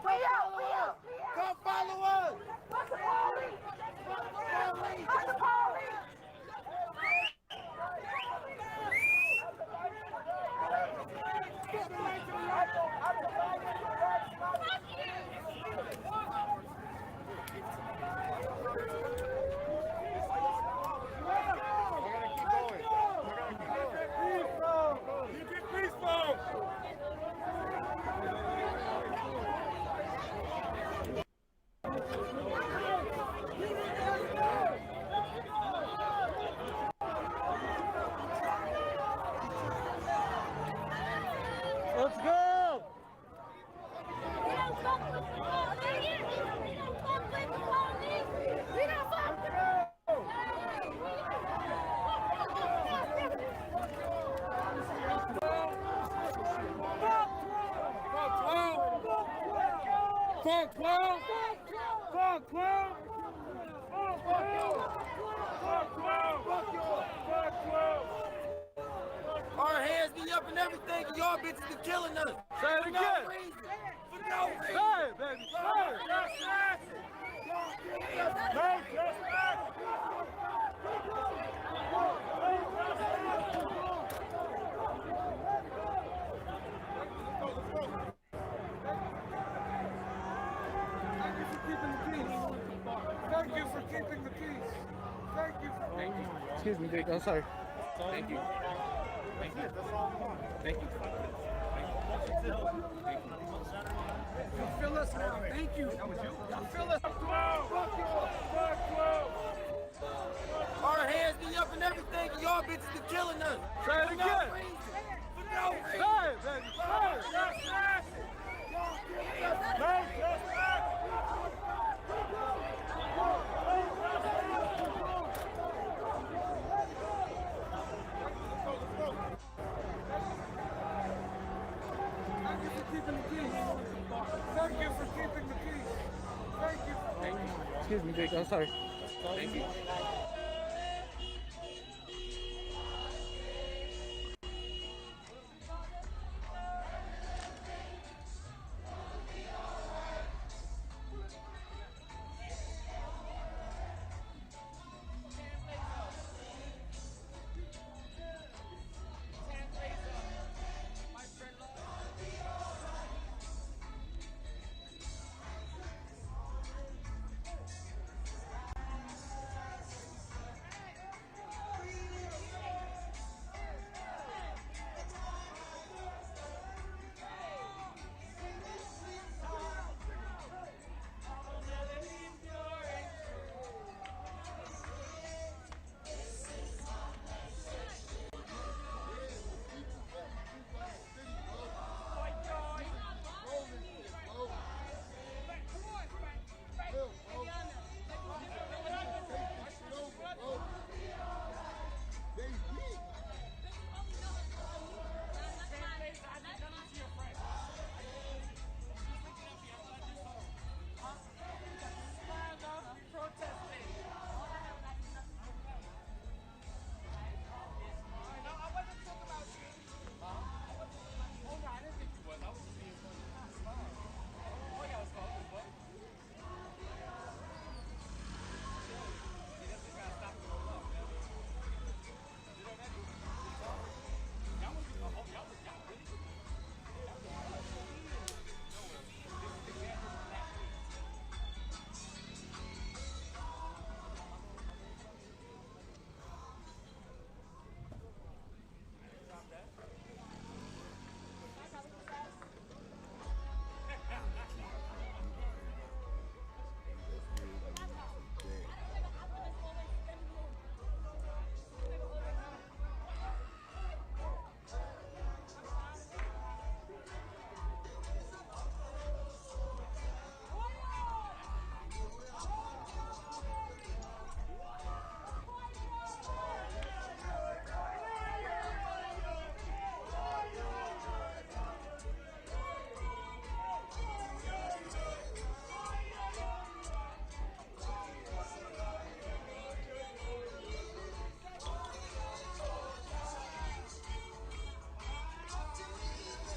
We out. Come follow us! Fuck the police! Fuck the police! Let's go! Our hands be up and everything, and y'all bitches be killing us. Say it again. For no reason. Say it, baby. Say it. Thank you for keeping the peace. Thank you. Thank you. Excuse me, Dick. I'm sorry. Thank you. Thank you. Thank you. You feel us now. Thank you. Y'all feel us. Our hands be up and everything, and y'all bitches be killing us. Say it again. For no reason. Say it, baby. Say it. Thank you for keeping the peace. Thank you. Thank you. Excuse me, Dick. I'm sorry. Thank you.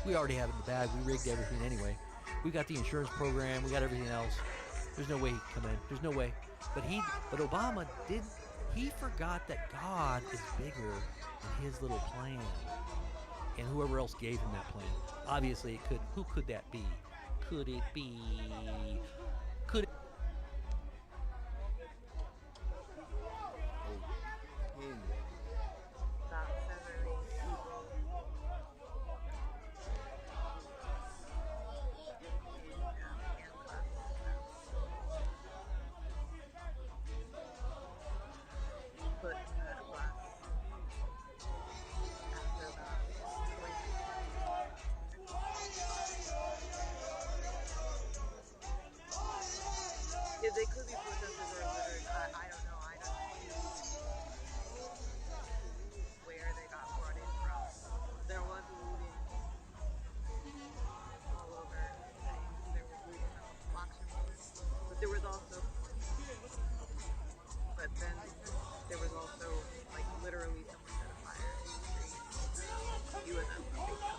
We already have it in the bag. We rigged everything anyway. We got the insurance program. We got everything else. There's no way he could come in. There's no way. But Obama did. He forgot that God is bigger than his little plan, and whoever else gave him that plan. Obviously, it could. Who could that be? Could it be? Could it? Yeah, they could be protesters or looters. I don't know. I don't know where they got brought in from. There was looting all over. There was looting of auction rooms. But there was also, like, literally someone set a fire in the street. He was a big company.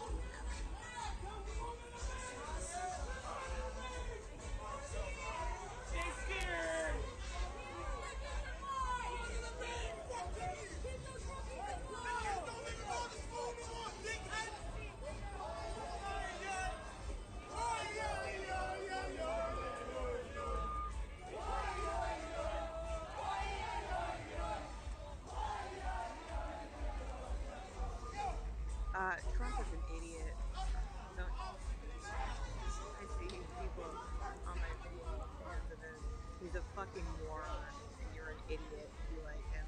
Trump is an idiot. Don't, I see people on my video fans of him. He's a fucking moron, and you're an idiot if you like him.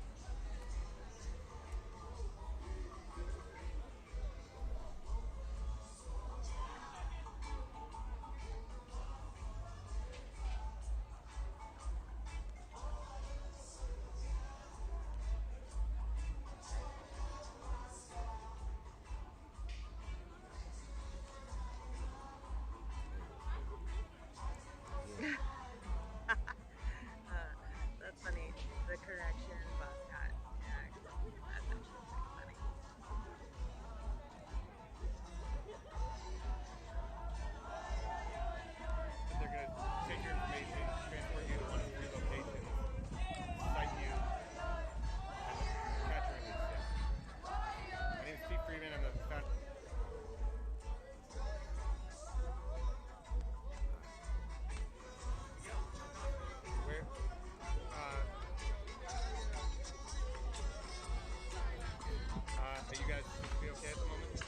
That's funny. The correction bus got hacked. That's actually pretty funny. They're going to take your information, transport you to one of 3 locations, cite you, and catch your release. My name is Steve Freeman. I'm the founder. Where? Are you guys supposed to be okay at the moment?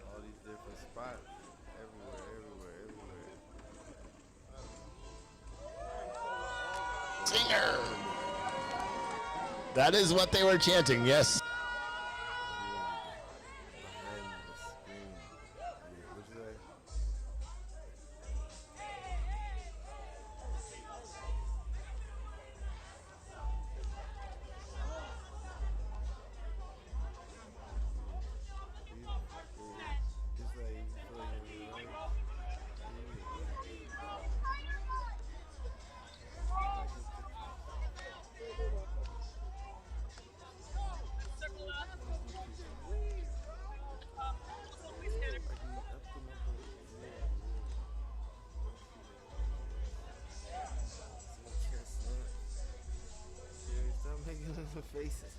All these different spots, everywhere. Singer. That is what they were chanting, yes. Stop making little faces.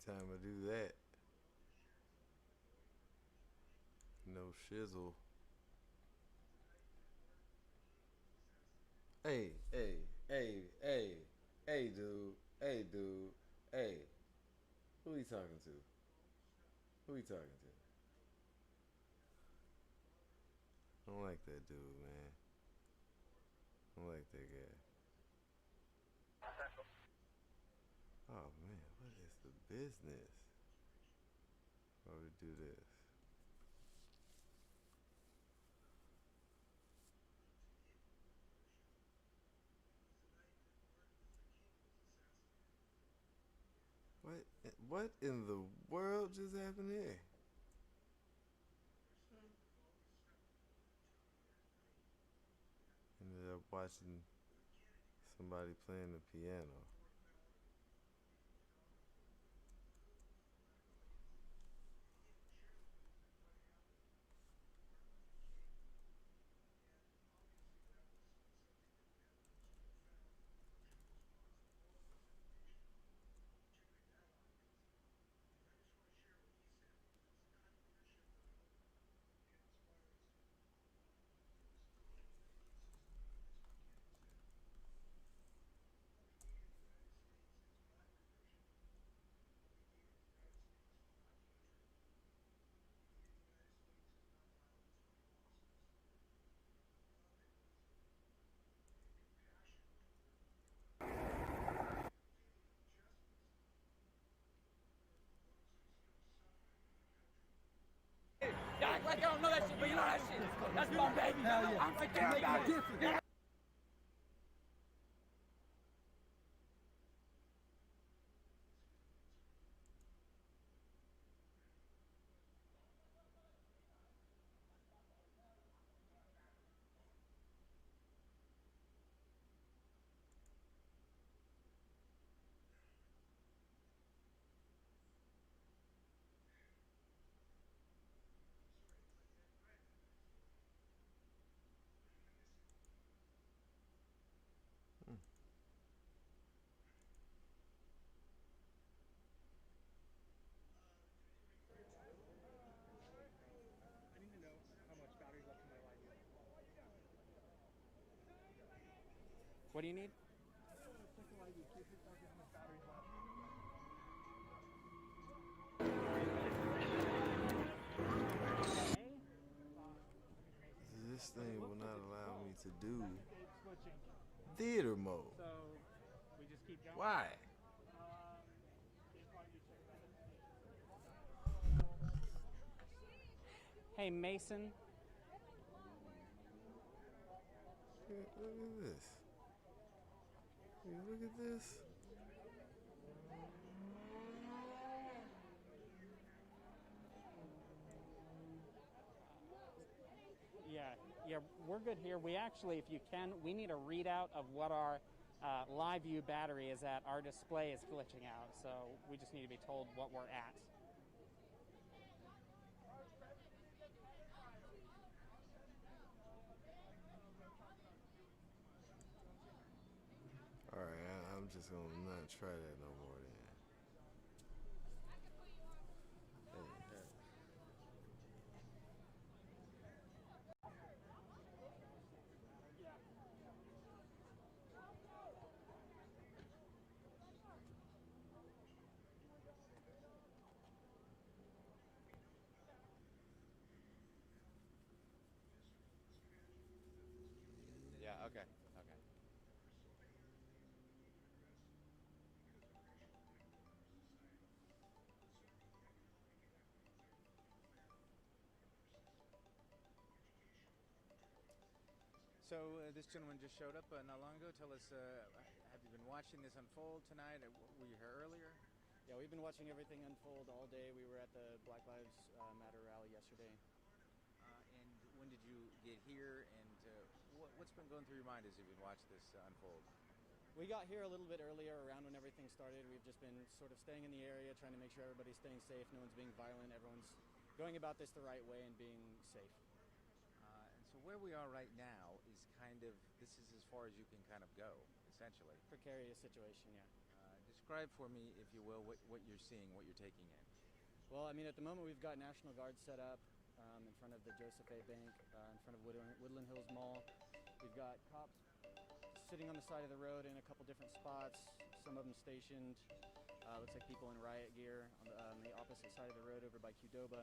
time I do that. No shizzle. Hey, dude. Hey, dude. Hey. Who he talking to? Who he talking to? I don't like that dude, man. I don't like that guy. Oh, man. What is the business? Why would we do this? What in the world just happened here? Ended up watching somebody playing the piano. Yeah, act like I don't know that shit, but you know that shit. That's my baby. Hell yeah. I'm right there about it. I need to know how much battery's left in my light. What do you need? This thing will not allow me to do theater mode. So we just keep going. Why? Hey, Mason. Look at this. Look at this. Yeah, we're good here. We actually, if you can, we need a readout of what our live view battery is at. Our display is glitching out, so we just need to be told what we're at. Alright, I'm just gonna not try that no more then. Hey. Yeah, okay. So this gentleman just showed up not long ago. Tell us, have you been watching this unfold tonight? Were you here earlier? Yeah, we've been watching everything unfold all day. We were at the Black Lives Matter rally yesterday. And when did you get here? And what's been going through your mind as you've been watching this unfold? We got here a little bit earlier, around when everything started. We've just been sort of staying in the area, trying to make sure everybody's staying safe, no one's being violent, everyone's going about this the right way and being safe. And so where we are right now is kind of, this is as far as you can kind of go, essentially. Precarious situation, yeah. Just describe for me, if you will, what you're seeing, what you're taking in. Well, I mean, at the moment we've got National Guard set up in front of the Joseph A. Bank, in front of Woodland Hills Mall. We've got cops sitting on the side of the road in a couple different spots, some of them stationed. Looks like people in riot gear on the opposite side of the road over by Qdoba.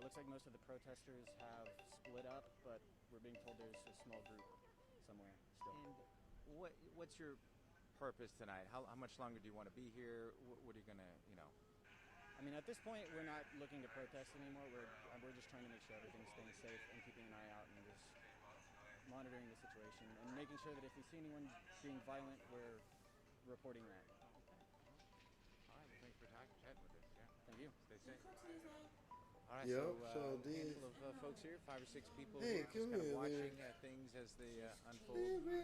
Looks like most of the protesters have split up, but we're being told there's a small group somewhere still. And what's your purpose tonight? How much longer do you want to be here? What are you gonna, you know? I mean, at this point, we're not looking to protest anymore. We're just trying to make sure everything's staying safe and keeping an eye out and just monitoring the situation and making sure that if we see anyone being violent, we're reporting that. All right, well, thanks for chatting with us. Yeah. Thank you. Stay safe. All right, Yep, so sure a did. handful of folks here, 5 or 6 people Hey, who are just come kind of here, watching Lyric. things as they unfold. They're over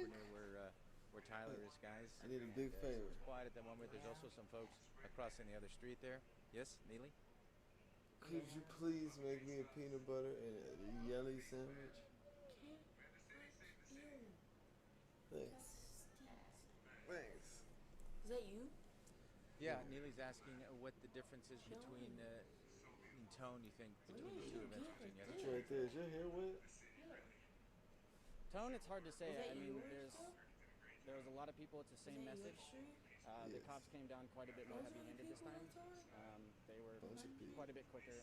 near where Tyler is, guys. I need a big So favor. it's quiet at the moment. There's also some folks crossing the other street there. Yes, Neely? Could you please make me a peanut butter and a jelly sandwich? Thanks. Thanks. Is that you? Yeah, Neely's asking what the difference is between in tone, you think, between the two events between the other It's two. right there. Is your hair wet? Tone, it's hard to say. Is that I mean, yours? there was a lot of people. It's the same that your message. shirt? The Yes. cops came down quite a bit more Those are the heavy-handed this people time. I'm talking They were Bunch of people. quite a bit quicker.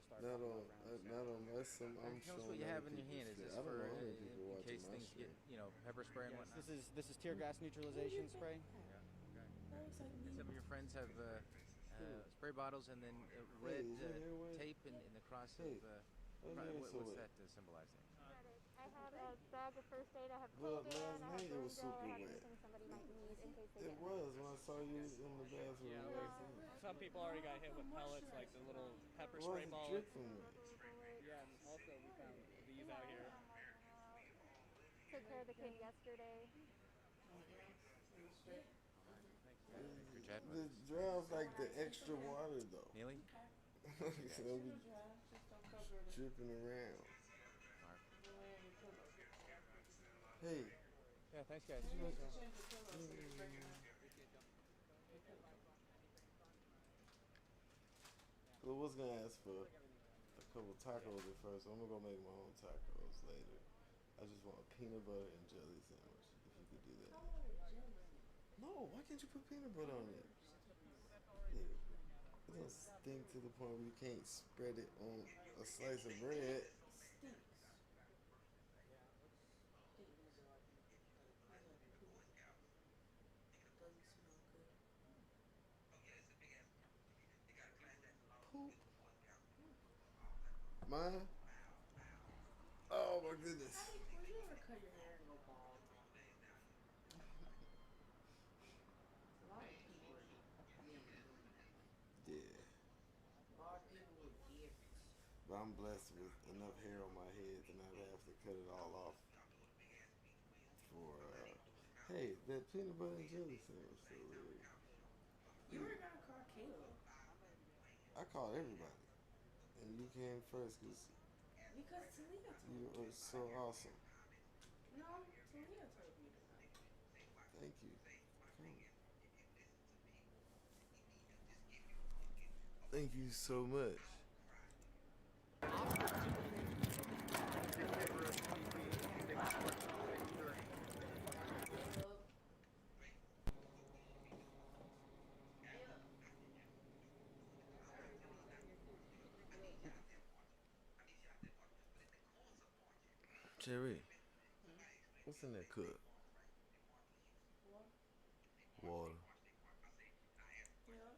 Started Not popping on, off rounds. not unless I'm Tell us showing what you other have in your people's hand. Is shit. this I don't for know how many people in watching case my things shit. get, you know, pepper spray and Yes, whatnot? this is tear gas neutralization spray. Yeah, That looks like okay. me. Some of your friends have spray bottles and then red is that hair wet? tape in the cross Hey, of. why is your hair so What's wet? that symbolizing? I have a bag of first aid. I have Well, Colgate, last I have night it was Brenda, I super have wet. anything somebody might need in case they It get was when I saw you in the bathroom. Yeah, last night. some people already got hit with pellets, like the little pepper Why spray is it balls. dripping? Yeah, and also we found these out here. took care of the kid yesterday. Thanks for chatting with us. The drow's like the extra water though. Neely? So it'll be dripping around. Hey. Yeah, thanks, guys. Well, I was gonna ask for a couple tacos at first. I'm gonna go make my own tacos later. I just want a peanut butter and jelly sandwich. If you could do that. No, why can't you put peanut butter on it? Yeah. It don't stink to the point where you can't spread it on a slice of bread. Poop. Mine? Oh my goodness. Would you ever cut your hair and go bald? A lot of people Yeah. a lot of people with beards. But I'm blessed with enough hair on my head to not have to cut it all off. For, hey, that peanut butter and jelly sandwich still really. You were gonna call Caleb I called everybody. And you came first because because Talia you told me. are so awesome. No, Talia told me to. Thank you. Come. Thank you so much. Jerry, what's in that cup? Water. Yeah.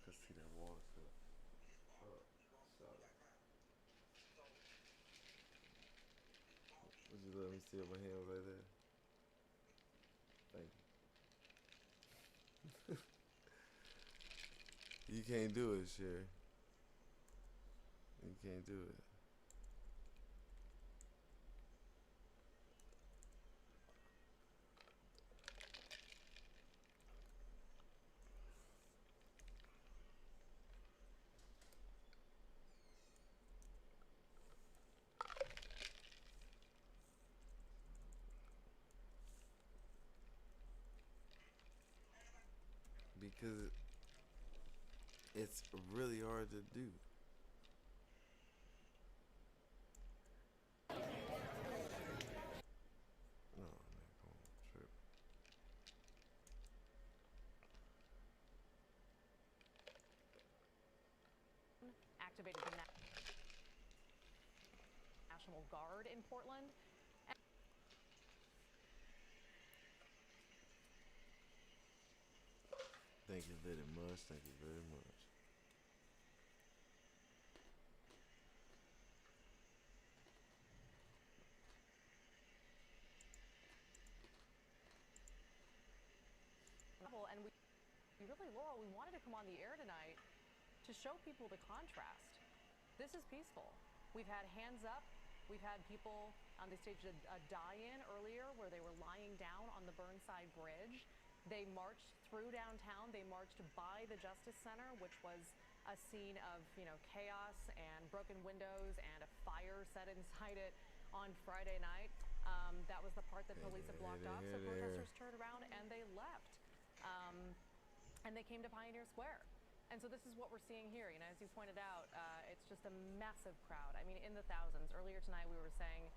Let's see that water cup. Oh, sorry. Would you let me see my hands like that? Thank you. You can't do it, Sherry. You can't do it. because it's really hard to do. Oh, man, come on, trip. Activated the National Guard in Portland. Thank you very much. Thank you very much. And we really, Laurel, we wanted to come on the air tonight to show people the contrast. This is peaceful. We've had hands up. We've had people, they staged a die-in earlier where they were lying down on the Burnside Bridge. They marched through downtown. They marched by the Justice Center, which was a scene of, chaos and broken windows and a fire set inside it on Friday night. That was the part that police had blocked off. So protesters turned around and they left. And they came to Pioneer Square. And so this is what we're seeing here. As you pointed out, it's just a massive crowd. I mean, in the thousands. Earlier tonight, we were saying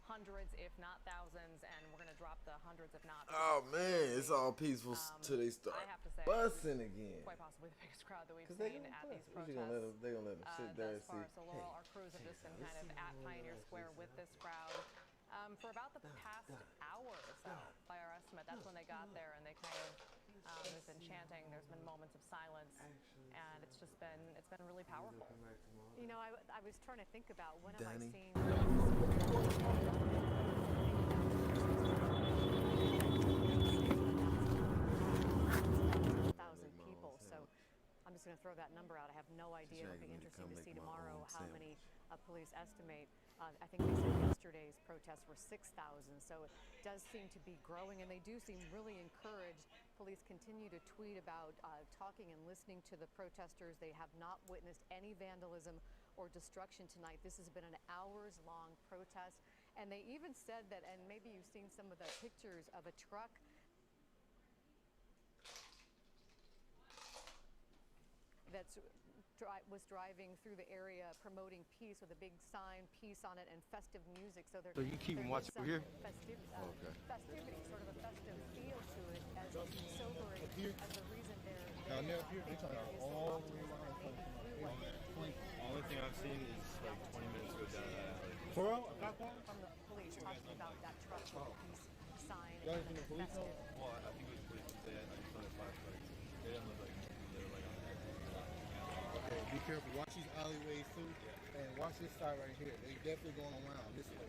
hundreds, if not thousands, and we're going to drop the hundreds, if not. Oh, man, it's all peaceful till they start I have to say, busting again. Quite possibly the biggest crowd that we've Cause seen at these protests. They're going to let them sit there and see. So Laurel, our crews have just been kind of at Pioneer Square with this crowd for about the past hour or so, by our estimate. That's when they got there, and they kind of, there's been chanting, there's been moments of silence, and it's been really powerful. I was trying to think about when have I Danny. seen people, so I'm just going to throw that number out. I have no idea. It'll be interesting to see tomorrow how many police estimate. I think they said yesterday's protests were 6,000, so it does seem to be growing, and they do seem really encouraged. Police continue to tweet about talking and listening to the protesters. They have not witnessed any vandalism or destruction tonight. This has been an hours-long protest, and they even said that, and maybe you've seen some of the pictures of a truck that was driving through the area promoting peace with a big sign, peace on it, and festive music. So you keep watching over here? Festivity, sort of a festive feel to it, as sobering as the reason they're Down there, up here, they talking about all the way around. Only thing I've seen is like 20 minutes ago down that alley. For real? From the police talking about that truck with the peace sign. Y'all seen the police? Well, I think it was police. I just saw the flashlights. They didn't look like they were like on that. Okay, be careful. Watch these alleyways too, and watch this side right here. They definitely going around this way.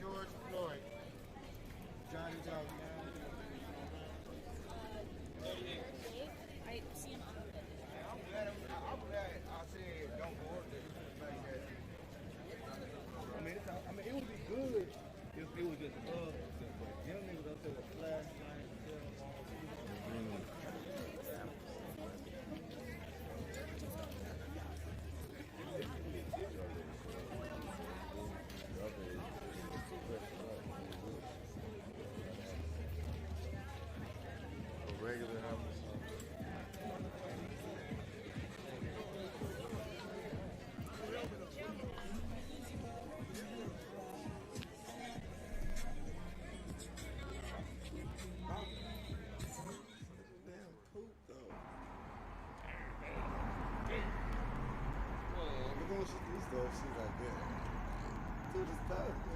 George Floyd, Johnny Jones. I'm glad I said don't go up there. I mean, it would be good if it was just above, but them niggas up there with flashlights, cell phones. Regular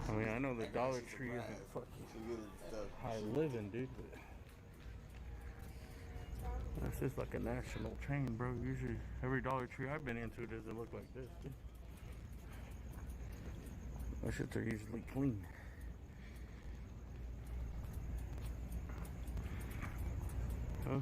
I mean, I know the Dollar Tree isn't fucking high living, dude, but that's just like a national chain, bro. Usually, every Dollar Tree I've been into doesn't look like this, dude. Those shits are usually clean. Huh?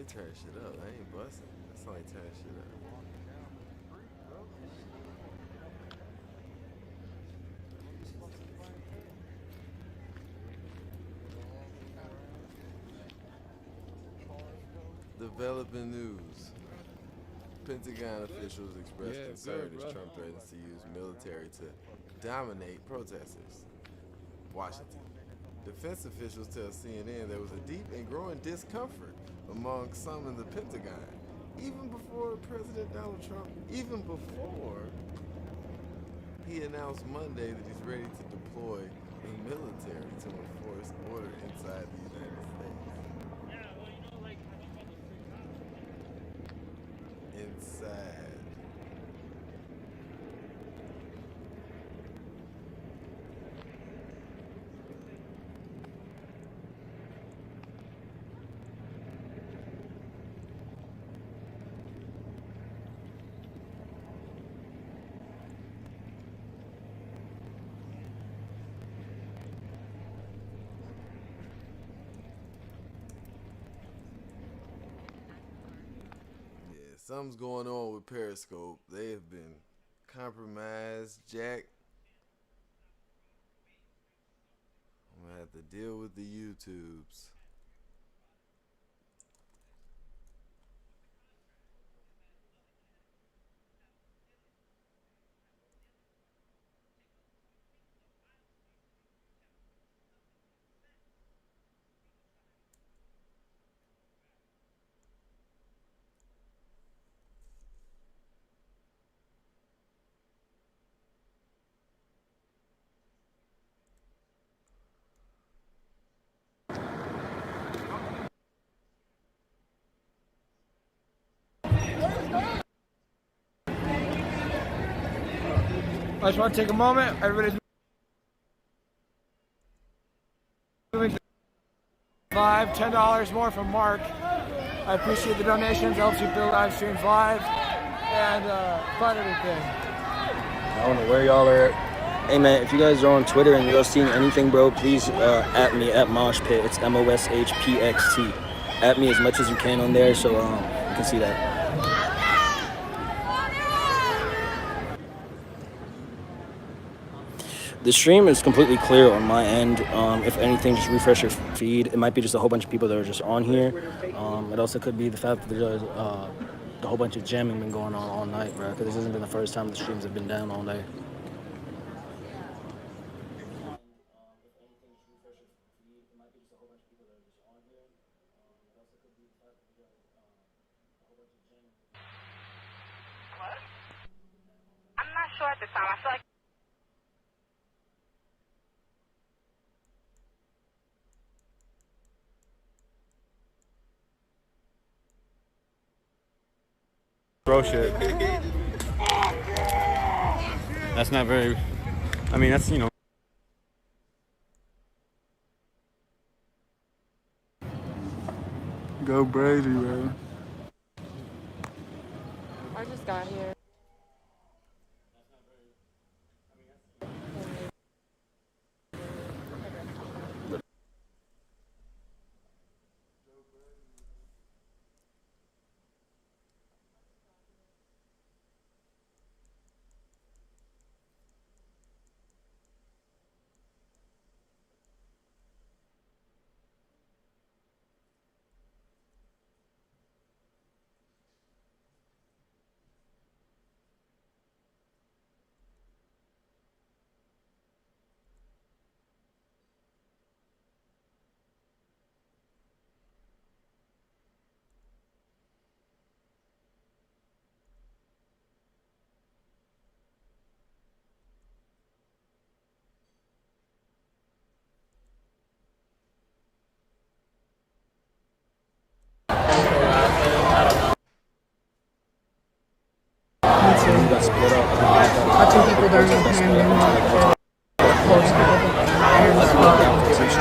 they tearing shit up. They ain't busting. That's how they tearing shit up. Developing news. Pentagon officials expressed concern as Trump threatens to use military to dominate protesters. Washington. Defense officials tell CNN there was a deep and growing discomfort among some in the Pentagon, even before President Donald Trump, even before he announced Monday that he's ready to deploy the military to enforce order inside the United States. Inside. Something's going on with Periscope. They have been compromised, Jack. I'm gonna have to deal with the YouTubes. I just want to take a moment. Everybody's moving $10 more from Mark. I appreciate the donations. It helps you build live streams live and fund everything. I don't know where y'all are at. Hey man, if you guys are on Twitter and you're seeing anything, bro, please at me at Moshpit. It's MOSHPXT. At me as much as you can on there so you can see that. The stream is completely clear on my end. If anything, just refresh your feed. It might be just a whole bunch of people that are just on here. It also could be the fact that there's a whole bunch of jamming been going on all night, bro. Because this hasn't been the first time the streams have been down all day. I'm not sure at this time. I feel like Bro shit. That's not very, I mean, that's, you know. Go Brady, bro. I just got here. I think people don't know pandemic.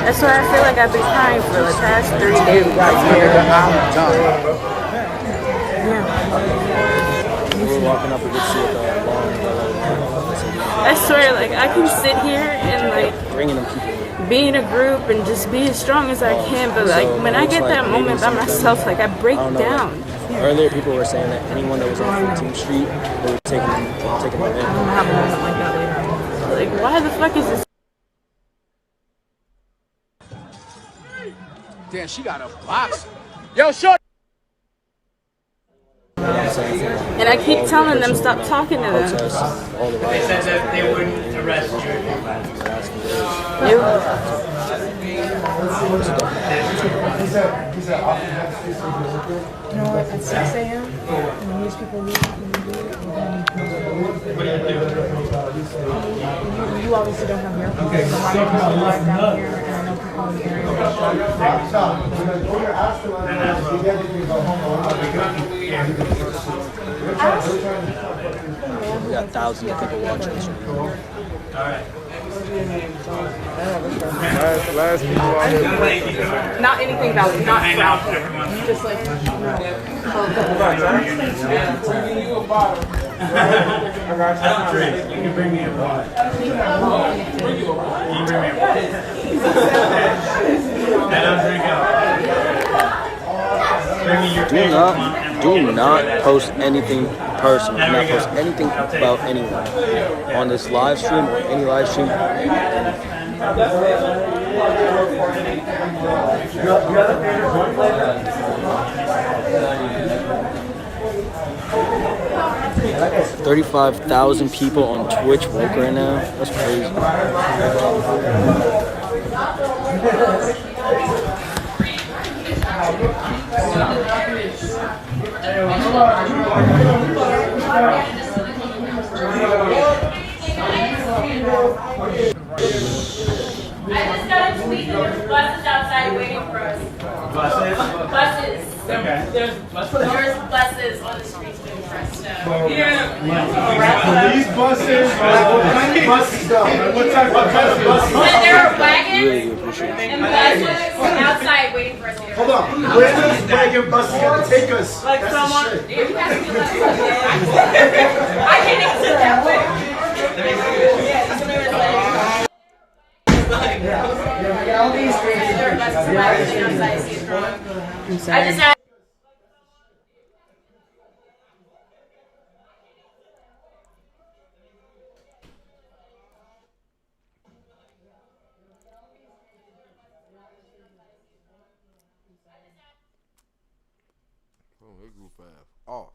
That's why I feel like I've been crying for the past 3 days. I'm done. Yeah. walking up, we could see the long I swear, like, I can sit here and, like, bringing them people. Be in a group and just be as strong as I can, but like when I get that moment by myself, like I break down. Earlier, people were saying that anyone that was on 14th Street, they were taking them in. I'm gonna have a moment like that later on. Like, why the fuck is this? Damn, she got a box. Yo, short. And I keep telling them stop talking to them. They said that they wouldn't arrest you. You know what? At 6 a.m. when these people leave, you obviously don't have your phone. There's a lot of people live down here, and I know people in the area. We got thousands of people watching this right now. All right. Last people out here. Not anything about it, not proud. Just like, You can bring me a bottle. You can bring me a bottle. I don't drink alcohol. Do not post anything personal. Do not post anything about anyone on this live stream or any live stream. 35,000 people on Twitch woke right now. That's crazy. I just got a tweet that there's buses outside waiting for us. Buses? Buses. Okay. There's buses on the streets waiting for us. So. Police buses? What kind of buses though? What type of buses? But there are wagons and buses outside waiting for us. Hold on. Where those wagon buses gonna take us? Like someone. You have to be like, I can't answer that way. All these things. I just had. Oh, they grew fast. Oh.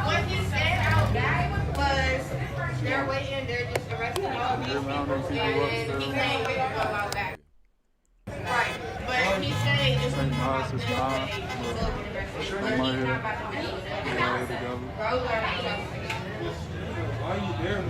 What he said out back was they're waiting, they're just arresting all these people, and he can't wait to go out back. Right, but he said they just want to come out today, so he's not about to do that. Why are you there?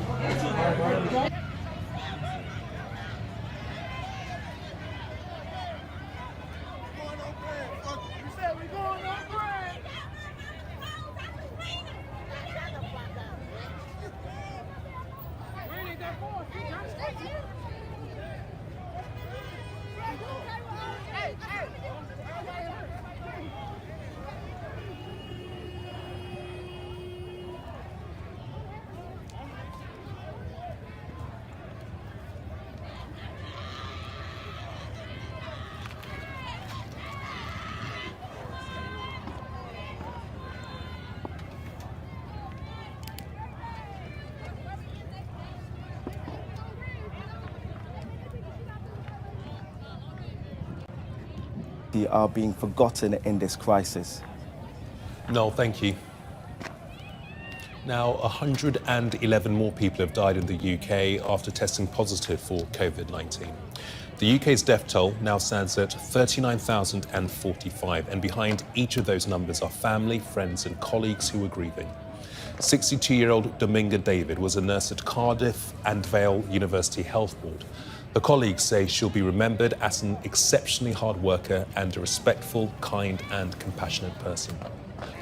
are being forgotten in this crisis? No, thank you. Now, 111 more people have died in the UK after testing positive for COVID-19. The UK's death toll now stands at 39,045, and behind each of those numbers are family, friends and colleagues who are grieving. 62-year-old Dominga David was a nurse at Cardiff and Vale University Health Board. Her colleagues say she'll be remembered as an exceptionally hard worker and a respectful, kind and compassionate person.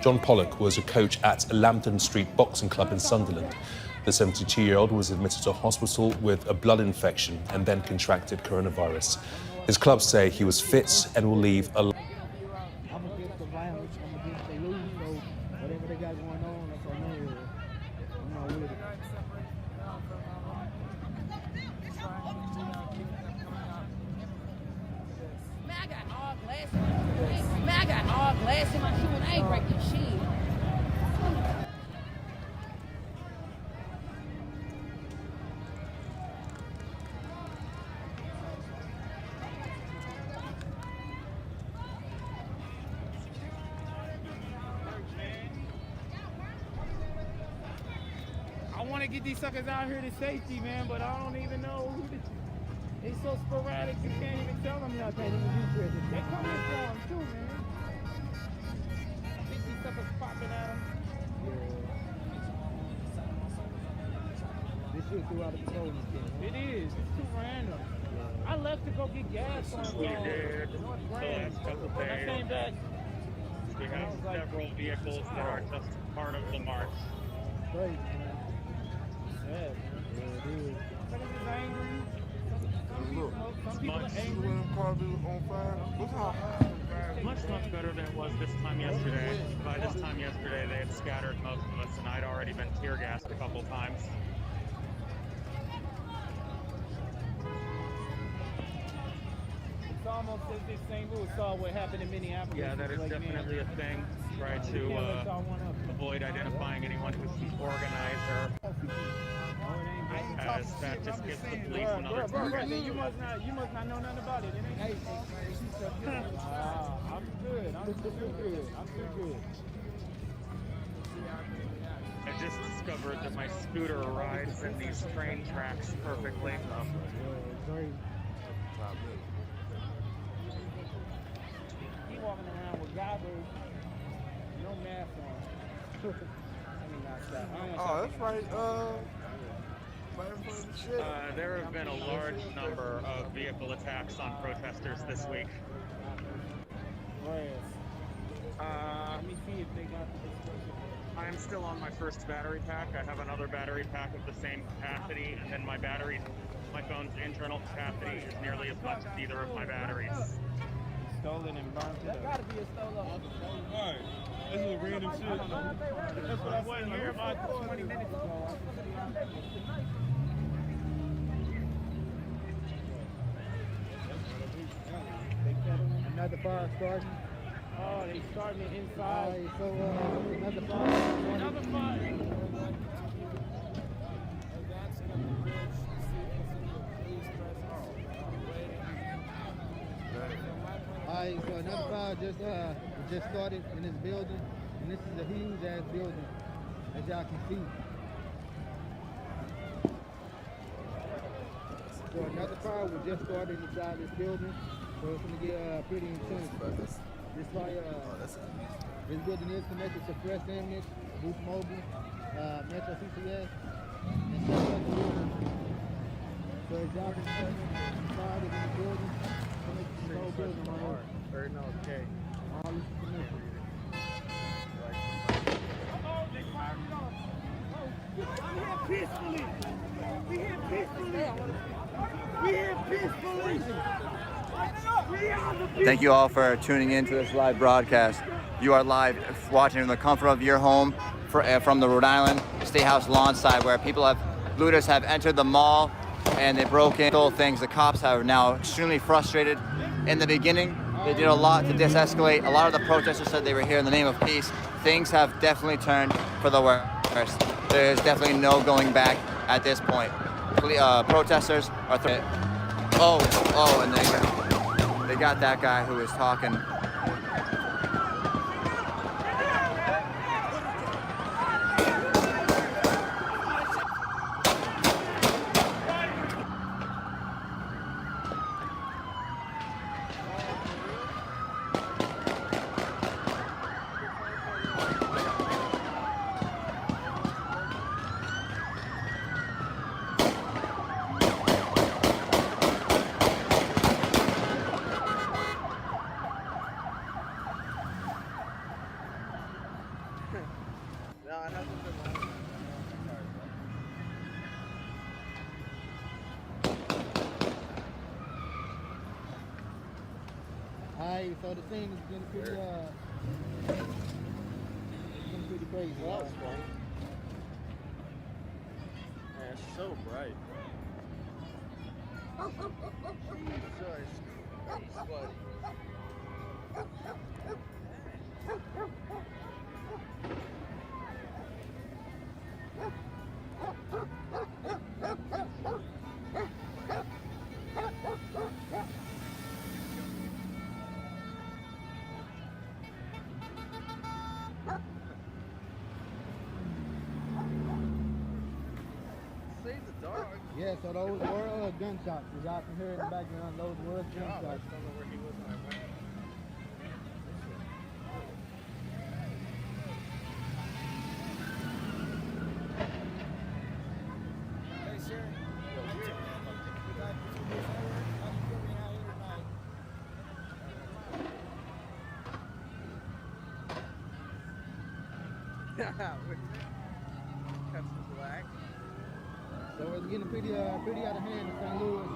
John Pollock was a coach at Lambton Street Boxing Club in Sunderland. The 72-year-old was admitted to hospital with a blood infection and then contracted coronavirus. His club say he was fit and will leave alone. I'm against the violence. I'm against the lose. So whatever they got going on, that's on their end. I'm not with it. Man, I got all glass in my shoe. Man, I got all glass in my shoe and I ain't breaking shit. I want to get these suckers out here to safety, man, but I don't even know who they so sporadic, you can't even tell them nothing. They coming for them too, man. I think these suckers popping at them. This shit throughout the patrol. It is. It's too random. I left to go get gas on North Grand. When I came back, We have several vehicles that are just part of the march. Great, man. Yeah, it is. Some people angry. Some people are angry. Much better than it was this time yesterday. By this time yesterday, they had scattered most of us, and I'd already been tear gassed a couple times. It's almost as if St. Louis saw what happened in Minneapolis. Yeah, that is definitely a thing. Try to avoid identifying anyone who's the organizer, as that just gives the police another target. You must not know nothing about it. I'm good. I'm too good. I just discovered that my scooter rides in these train tracks perfectly. He walking around with goggles, no mask on. Oh, that's right. There have been a large number of vehicle attacks on protesters this week. Let me see if they got this. I'm still on my first battery pack. I have another battery pack of the same capacity, and then my phone's internal capacity is nearly as much as either of my batteries. Stolen and burnt. That gotta be a stolen. Alright, this is random shit. That's what I wasn't here about 20 minutes ago. Another fire starting. Oh, they starting it inside. So another fire. Another fire. Alright, so another fire just started in this building, and this is a huge ass building, as y'all can see. So another fire was just started inside this building, so it's gonna get pretty intense. This fire, this building is connected to Fresh Image, Boost Mobile, Metro CCS, and some other buildings. So as y'all can see, the fire is in the building. The whole building right here. Very nice, okay. All this is connected. They fired it off. We here peacefully. We here peacefully. We here peacefully. Thank you all for tuning in to this live broadcast. You are live watching from the comfort of your home from the Rhode Island State House lawn side, where looters have entered the mall and they broke in, stole things. The cops are now extremely frustrated. In the beginning, they did a lot to de-escalate. A lot of the protesters said they were here in the name of peace. Things have definitely turned for the worse. There's definitely no going back at this point. Protesters are and They got that guy who was talking. Alright, so the scene is getting pretty crazy. Well, that was fun. Man, it's so bright. Jesus Christ, buddy. Save the dog. Yeah, so those were gunshots. As y'all can hear in the background, those were gunshots. I don't know where he was when I went. Hey, sir. Catch the black. So it's getting pretty out of hand in St. Louis.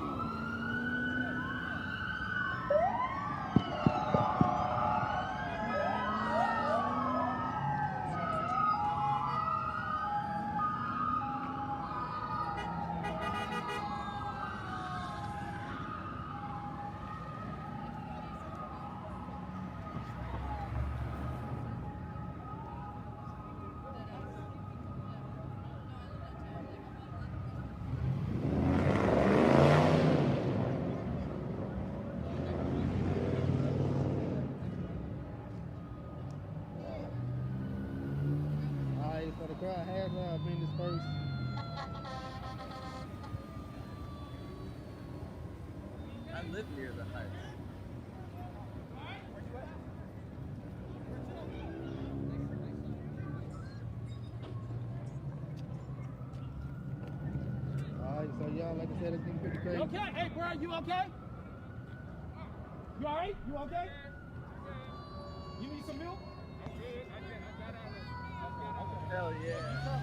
So the crowd has been dispersed. I live near the Heights. Alright, so y'all, like I said, it's getting pretty crazy. You okay? Hey, bro, you okay? You alright? You okay? You need some milk? Hell yeah.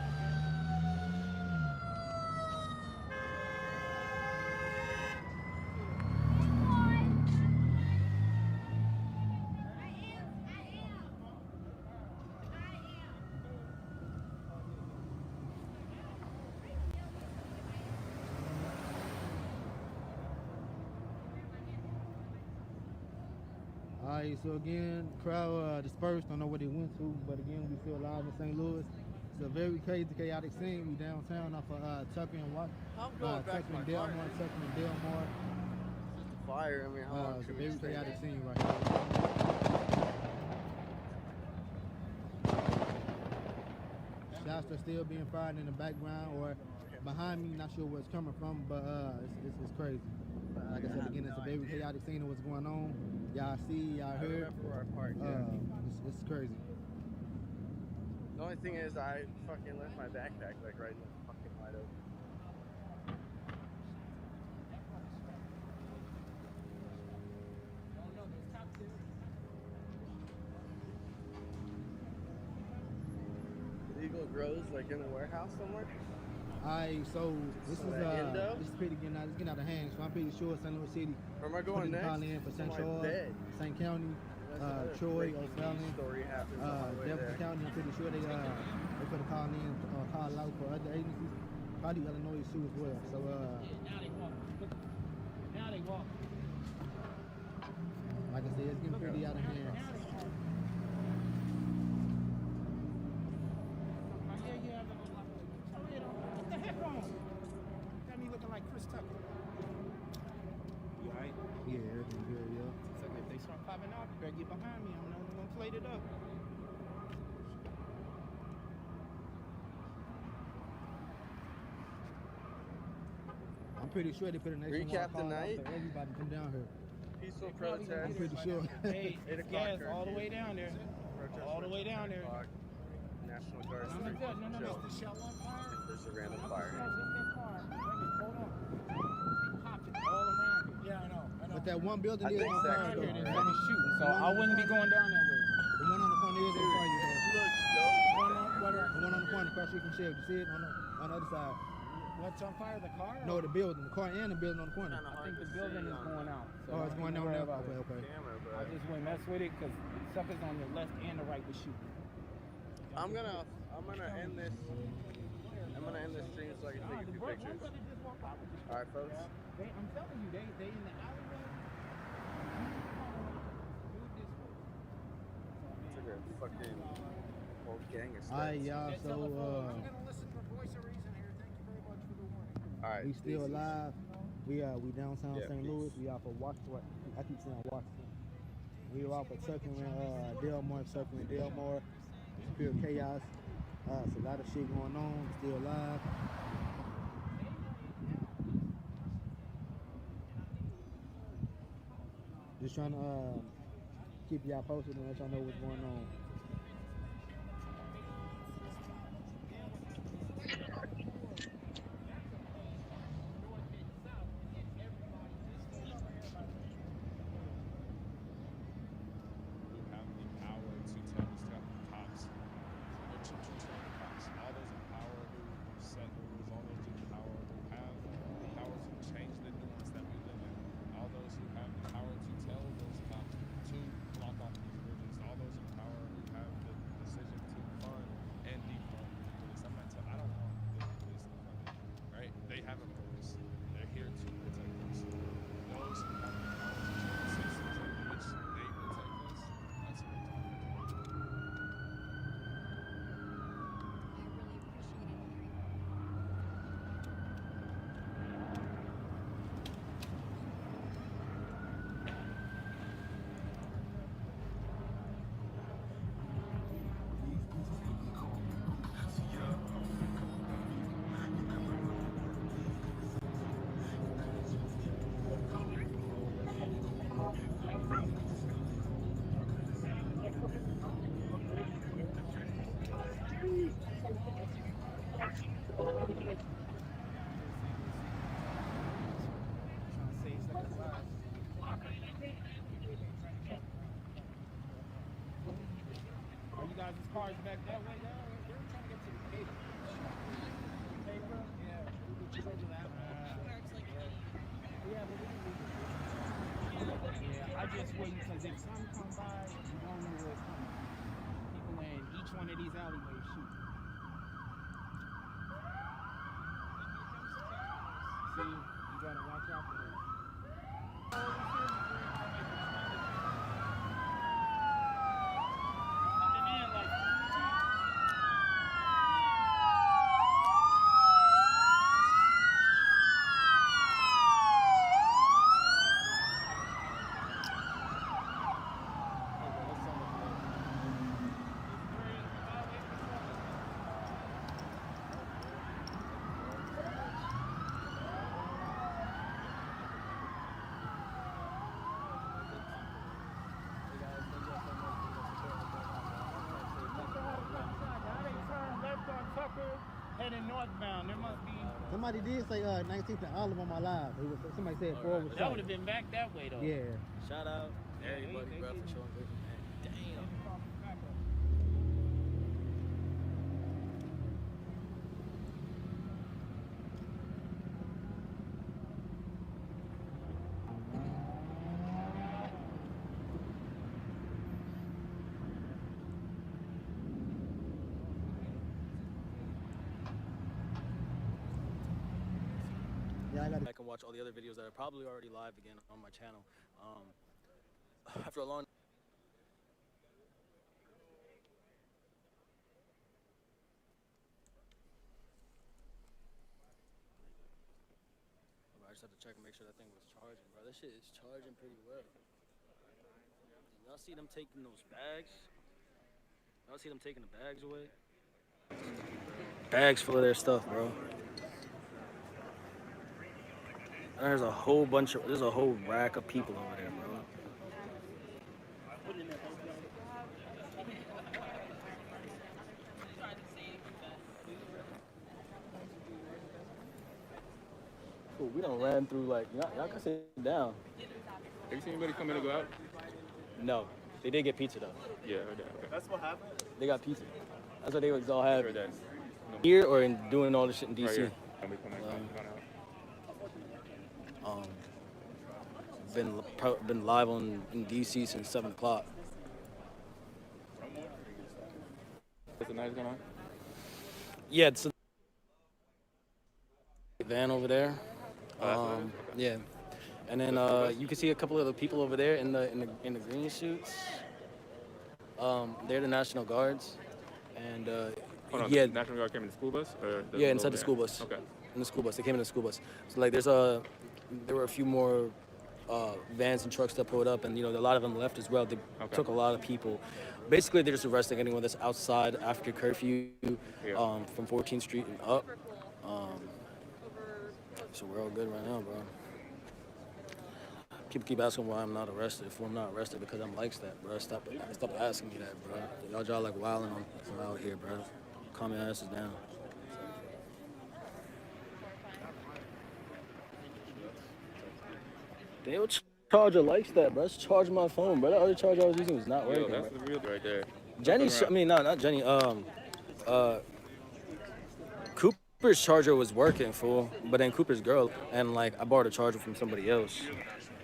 Alright, so again, crowd dispersed. Don't know where they went to, but again, we still live in St. Louis. It's a very crazy, chaotic scene. We downtown off of Tucker and what? I'm going back to my car. Tucker and Delmar. It's just a fire. I mean, how long It's a should we very stay chaotic there? scene right here. Shots are still being fired in the background or behind me. Not sure where it's coming from, but it's crazy. Like I said again, it's a very chaotic scene of what's going on. Y'all see, y'all heard. I remember where I parked. Yeah. It's crazy. The only thing is, I fucking left my backpack like right in the fucking wide open. Illegal grows like in a warehouse somewhere. Alright, so this So is that Indo? this is pretty getting out of hand. So I'm pretty sure St. Louis City. Where am I going next? Calling in for St. I'm Charles, dead. St. County, Troy, O'Fallon, story happens on the way Jefferson there. County. I'm pretty sure they could have called in, called out for other agencies. Probably Illinois too as well. So Now they walk. Now they walk. like I said, it's getting pretty out of hand. What the heck wrong? Got me looking like Chris Tucker. You alright? Yeah, everything good, yeah. popping off. You better get behind me. I'm the only one plated up. I'm pretty sure they put a nationwide Recap call out tonight. for everybody to come down here. Peaceful protest. I'm pretty sure. Hey, 8 o'clock yes, curfew. all the way down there. Protest All the way down there. National Guard. No. There's a random fire. Yeah, I know. But that one building I is think on Zach's fire though. going They're right. gonna shoot. So I wouldn't be going down that way. The one on the corner is on fire though. The one on the corner across the street from Sheriff. You see it on the other side. What's on fire? The car? No, the building. The car and the building on the corner. I think the building is going out. So Oh, it's going down now? Okay. I just wouldn't mess with it because suckers on the left and the right to shoot. I'm gonna end this. I'm gonna end this stream so I can take a few pictures. All right, folks. I'm telling you, they in the alleyway. Took a fucking whole gang of steps. Alright, y'all. So All right. we still alive. We downtown Yeah, St. Louis. We off of Washington. I keep saying Washington. We were off of circling Delmar, circling Delmar. It's pure chaos. It's a lot of shit going on. Still alive. Just trying to keep y'all posted and let y'all know what's going on. Have the power to tell these cops, all those in power who set the rules, all those in power who have the power to change the nuance that we live in, all those who have the power to tell those cops to block off these bridges, all those in power who have the decision to fund and defund the police. I don't want the police to fund it, right? They have a purpose. They're here to protect us. Those who have the power to change the systems in which they protect us, that's what we're talking about. Are you guys' cars back that way now? They're trying to get to the paper. Paper? Yeah. We could go to that one. Yeah, but we can leave it. Yeah, I just wait because if some come by, you don't know where it's coming. People in each one of these alleyways shoot. See, you gotta watch out for this. Heading northbound, there must be. Somebody did say 19th and Olive on my live. Somebody said forward. That would have been back that way though. Yeah. Shout out everybody, bro, for showing good. Damn. I can watch all the other videos that are probably already live again on my channel. After a long I just have to check and make sure that thing was charging, bro. This shit is charging pretty well. Y'all see them taking those bags? Y'all see them taking the bags away? Bags full of their stuff, bro. And there's a whole rack of people over there, bro. Cool, we done ran through like, y'all can sit down. Have you seen anybody come in and go out? No, they did get pizza though. Yeah, I heard that. Okay. That's what happened? They got pizza. That's what they was all having. Heard that. No. Here or in doing all this shit in DC? Right here. Been live in DC since 7 o'clock. Is the night going on? Yeah, it's a van over there. Yeah, and then you can see a couple of the people over there in the green suits. They're the National Guards, and Hold on, yeah, the National Guard came in the school bus? Or yeah, inside the school bus. Okay. In the school bus, they came in the school bus. So like, there were a few more vans and trucks that pulled up, and a lot of them left as well. They took a lot of people. Basically, they're just arresting anyone that's outside after curfew, from 14th Street and up. So we're all good right now, bro. People keep asking why I'm not arrested. If I'm not arrested because I'm like that, bro. Stop asking me that, bro. Y'all like wilding on out here, bro. Calm your asses down. Damn, what charger likes that, bro? Let's charge my phone, bro. The other charger I was using was not working. That's bro. the real right there. Jenny, not Jenny. Cooper's charger was working, fool. But then Cooper's girl, and like I borrowed a charger from somebody else.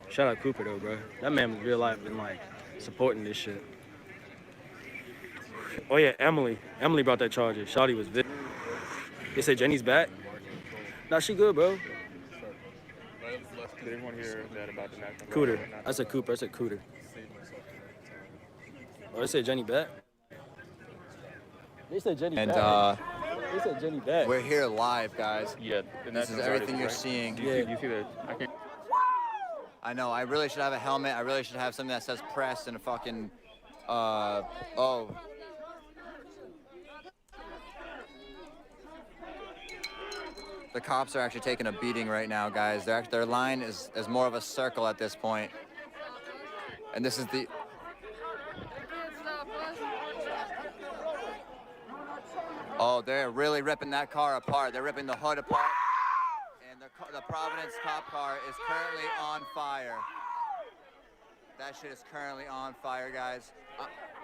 Shout out Cooper though, bro. That man was real life been like supporting this shit. Oh yeah, Emily brought that charger. Shawty was vid. They said Jenny's back. Nah, she good, bro. Did everyone hear that about the National Cooter. Guard? I said Cooper. I said Cooter. Oh, they said Jenny back. They said Jenny back. They said Jenny back. We're here live, guys. Yeah. This is everything you're seeing. Do you see the? I can't. I know. I really should have a helmet. I really should have something that says press and a fucking. The cops are actually taking a beating right now, guys. Their line is more of a circle at this point. And this is the. Oh, they're really ripping that car apart. They're ripping the hood apart. And the Providence cop car is currently on fire. That shit is currently on fire, guys.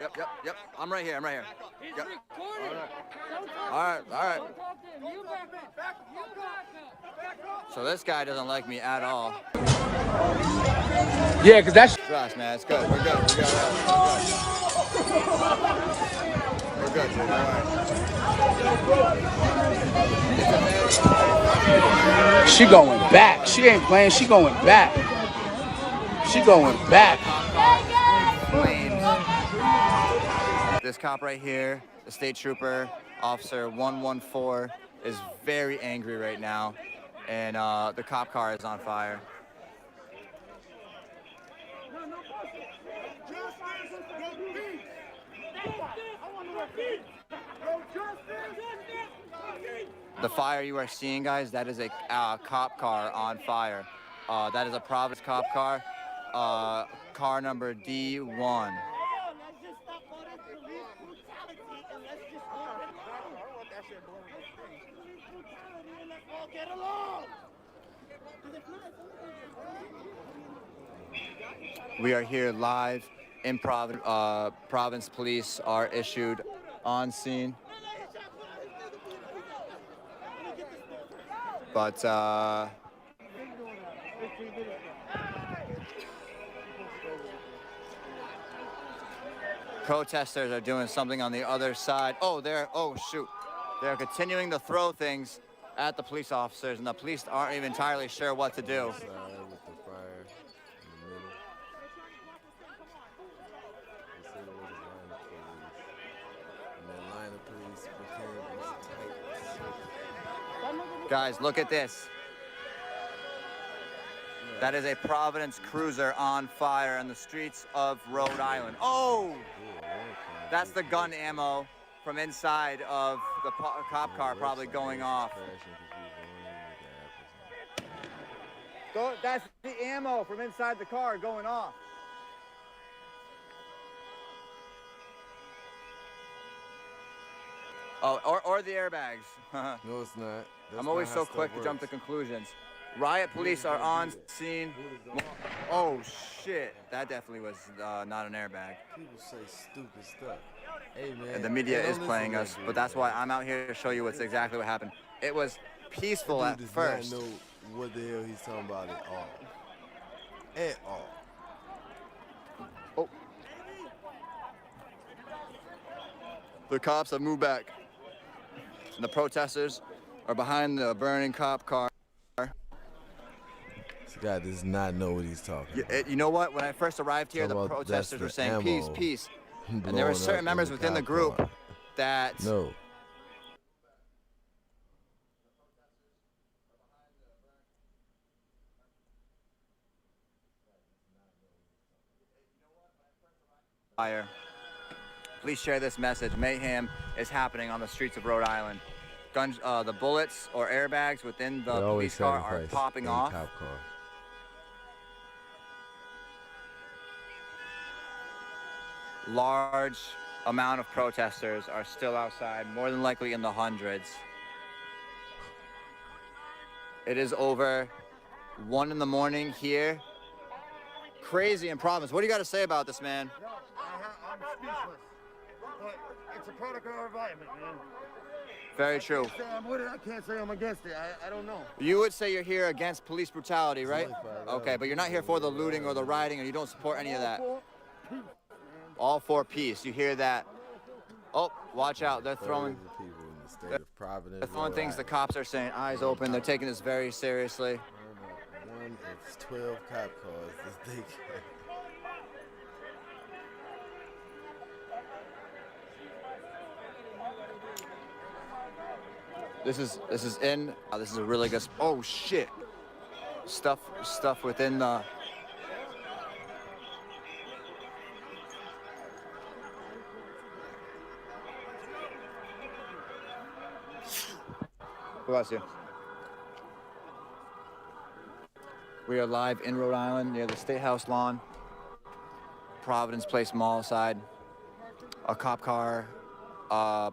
Yep. I'm right here. Yep. All right. So this guy doesn't like me at all. Yeah, because that's... Trust, man. It's good. We're good. We're good, dude. All right. She going back. She ain't playing. She going back. Flames. This cop right here, the state trooper, Officer 114, is very angry right now, and the cop car is on fire. The fire you are seeing, guys, that is a cop car on fire. That is a Providence cop car, car number D1. We are here live in Providence. Providence police are issued on scene. But protesters are doing something on the other side. Oh shoot. They're continuing to throw things at the police officers, and the police aren't even entirely sure what to do. Guys, look at this. That is a Providence cruiser on fire in the streets of Rhode Island. Oh! That's the gun ammo from inside of the cop car probably going off. That's the ammo from inside the car going off. Oh, or the airbags. No, it's not. I'm always so quick to jump to conclusions. Riot police are on scene. Oh shit, that definitely was not an airbag. People say stupid stuff. Hey man. And the media is playing us, but that's why I'm out here to show you what's exactly what happened. It was peaceful at first. Not know what the hell he's talking about at all. At all. Oh. The cops have moved back. And the protesters are behind the burning cop car. This guy does not know what he's talking about. You know what? When I first arrived here, the protesters were saying peace, peace. And there were certain members within the group that... No. Fire. Please share this message. Mayhem is happening on the streets of Rhode Island. Guns, the bullets or airbags within the police car are popping off. Cop car. Large amount of protesters are still outside, more than likely in the hundreds. It is over 1 in the morning here. Crazy in Providence. What do you got to say about this, man? I'm speechless. But it's a product of our environment, man. Very true. I can't say I'm with it. I can't say I'm against it. I don't know. You would say you're here against police brutality, right? Okay, but you're not here for the looting or the rioting, or you don't support any of that. All for peace. You hear that? Oh, watch out. They're throwing... They're throwing things. The cops are saying, eyes open. They're taking this very seriously. 1 of 12 cop cars that they got. This is in. This is a really good. Oh shit! Stuff within the. Bless you. We are live in Rhode Island near the State House lawn. Providence Place Mall side. A cop car,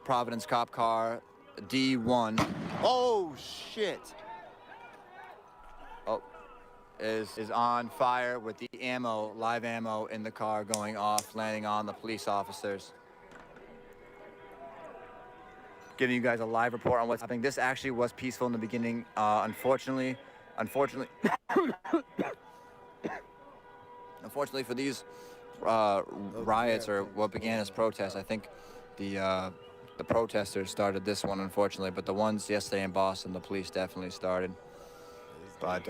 Providence cop car. D1. Oh shit! Oh, is on fire with the ammo, live ammo in the car going off, landing on the police officers. Giving you guys a live report on what's happening. This actually was peaceful in the beginning. Unfortunately for these riots, or what began as protests, I think the protesters started this one, unfortunately, but the ones yesterday in Boston, the police definitely started. But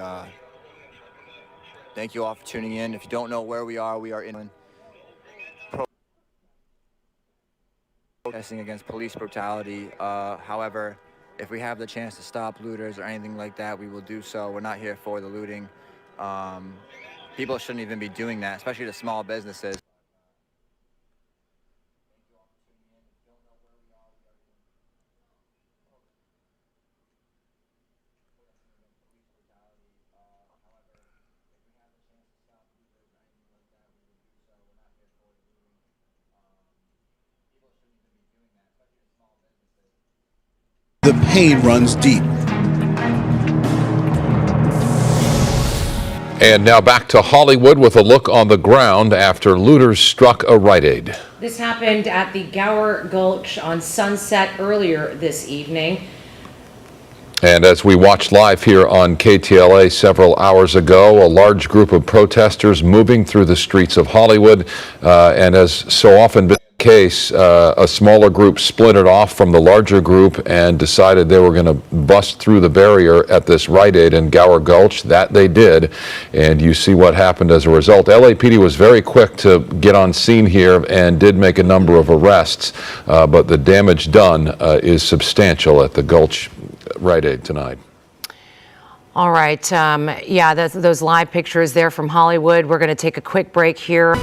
thank you all for tuning in. If you don't know where we are in protesting against police brutality. However, if we have the chance to stop looters or anything like that, we will do so. We're not here for the looting. People shouldn't even be doing that, especially the small businesses. The pain runs deep. And now back to Hollywood with a look on the ground after looters struck a Rite Aid. This happened at the Gower Gulch on Sunset earlier this evening. And as we watched live here on KTLA several hours ago, a large group of protesters moving through the streets of Hollywood, and as so often been the case, a smaller group splintered off from the larger group and decided they were going to bust through the barrier at this Rite Aid in Gower Gulch. That they did, and you see what happened as a result. LAPD was very quick to get on scene here and did make a number of arrests, but the damage done is substantial at the Gulch Rite Aid tonight. All right. Yeah, those live pictures there from Hollywood. We're going to take a quick break here.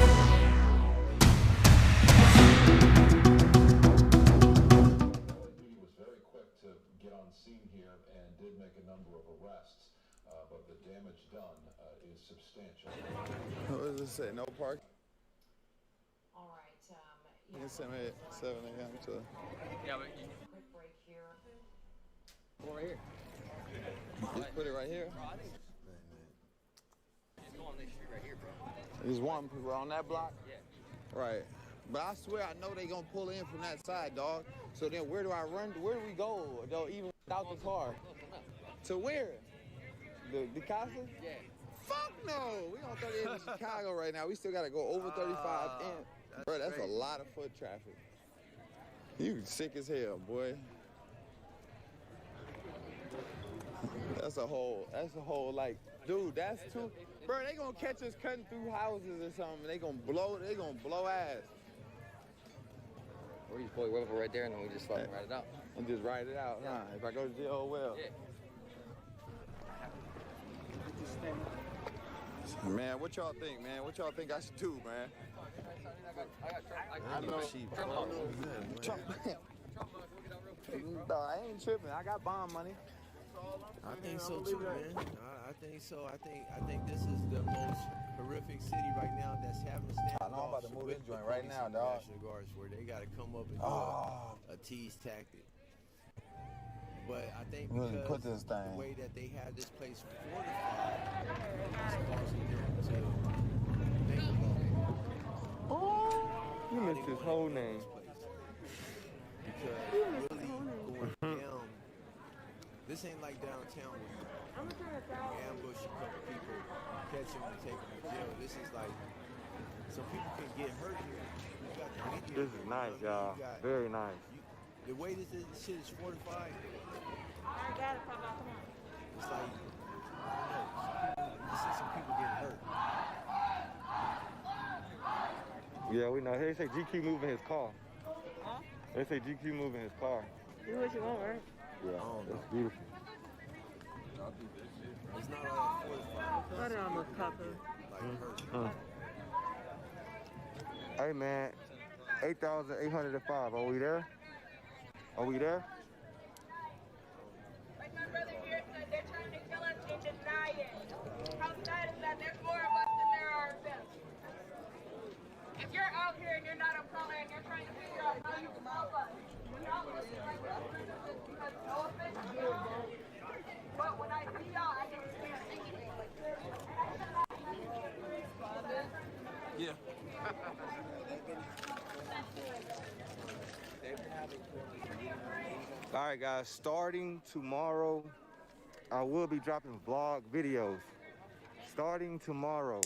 What does it say? No park? All right. It's 7 a.m. to. Yeah, but quick break here. Right here. Just put it right here. There's one people on that block? Yeah. Right. But I swear I know they gonna pull in from that side, dog. So then where do I run? Where do we go, though, even without the car? To where? The Casa? Yeah. Fuck no! We on 38 in Chicago right now. We still gotta go over 35 in. Bro, that's crazy. A lot of foot traffic. You sick as hell, boy. That's a whole, like, dude, that's too, bro, they gonna catch us cutting through houses or something. They gonna blow ass. Or you just pull your whip right there and then we just fucking ride it out. And just ride it out, huh? If I go to jail, oh well. Yeah. Man, what y'all think, man? What y'all think I should do, man? I know. No, I ain't tripping. I got bond money. I think so too, man. I think so. I think this is the most horrific city right now that's having a standoff. I know I'm about to move this joint right now, dog. National Guards, where they got to come up and do a tease tactic. But I think because put this thing. The way that they have this place fortified, it's causing them to think about. Oh, you missed his whole name. Because really going down. This ain't like downtown where you ambush a couple people, catch them and take them to jail. This is like, some people can get hurt here. You got the media. This is nice, y'all. Very nice. The way this shit is fortified, it's like, I don't know, you see some people getting hurt. Yeah, we know. They say GQ moving his car. Huh? They say GQ moving his car. Do what you want, right? Yeah, that's beautiful. It's not all fortified. Put it on the cover. Hey man, 8,805. Are we there? Are we there? Like my brother here said, they're trying to kill us and deny it. How sad is that? There's more of us than there are of them. If you're out here and you're not a pro and you're trying to figure out how you can help us, we're not looking like us because no offense to you. But when I see y'all, I just can't think of it. Yeah. All right, guys, starting tomorrow, I will be dropping vlog videos. Starting tomorrow,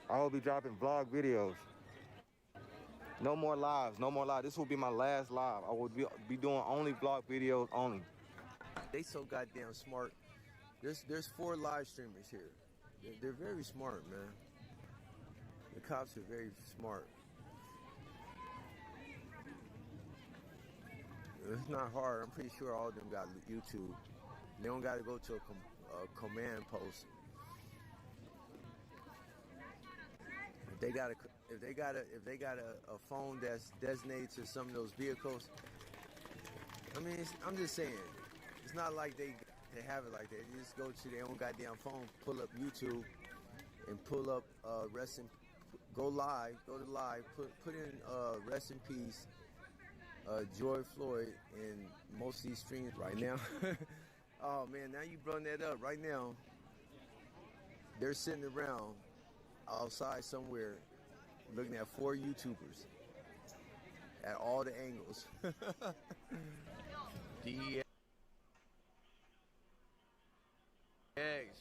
I will be dropping vlog videos. No more lives, no more lives. This will be my last live. I will be doing only vlog videos only. They so goddamn smart. There's 4 live streamers here. They're very smart, man. The cops are very smart. It's not hard. I'm pretty sure all of them got YouTube. They don't got to go to a command post. If they got a phone that's designated to some of those vehicles, I mean, I'm just saying, it's not like they have it like that. You just go to their own goddamn phone, pull up YouTube, and pull up go live, put in rest in peace, George Floyd, and most of these streams right now. Oh man, now you brought that up. Right now, they're sitting around outside somewhere looking at 4 YouTubers at all the angles. DEX,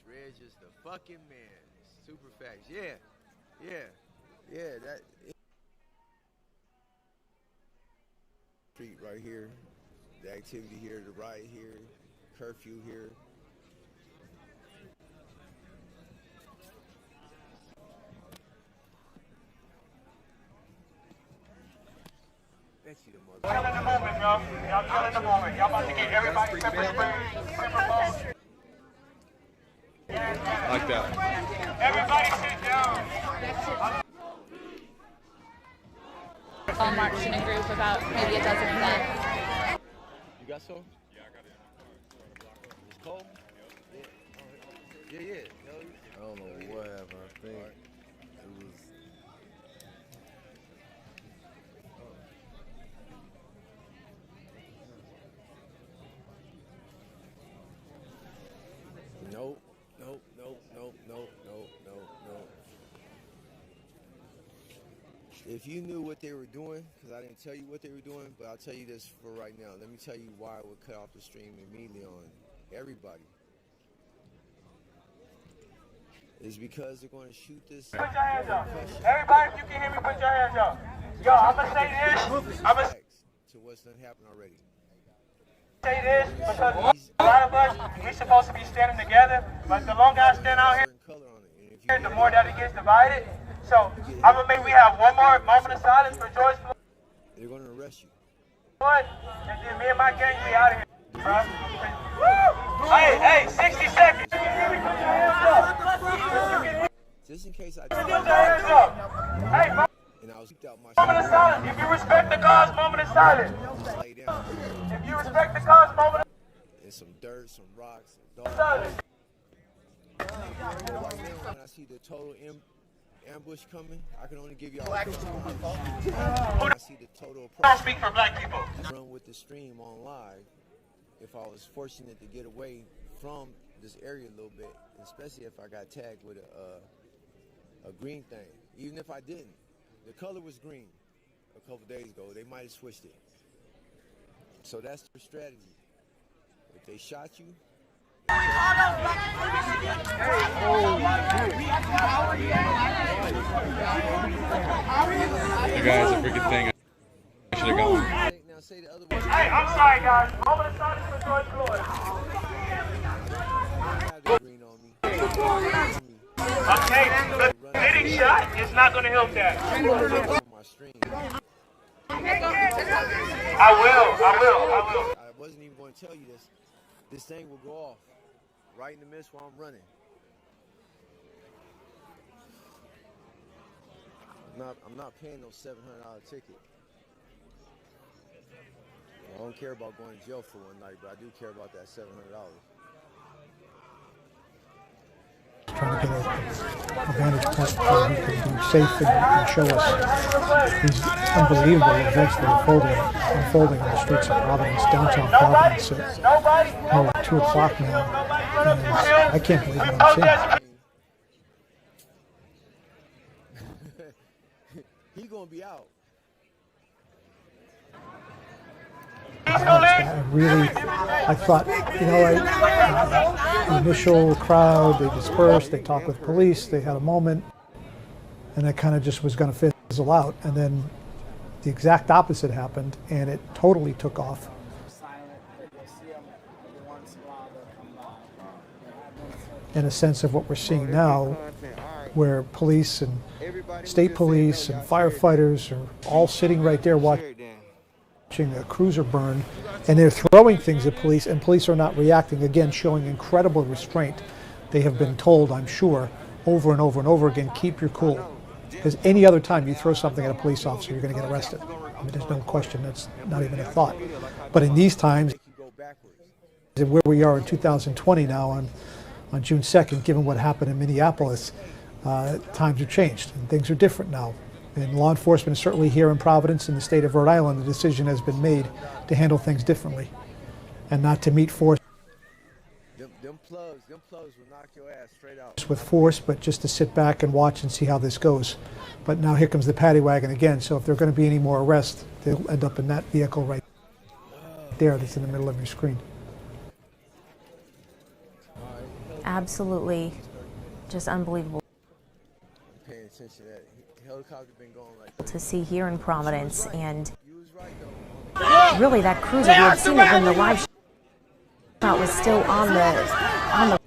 Reg is the fucking man. Super facts. Yeah, that street right here, the activity here, the riot here, curfew here. Bet you the mother. Y'all in the moment, y'all. Y'all in the moment. Y'all about to get everybody pepper spray. like that. Everybody sit down. All marched in a group, about maybe a dozen of them. You got some? Yeah, I got it. It's cold? Yeah. I don't know what happened. I think it was. Nope. If you knew what they were doing, because I didn't tell you what they were doing, but I'll tell you this for right now. Let me tell you why I would cut off the stream immediately on everybody. It's because they're going to shoot this. Put your hands up. Everybody, if you can hear me, put your hands up. Yo, I'm going to say this. To what's done happened already. Say this because a lot of us, we're supposed to be standing together, but the longer I stand out here, the more that it gets divided. So I'm gonna make we have one more moment of silence for George Floyd. They're gonna arrest you. And then me and my gang, we out of here, bro. Hey, 60 seconds. Just in case I Put your hands up. Hey, bro. And I was out my moment of silence. If you respect the cause, moment of silence. lay down. If you respect the cause, moment of And some dirt, some rocks, some dogs. silence. Right now, when I see the total ambush coming, I can only give y'all. I see the total. Don't speak for black people. Run with the stream on live. If I was fortunate to get away from this area a little bit, especially if I got tagged with a green thing. Even if I didn't, the color was green a couple days ago. They might have switched it. So that's their strategy. If they shot you. You guys are freaking thing. I should have gone. Hey, I'm sorry, guys. Moment of silence for George Floyd. Okay, the hitting shot is not going to help that. I will. I wasn't even going to tell you this. This thing will go off right in the midst while I'm running. I'm not paying no $700 ticket. I don't care about going to jail for one night, but I do care about that $700. Trying to get a vantage point where we can be safe and show us these unbelievable events that are unfolding in the streets of Providence, downtown Providence at 2 o'clock now. And I can't believe what I'm seeing. He's going to be out. I thought, the initial crowd, they dispersed, they talked with police, they had a moment, and that kind of just was going to fizzle out. And then the exact opposite happened, and it totally took off. In a sense of what we're seeing now, where police and state police and firefighters are all sitting right there watching a cruiser burn, and they're throwing things at police, and police are not reacting, again showing incredible restraint. They have been told, I'm sure, over and over and over again, keep your cool, because any other time you throw something at a police officer, you're going to get arrested. I mean, there's no question, that's not even a thought. But in these times, and where we are in 2020 now on June 2nd, given what happened in Minneapolis, times have changed and things are different now. And law enforcement, certainly here in Providence, in the state of Rhode Island, the decision has been made to handle things differently and not to meet force Them plugs will knock your ass straight out. with force, but just to sit back and watch and see how this goes. But now here comes the paddy wagon again, so if there are going to be any more arrests, they'll end up in that vehicle right there that's in the middle of your screen. Absolutely just unbelievable Paying attention to that. Helicopter been going like to see here in Providence, and really that cruiser, we had seen it when the live shot was still on the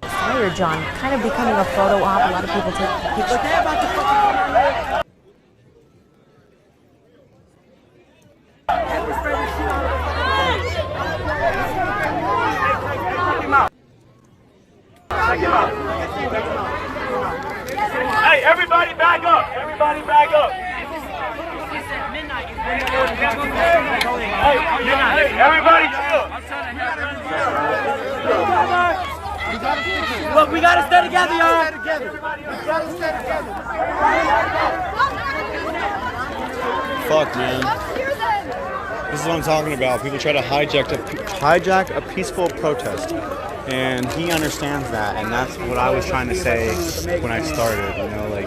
fire, John, kind of becoming a photo op. A lot of people take pictures. Everybody back up. Everybody back up. Hey, everybody chill. Look, we gotta stay together, y'all. Fuck, man. This is what I'm talking about. People try to hijack a peaceful protest. And he understands that, and that's what I was trying to say when I started. You know, like,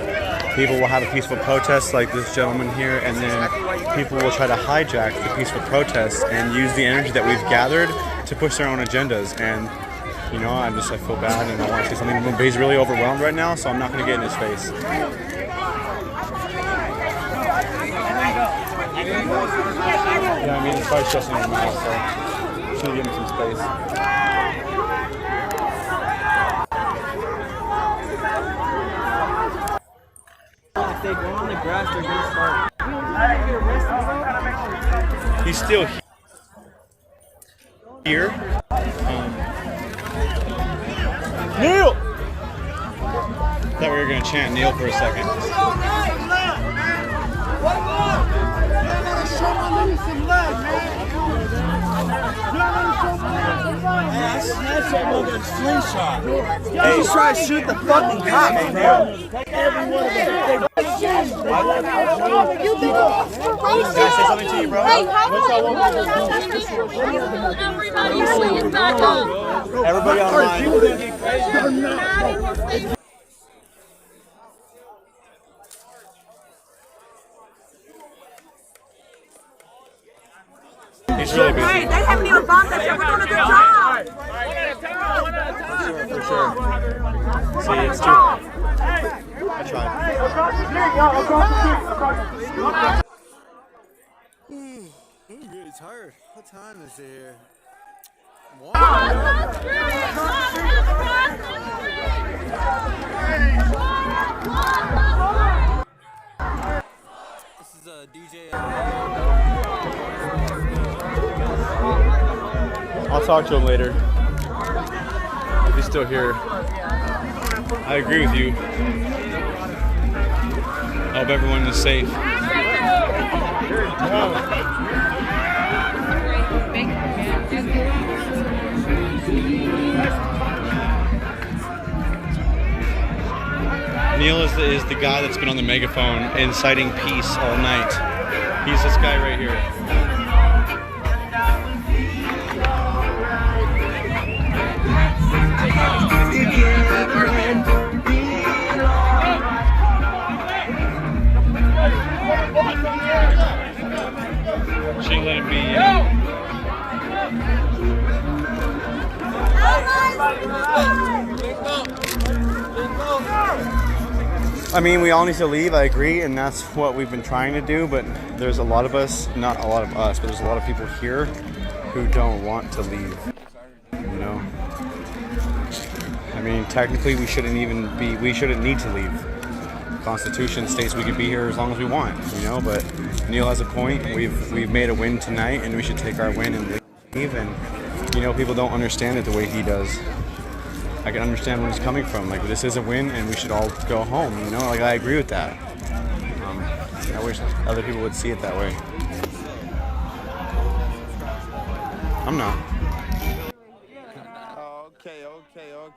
people will have a peaceful protest like this gentleman here, and then people will try to hijack the peaceful protest and use the energy that we've gathered to push their own agendas. And, you know, I feel bad and I want to say something, but he's really overwhelmed right now, so I'm not going to get in his face. Yeah, I mean, it's probably stressing him out, so I'm just going to give him some space. If they go on the grass, they're gonna start. He's still here. Neil! Thought we were gonna chant Neil for a second. Hey, he's trying to shoot the fucking cop, man. Every one of them. You think it's ferocious? Can I say something to you, bro? Hey, how everybody back up. Everybody online. He's really busy. Hey, they haven't even bombed us yet. We're doing a good job. For sure. See, it's true. I tried. I'm really tired. What time is it here? This is a DJ. I'll talk to him later. If he's still here. I agree with you. I hope everyone is safe. Neil is the guy that's been on the megaphone inciting peace all night. He's this guy right here. She let him be. I mean, we all need to leave, I agree, and that's what we've been trying to do, but there's a lot of us, not a lot of us, but there's a lot of people here who don't want to leave, you know? I mean, technically we shouldn't need to leave. The Constitution states we can be here as long as we want, you know, but Neil has a point. We've made a win tonight, and we should take our win and leave, and, you know, people don't understand it the way he does. I can understand where he's coming from. Like, this is a win, and we should all go home. You know, like, I agree with that. I wish other people would see it that way. I'm not.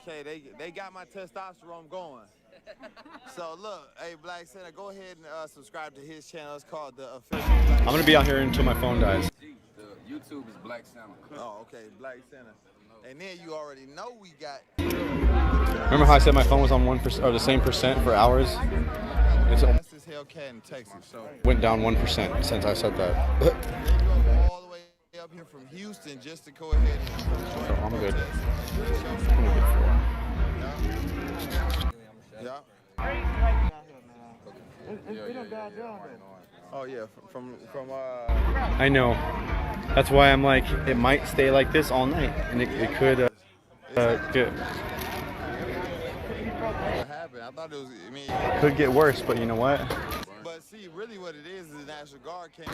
Okay. They got my testosterone going. So look, hey, Black Center, go ahead and subscribe to his channel. It's called The Official. I'm gonna be out here until my phone dies. The YouTube is Black Center. Oh, okay, Black Center. And then you already know we got. Remember how I said my phone was on 1% or the same percent for hours? It's That's as Hellcat in Texas. So went down 1% since I said that. all the way up here from Houston just to go ahead. So I'm good. I'm good for Yeah. Oh yeah, from I know. That's why I'm like, it might stay like this all night, and it could get. I thought it was. I mean, Could get worse, but you know what? But see, really, what it is the National Guard came.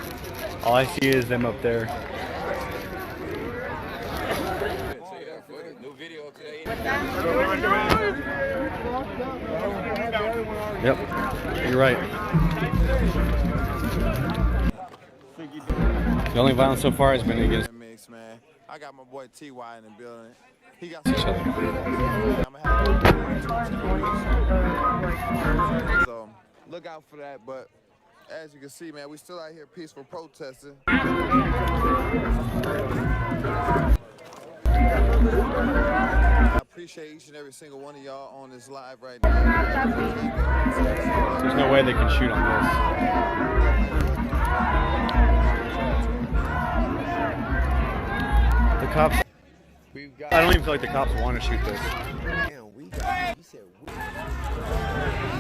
All I see is them up there. Yep, you're right. The only violence so far has been against Mix, man. I got my boy T.Y. in the building. He got each other. So look out for that. But as you can see, man, we still out here peaceful protesting. I appreciate each and every single one of y'all on this live right now. There's no way they can shoot on this. The cops. I don't even feel like the cops want to shoot this.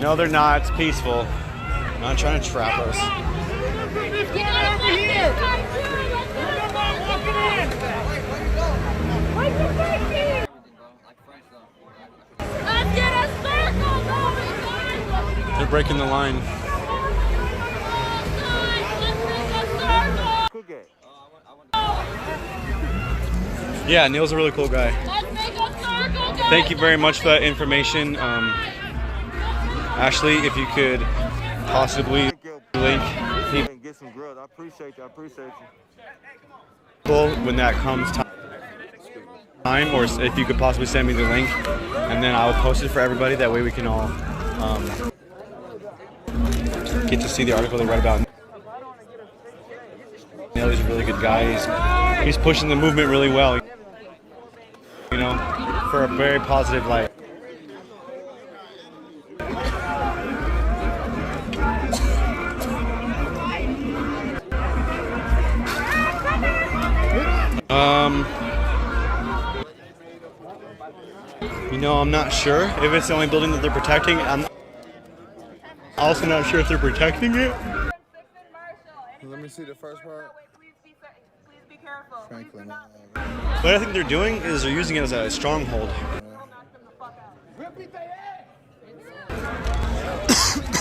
No, they're not. It's peaceful. They're not trying to trap us. Get over here! Let's get a circle going, guys! They're breaking the line. Yeah, Neil's a really cool guy. Thank you very much for that information. Ashley, if you could possibly link people Get some grilled. I appreciate you. I appreciate you. when that comes time, or if you could possibly send me the link, and then I'll post it for everybody. That way we can all get to see the article they write about. Neil is a really good guy. He's pushing the movement really well. You know, for a very positive light. You know, I'm not sure if it's the only building that they're protecting. I'm also not sure if they're protecting it. Let me see the first part. Franklin. What I think they're doing is they're using it as a stronghold.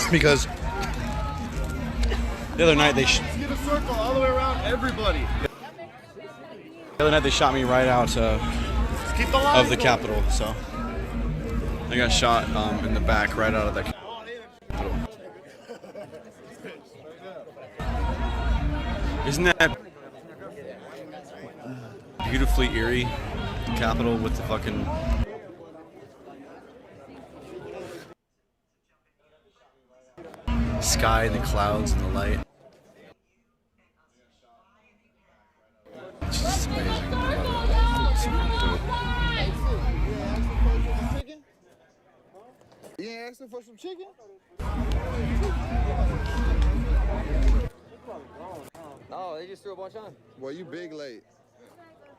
Because the other night they Get a circle all the way around everybody. the other night they shot me right out of the Capitol. So I got shot in the back right out of the Capitol. Isn't that beautifully eerie? Capitol with the fucking sky and the clouds and the light. It's just amazing. I love it. It's dope. You ain't asking for some chicken? No, they just threw a bunch on. Boy, you big late.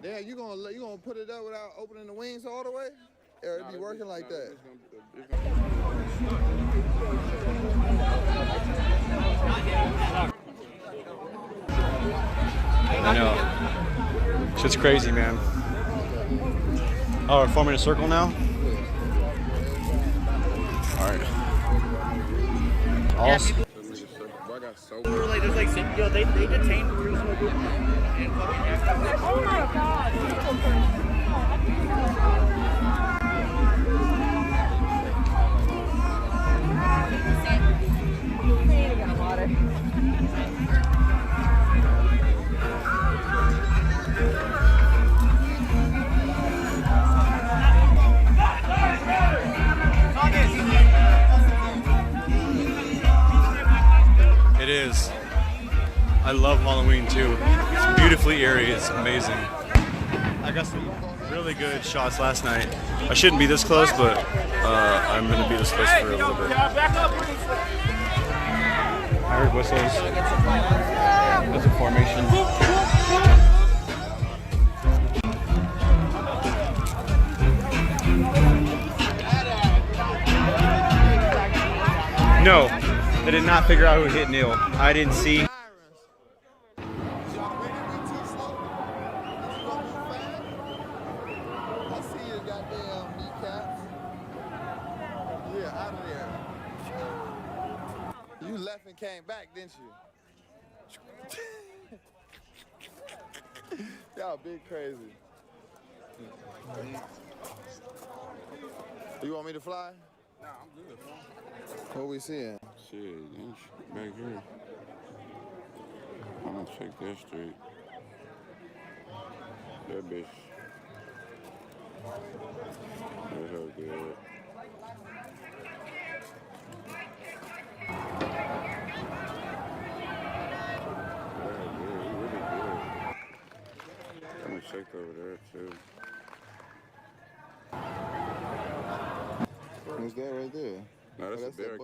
Yeah, you gonna put it up without opening the wings all the way? Or it be working like that? I know. Shit's crazy, man. Oh, we're forming a circle now? Alright. Also, There's like, yo, they detained Cruz. Oh my god. it is. I love Halloween too. It's beautifully eerie. It's amazing. I got some really good shots last night. I shouldn't be this close, but I'm going to be this close for a little bit. I heard whistles. There's a formation. No, they did not figure out who hit Neil. I didn't see. Came back, didn't you? Y'all big crazy. You want me to fly? What we seeing? Shit, back here. I'm gonna check that straight. That bitch. That hell good. I'm gonna check over there too. What's that right there? No, that's a bear.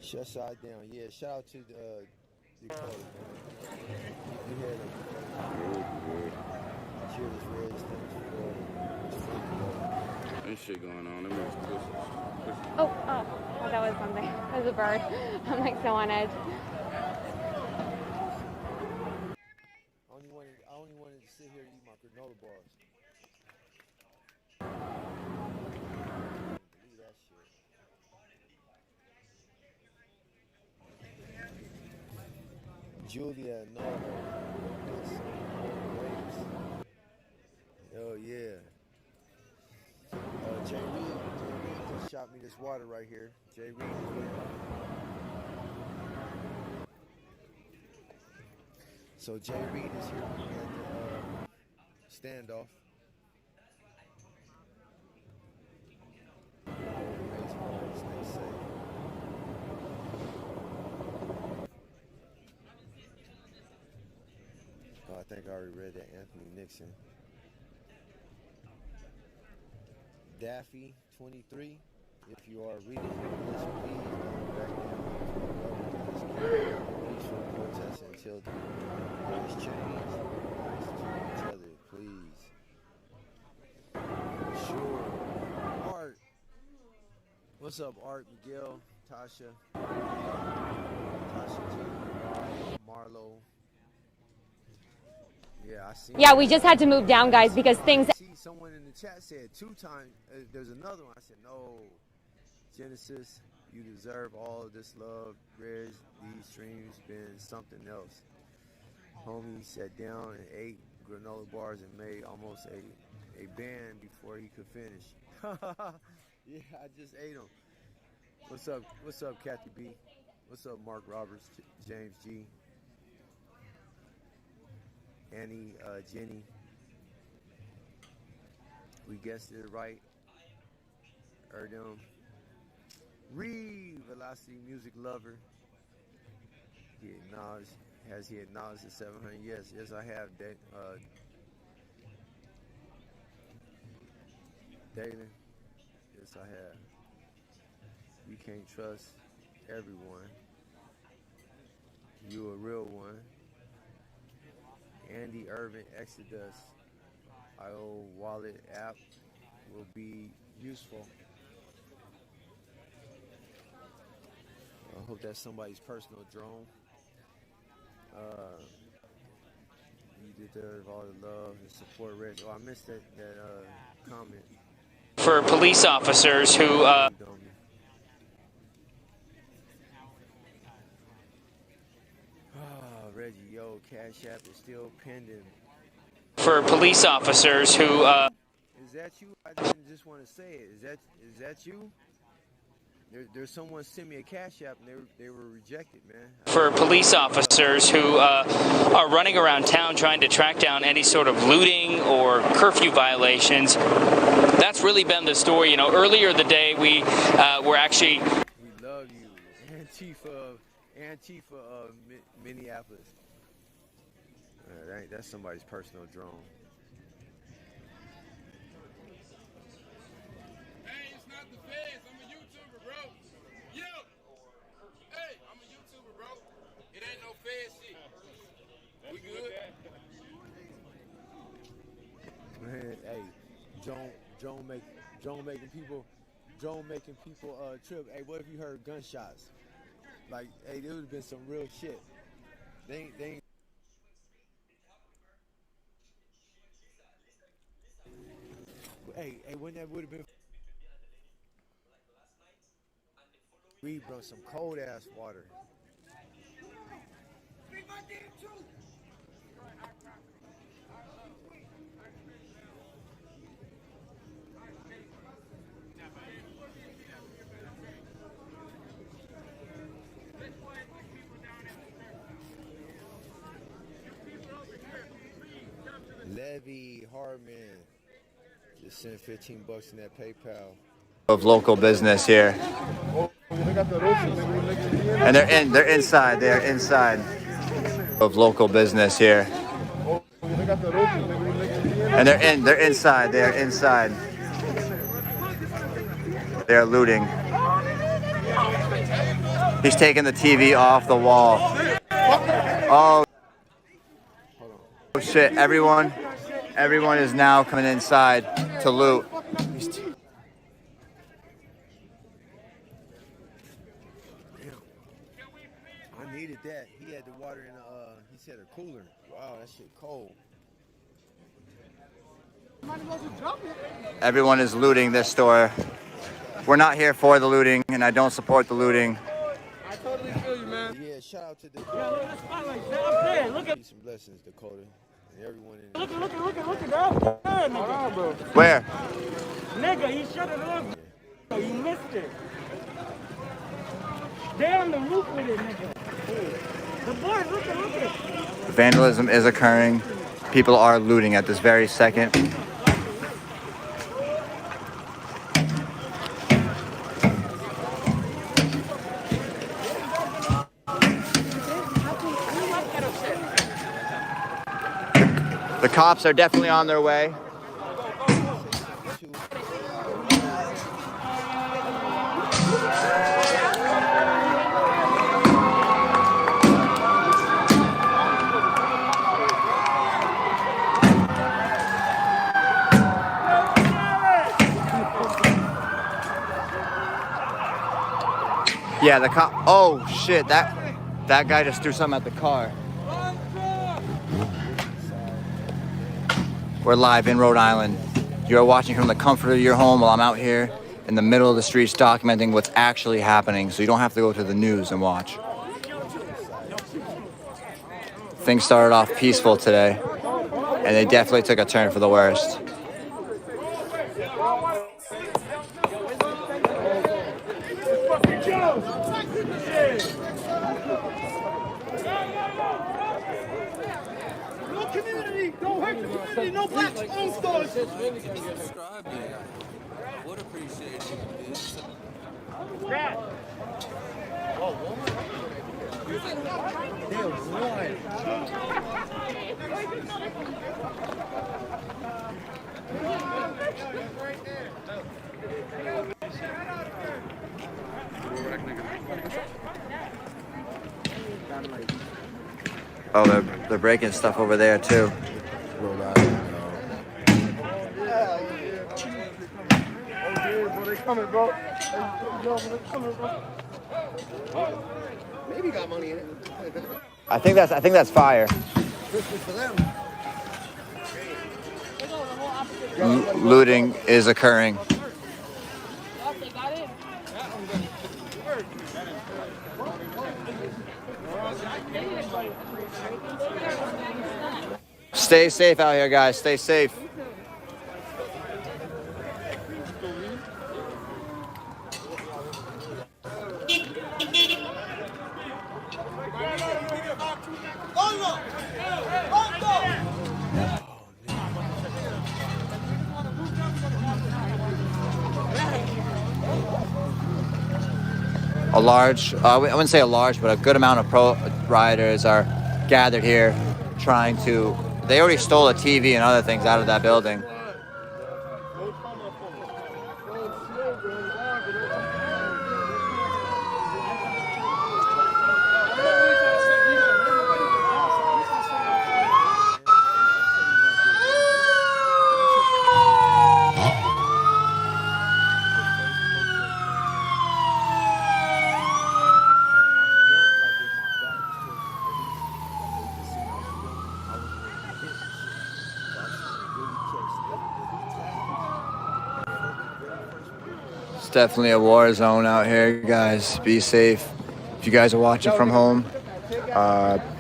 Shut side down. Yeah, shout out to the code, man. You heard it. Cheers, Reds. Ain't shit going on. That makes pussies. Oh, that was something. That was a bird. I'm like so on edge. I only wanted to sit here and eat my granola bars. Believe that shit. Julia, no. Oh yeah. Jay Reed just shot me this water right here. Jay Reed is with me. So Jay Reed is here at the standoff. Stay safe. Oh, I think I already read that. Anthony Nixon. Daffy 23. If you are reading this, please don't back down. Peaceful protest until things change. Tell it, please. Sure. Art. What's up, Art, Miguel, Tasha? Tasha G. Marlo. Yeah, I see. Yeah, we just had to move down, guys, because things. See, someone in the chat said 2 times. There's another one. I said, no. Genesis, you deserve all of this love. Reg, these streams been something else. Homie sat down and ate granola bars and made almost a band before he could finish. Yeah, I just ate them. What's up? What's up, Kathy B? What's up, Mark Roberts, James G? Annie, Jenny. We guessed it right. Erdem. Reed, Velocity Music Lover. He acknowledged, has he acknowledged the 700? Yes, yes I have, Dalen. Yes I have. You can't trust everyone. You a real one. Andy Irvin Exodus IO wallet app will be useful. I hope that's somebody's personal drone. You deserve all the love and support, Reg. Oh, I missed that comment. For police officers who Reggie, yo, Cash App is still pending. For police officers who Is that you? I didn't just want to say it. Is that you? There's someone sent me a Cash App and they were rejected, man. for police officers who are running around town trying to track down any sort of looting or curfew violations. That's really been the story. You know, earlier the day we were actually. We love you, Antifa of Minneapolis. That's somebody's personal drone. Hey, it's not the feds. I'm a YouTuber, bro. Yo! Hey, I'm a YouTuber, bro. It ain't no fed shit. We good? Man, hey, Joan making people trip. Hey, what if you heard gunshots? Like, hey, there would have been some real shit. They ain't. Hey, when that would have been We brought some cold ass water. Levy Hardman just sent $15 in that PayPal. Of local business here. And they're inside of local business here. And they're inside. They're looting. He's taking the TV off the wall. Oh shit, everyone is now coming inside to loot. I needed that. He had the water in he said a cooler. Wow, that shit cold. Everyone is looting this store. We're not here for the looting, and I don't support the looting. I totally feel you, man. Yeah, shout out to the. Yeah, look at the spotlight. Up there, look at. Some blessings, Dakota, and everyone in. Look at that. Nigga. Bro. Where? Nigga, he shut it off. You missed it. They on the roof with it, nigga. The boys, look at. Vandalism is occurring. People are looting at this very second. The cops are definitely on their way. Yeah, the cop. Oh shit! That guy just threw something at the car. We're live in Rhode Island. You're watching from the comfort of your home while I'm out here in the middle of the streets documenting what's actually happening, so you don't have to go to the news and watch. Things started off peaceful today, and they definitely took a turn for the worst. No black owned stores. Would appreciate it. Brad. Oh, they're breaking stuff over there too. Rhode Island. They coming, bro. Maybe got money in it. I think that's fire. Looting is occurring. Stay safe out here, guys. Stay safe. A large, I wouldn't say a large, but a good amount of pro rioters are gathered here trying to, they already stole a TV and other things out of that building. definitely a war zone out here, guys. Be safe. If you guys are watching from home,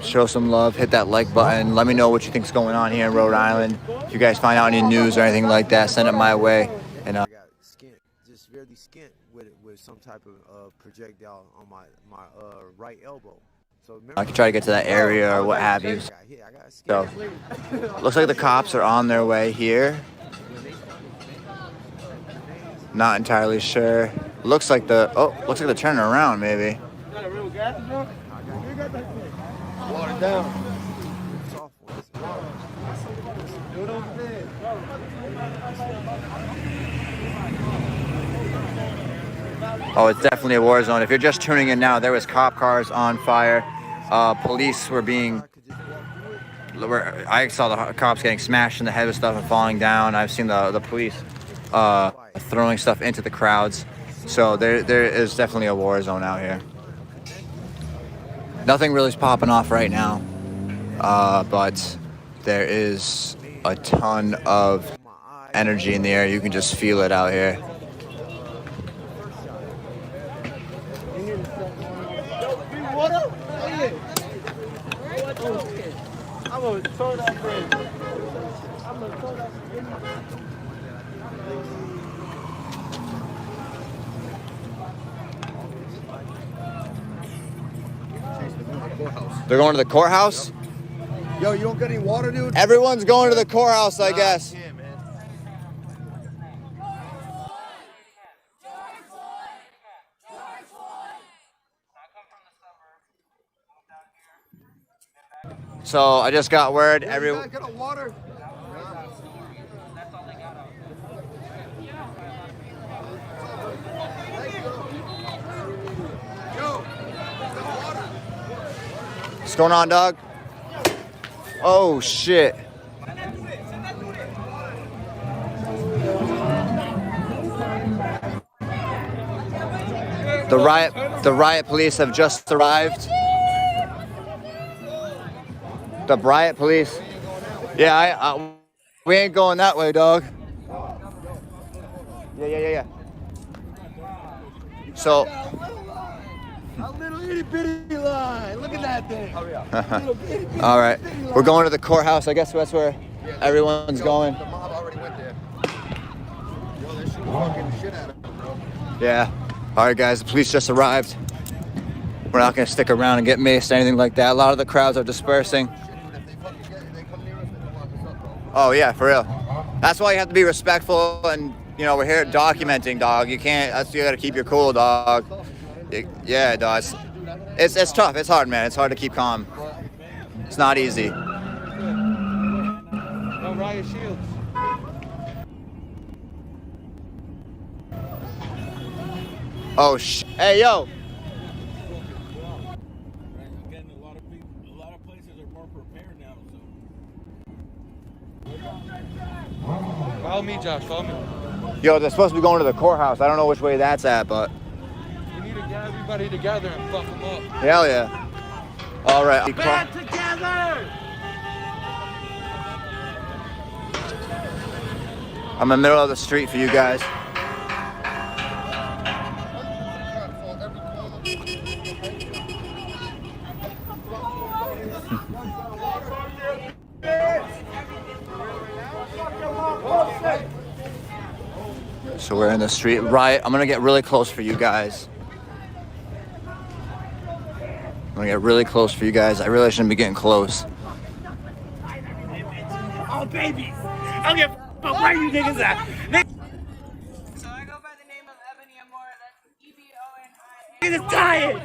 show some love. Hit that like button. Let me know what you think's going on here in Rhode Island. If you guys find out any news or anything like that, send it my way. And I got skint, just really skint with some type of projectile on my right elbow. So I can try to get to that area or what have you. So, looks like the cops are on their way here. Not entirely sure. Looks like they're turning around maybe. Water down. Oh, it's definitely a war zone. If you're just tuning in now, there was cop cars on fire. Police were being... I saw the cops getting smashed in the head with stuff and falling down. I've seen the police throwing stuff into the crowds. So there is definitely a war zone out here. Nothing really is popping off right now, but there is a ton of energy in the air. You can just feel it out here. They're going to the courthouse? Yo, you don't get any water, dude? Everyone's going to the courthouse, I guess. So I just got word. Everyone. Water. What's going on, dog? Oh shit. The riot police have just arrived. The riot police. Yeah, we ain't going that way, dog. Yeah. So. A little itty bitty line. Look at that thing. All right, we're going to the courthouse. I guess that's where everyone's going. The mob already went there. Yo, they're shooting fucking shit at him, bro. Yeah. All right, guys. The police just arrived. We're not gonna stick around and get maced or anything like that. A lot of the crowds are dispersing. Oh yeah, for real. That's why you have to be respectful, and we're here documenting, dog. You gotta keep your cool, dog. Yeah, dog. It's tough. It's hard, man. It's hard to keep calm. It's not easy. No riot shields. Oh hey, yo. Follow me, Josh. Follow me. Yo, they're supposed to be going to the courthouse. I don't know which way that's at, but. We need to get everybody together and fuck them up. Hell yeah. All right. Band together! I'm in the middle of the street for you guys. So we're in the street. Riot, I'm gonna get really close for you guys. I'm gonna get really close for you guys. I really shouldn't be getting close. Oh, babies! I don't give a fuck where you niggas at. So I go by the name of Ebony Amore. That's EBONI. Niggas dying!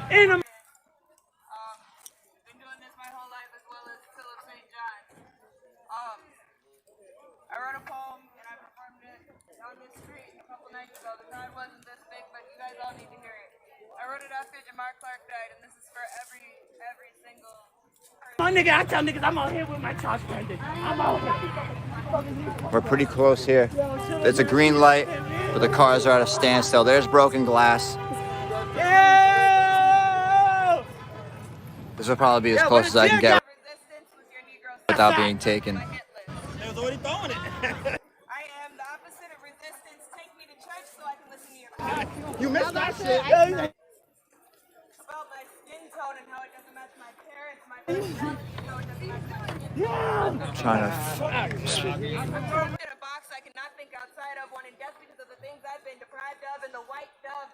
In a... Been doing this my whole life as well as Philip St. John. I wrote a poem and I performed it on this street a couple nights ago. The crowd wasn't this big, but you guys all need to hear it. I wrote it after Jamar Clark died, and this is for every single person. My nigga, I tell niggas I'm out here with my charge pendant. I'm out here. We're pretty close here. There's a green light, but the cars are at a standstill. There's broken glass. This will probably be as close as I can get without being taken. They was already throwing it. I am the opposite of resistance. Take me to church so I can listen to that shit. About my skin tone and how it doesn't match my parents, my personality, how it doesn't match my Trying to. I'm thrown in a box I cannot think outside of, wanting death because of the things I've been deprived of, and the white dove.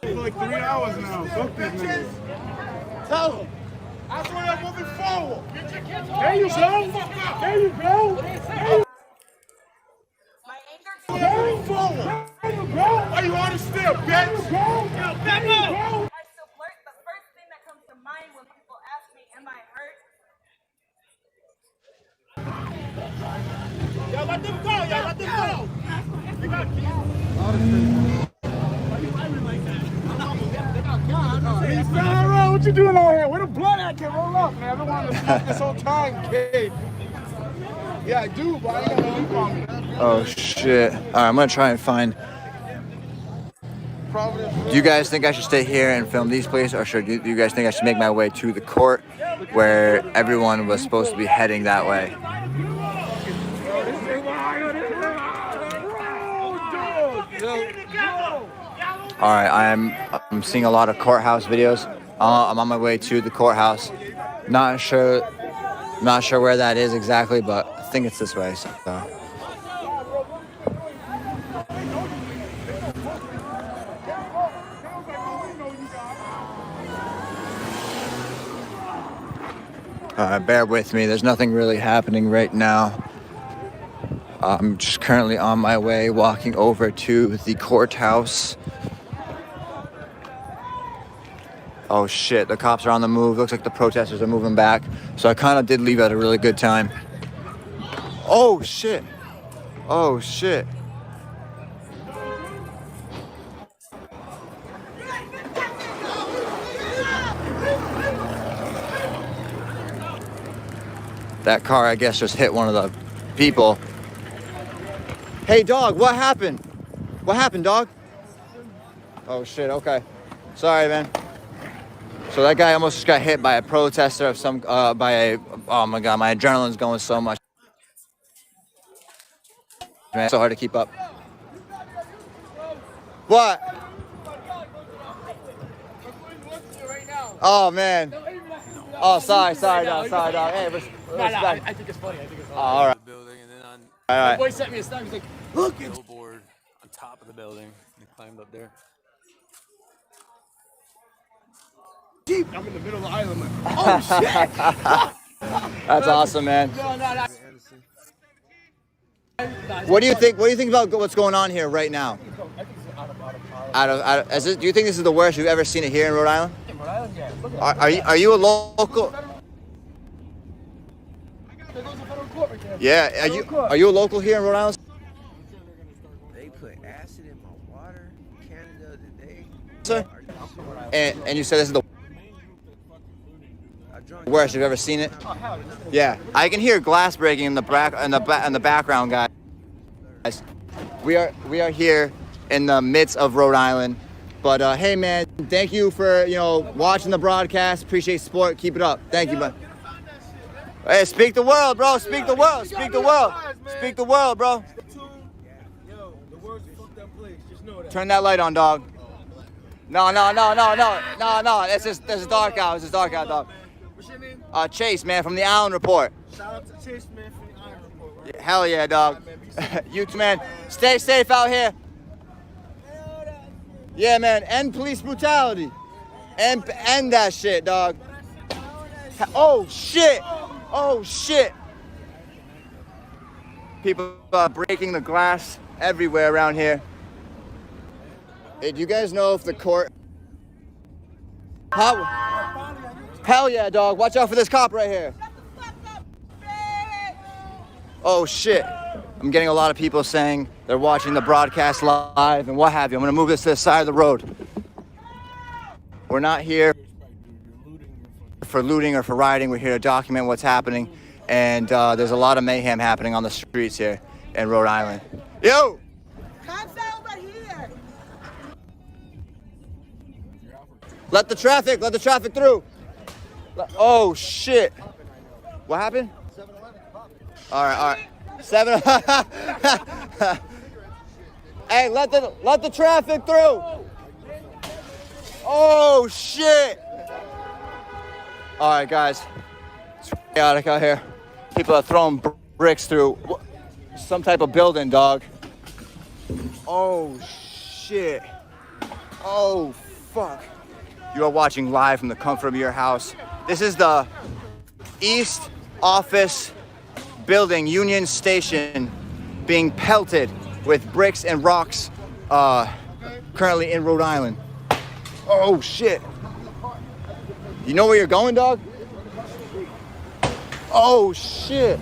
For like 3 hours now. Fuck these niggas. Tell them. I swear I'm moving forward. There you go. There you go. Moving forward. There you go. Are you on the step, bitch? There you go. Back up. I still flirt. The first thing that comes to mind when people ask me, am I hurt? Y'all let them go. Y'all let them go. They got Hey, Farrell, what you doing out here? Where the blood at? Can roll up, man. I've been wanting to smoke this whole time, kid. Yeah, I do, but I ain't got no ink on me. Oh shit. Alright, I'm gonna try and find. Do you guys think I should stay here and film these places, or should you guys think I should make my way to the court where everyone was supposed to be heading that way? Alright, I'm seeing a lot of courthouse videos. I'm on my way to the courthouse. Not sure where that is exactly, but I think it's this way. So. Bear with me. There's nothing really happening right now. I'm just currently on my way, walking over to the courthouse. Oh shit, the cops are on the move. Looks like the protesters are moving back. So I kind of did leave at a really good time. Oh shit. Oh shit. That car, I guess, just hit one of the people. Hey, dog, what happened? What happened, dog? Oh, shit, okay. Sorry, man. So that guy almost just got hit by a protester of some, oh my God, my adrenaline's going so much. Man, it's so hard to keep up. What? Oh, man. Oh, sorry, dog. Hey, respect. I think it's funny. Oh, all right. All right. My boy sent me a snap. He's like, look, it's billboard on top of the building. They climbed up there. deep. I'm in the middle of the island. Like, oh shit! That's awesome, man. No. What do you think? What do you think about what's going on here right now? Do you think this is the worst you've ever seen it here in Rhode Island? In Rhode Island, yeah. Look at Are you a local? There goes the federal court right there. Yeah. Are you a local here in Rhode Island? They put acid in my water. Canada today. Sir? And you said this is the worst you've ever seen it? Oh, hell yeah. I can hear glass breaking in the background, guys. We are here in the midst of Rhode Island. But hey, man, thank you for watching the broadcast. Appreciate support. Keep it up. Thank you, man. Hey, speak the world, bro. Speak the world. Speak the world. Speak the world, bro. Turn that light on, dog. No. This is dark out. This is dark out, dog. What's your name? Chase, man, from the Island Report. Shout out to Chase, man, from the Island Report. Right? Yeah, hell yeah, dog. You too, man. Stay safe out here. Yeah, man. End police brutality. End that shit, dog. Oh shit. Oh shit. People are breaking the glass everywhere around here. Hey, do you guys know if the court? Hell yeah, dog. Watch out for this cop right here. Oh shit. I'm getting a lot of people saying they're watching the broadcast live and what have you. I'm gonna move this to the side of the road. We're not here for looting or for rioting. We're here to document what's happening. And there's a lot of mayhem happening on the streets here in Rhode Island. Yo! Let the traffic through. Oh shit. What happened? All right. 7. Hey, let the traffic through. Oh shit! All right, guys, it's chaotic out here. People are throwing bricks through some type of building, dog. Oh shit! Oh fuck! You are watching live from the comfort of your house. This is the East Office Building, Union Station, being pelted with bricks and rocks, currently in Rhode Island. Oh shit. You know where you're going, dog? Oh shit.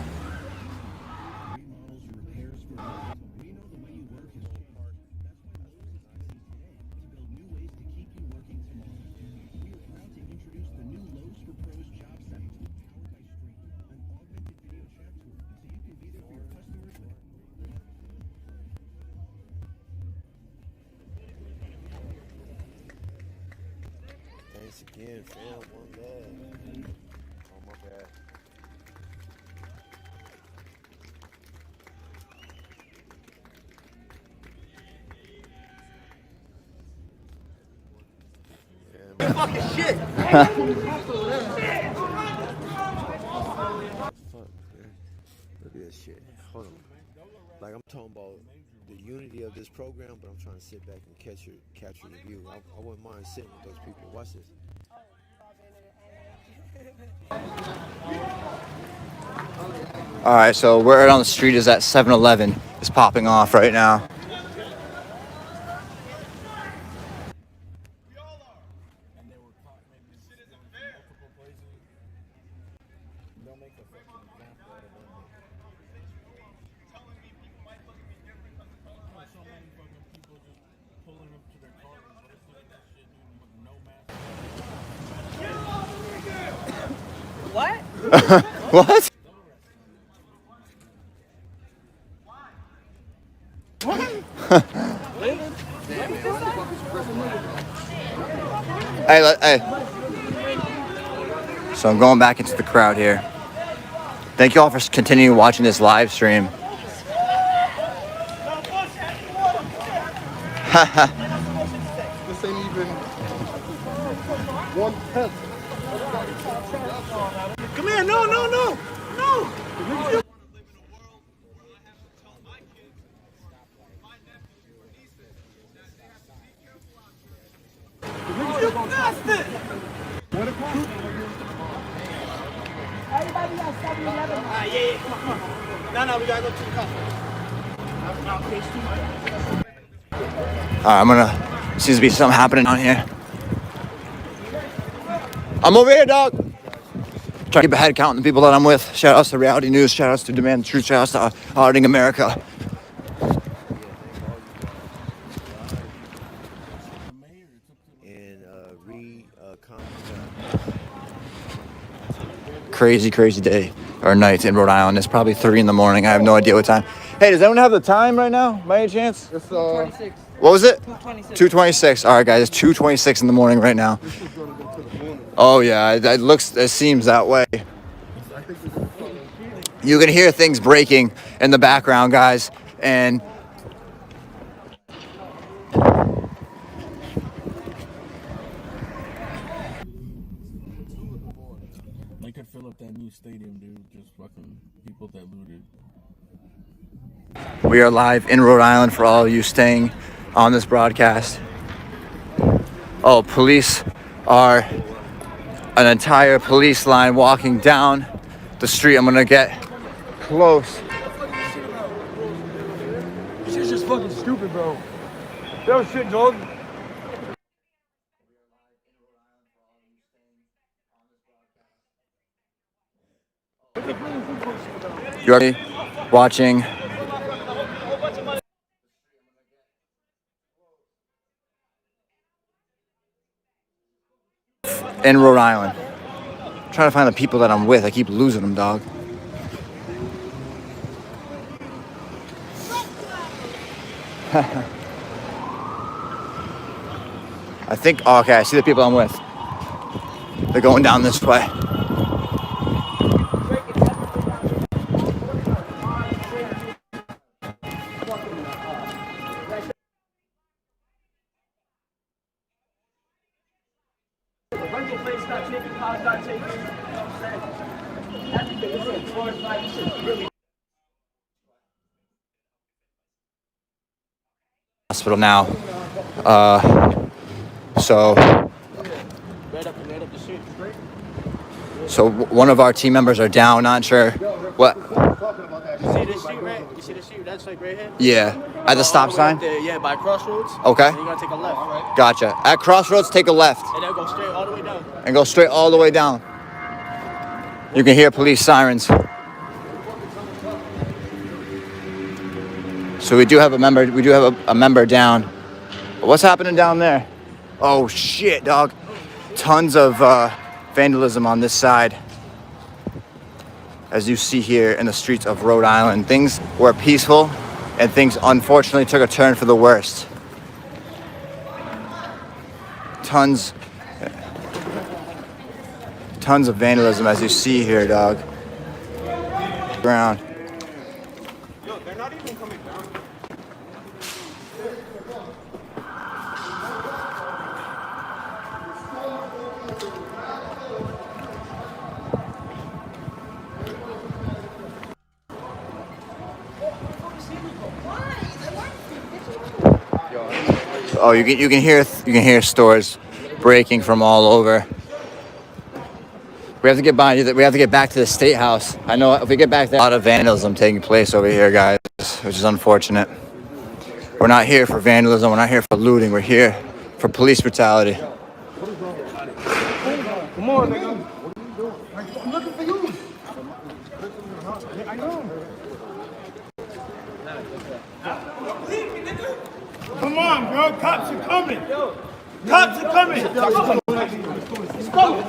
Thanks again, fam. One love. Oh, my bad. Yeah, fucking shit. Fuck, man. Look at this shit. Hold on. Like, I'm talking about the unity of this program, but I'm trying to sit back and capture the view. I wouldn't mind sitting with those people. Watch this. All right, so word on the street is that 7-Eleven is popping off right now. What? What? Hey. So I'm going back into the crowd here. Thank you all for continuing watching this live stream. This ain't even 1/10. Come here, no. You missed it! Everybody got 7-Eleven. Yeah, come on. No, we gotta go to the coffee. Alright, seems to be something happening down here. I'm over here, dog. Trying to keep a head count on the people that I'm with. Shout outs to Reality News, shout outs to Demand the Truth, shout outs to Auditing America. Crazy day or night in Rhode Island. It's probably 3 in the morning. I have no idea what time. Hey, does anyone have the time right now by any chance? It's 2:26. What was it? 2:26. 2:26. All right, guys, it's 2:26 in the morning right now. Oh yeah, it seems that way. You can hear things breaking in the background, guys, and They could fill up that new stadium, dude. Just fucking people that looted. we are live in Rhode Island for all of you staying on this broadcast. Oh, police are an entire police line walking down the street. I'm gonna get close. This shit's just fucking stupid, bro. That was shit, dog. You're watching in Rhode Island. I'm trying to find the people that I'm with. I keep losing them, dog. I think, oh, okay, I see the people I'm with. They're going down this way. chicken, cauliflower chicken, you know what I'm saying? Everything is in Florida, like, this shit really. Hospital now. So one of our team members are down, not sure what. You see this sheet, right? You see this sheet? That's like right here? Yeah, at the stop sign? Yeah, by Crossroads. Okay. And you gotta take a left, right? Gotcha. At Crossroads, take a left. And then go straight all the way down. And go straight all the way down. You can hear police sirens. So we do have a member. We do have a member down. What's happening down there? Oh shit, dog! Tons of vandalism on this side. As you see here in the streets of Rhode Island, things were peaceful, and things unfortunately took a turn for the worst. Tons of vandalism, as you see here, dog. Ground. Oh, you can hear stores breaking from all over. We have to get by. We have to get back to the State House. I know if we get back there, a lot of vandalism taking place over here, guys, which is unfortunate. We're not here for vandalism. We're not here for looting. We're here for police brutality. Come on, nigga. I'm looking for you. I know. Come on, bro. Cops are coming. Cops are coming. Let's go.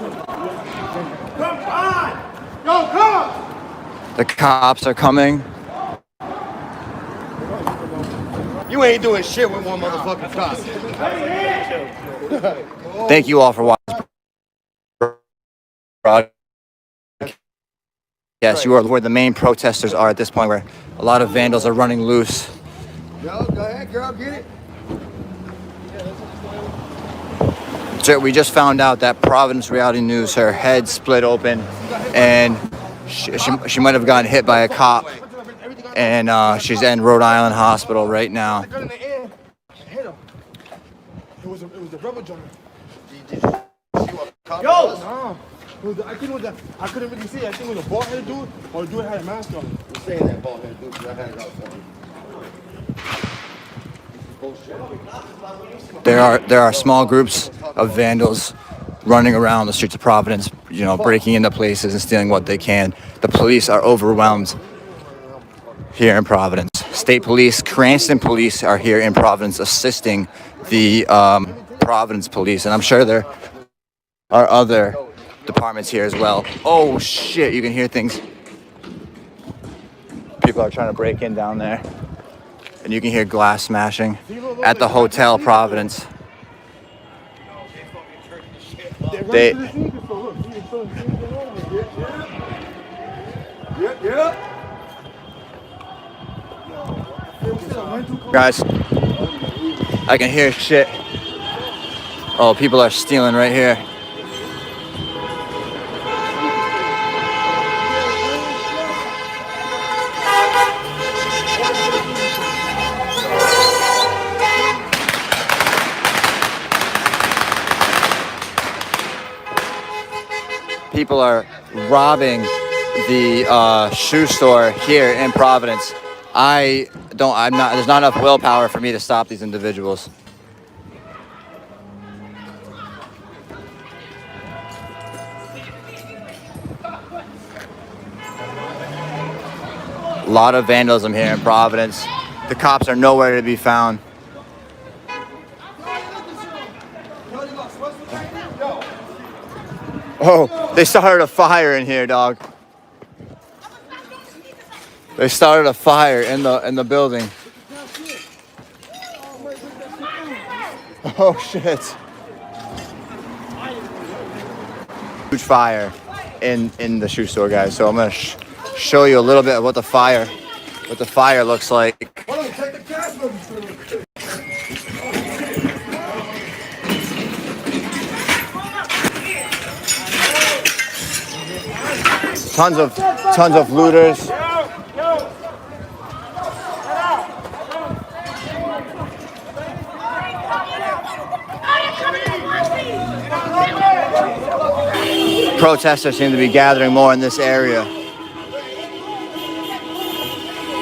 Come on. Yo, come. The cops are coming. You ain't doing shit with one motherfucking cop. Thank you all for watching. Yes, you are where the main protesters are at this point, where a lot of vandals are running loose. Yo, go ahead, girl, get it. So we just found out that Providence Reality News, her head split open, and she might have gotten hit by a cop, and she's in Rhode Island Hospital right now. It was the rubber joint. Yo! No. I think it was I couldn't really see it. I think it was a bald-headed dude, or the dude had a mask on. You're saying that bald-headed dude because I had it out for me. There are small groups of vandals running around the streets of Providence, you know, breaking into places and stealing what they can. The police are overwhelmed here in Providence. State police, Cranston police are here in Providence assisting the Providence police, and I'm sure there are other departments here as well. Oh shit, you can hear things. People are trying to break in down there. And you can hear glass smashing at the Hotel Providence. Guys, I can hear shit. Oh, people are stealing right here. People are robbing the shoe store here in Providence. There's not enough willpower for me to stop these individuals. A lot of vandalism here in Providence. The cops are nowhere to be found. Oh, they started a fire in here, dog. They started a fire in the building. Oh shit. Huge fire in the shoe store, guys. So I'm gonna show you a little bit of what the fire looks like. tons of looters. Protesters seem to be gathering more in this area.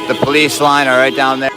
The police line are right down there.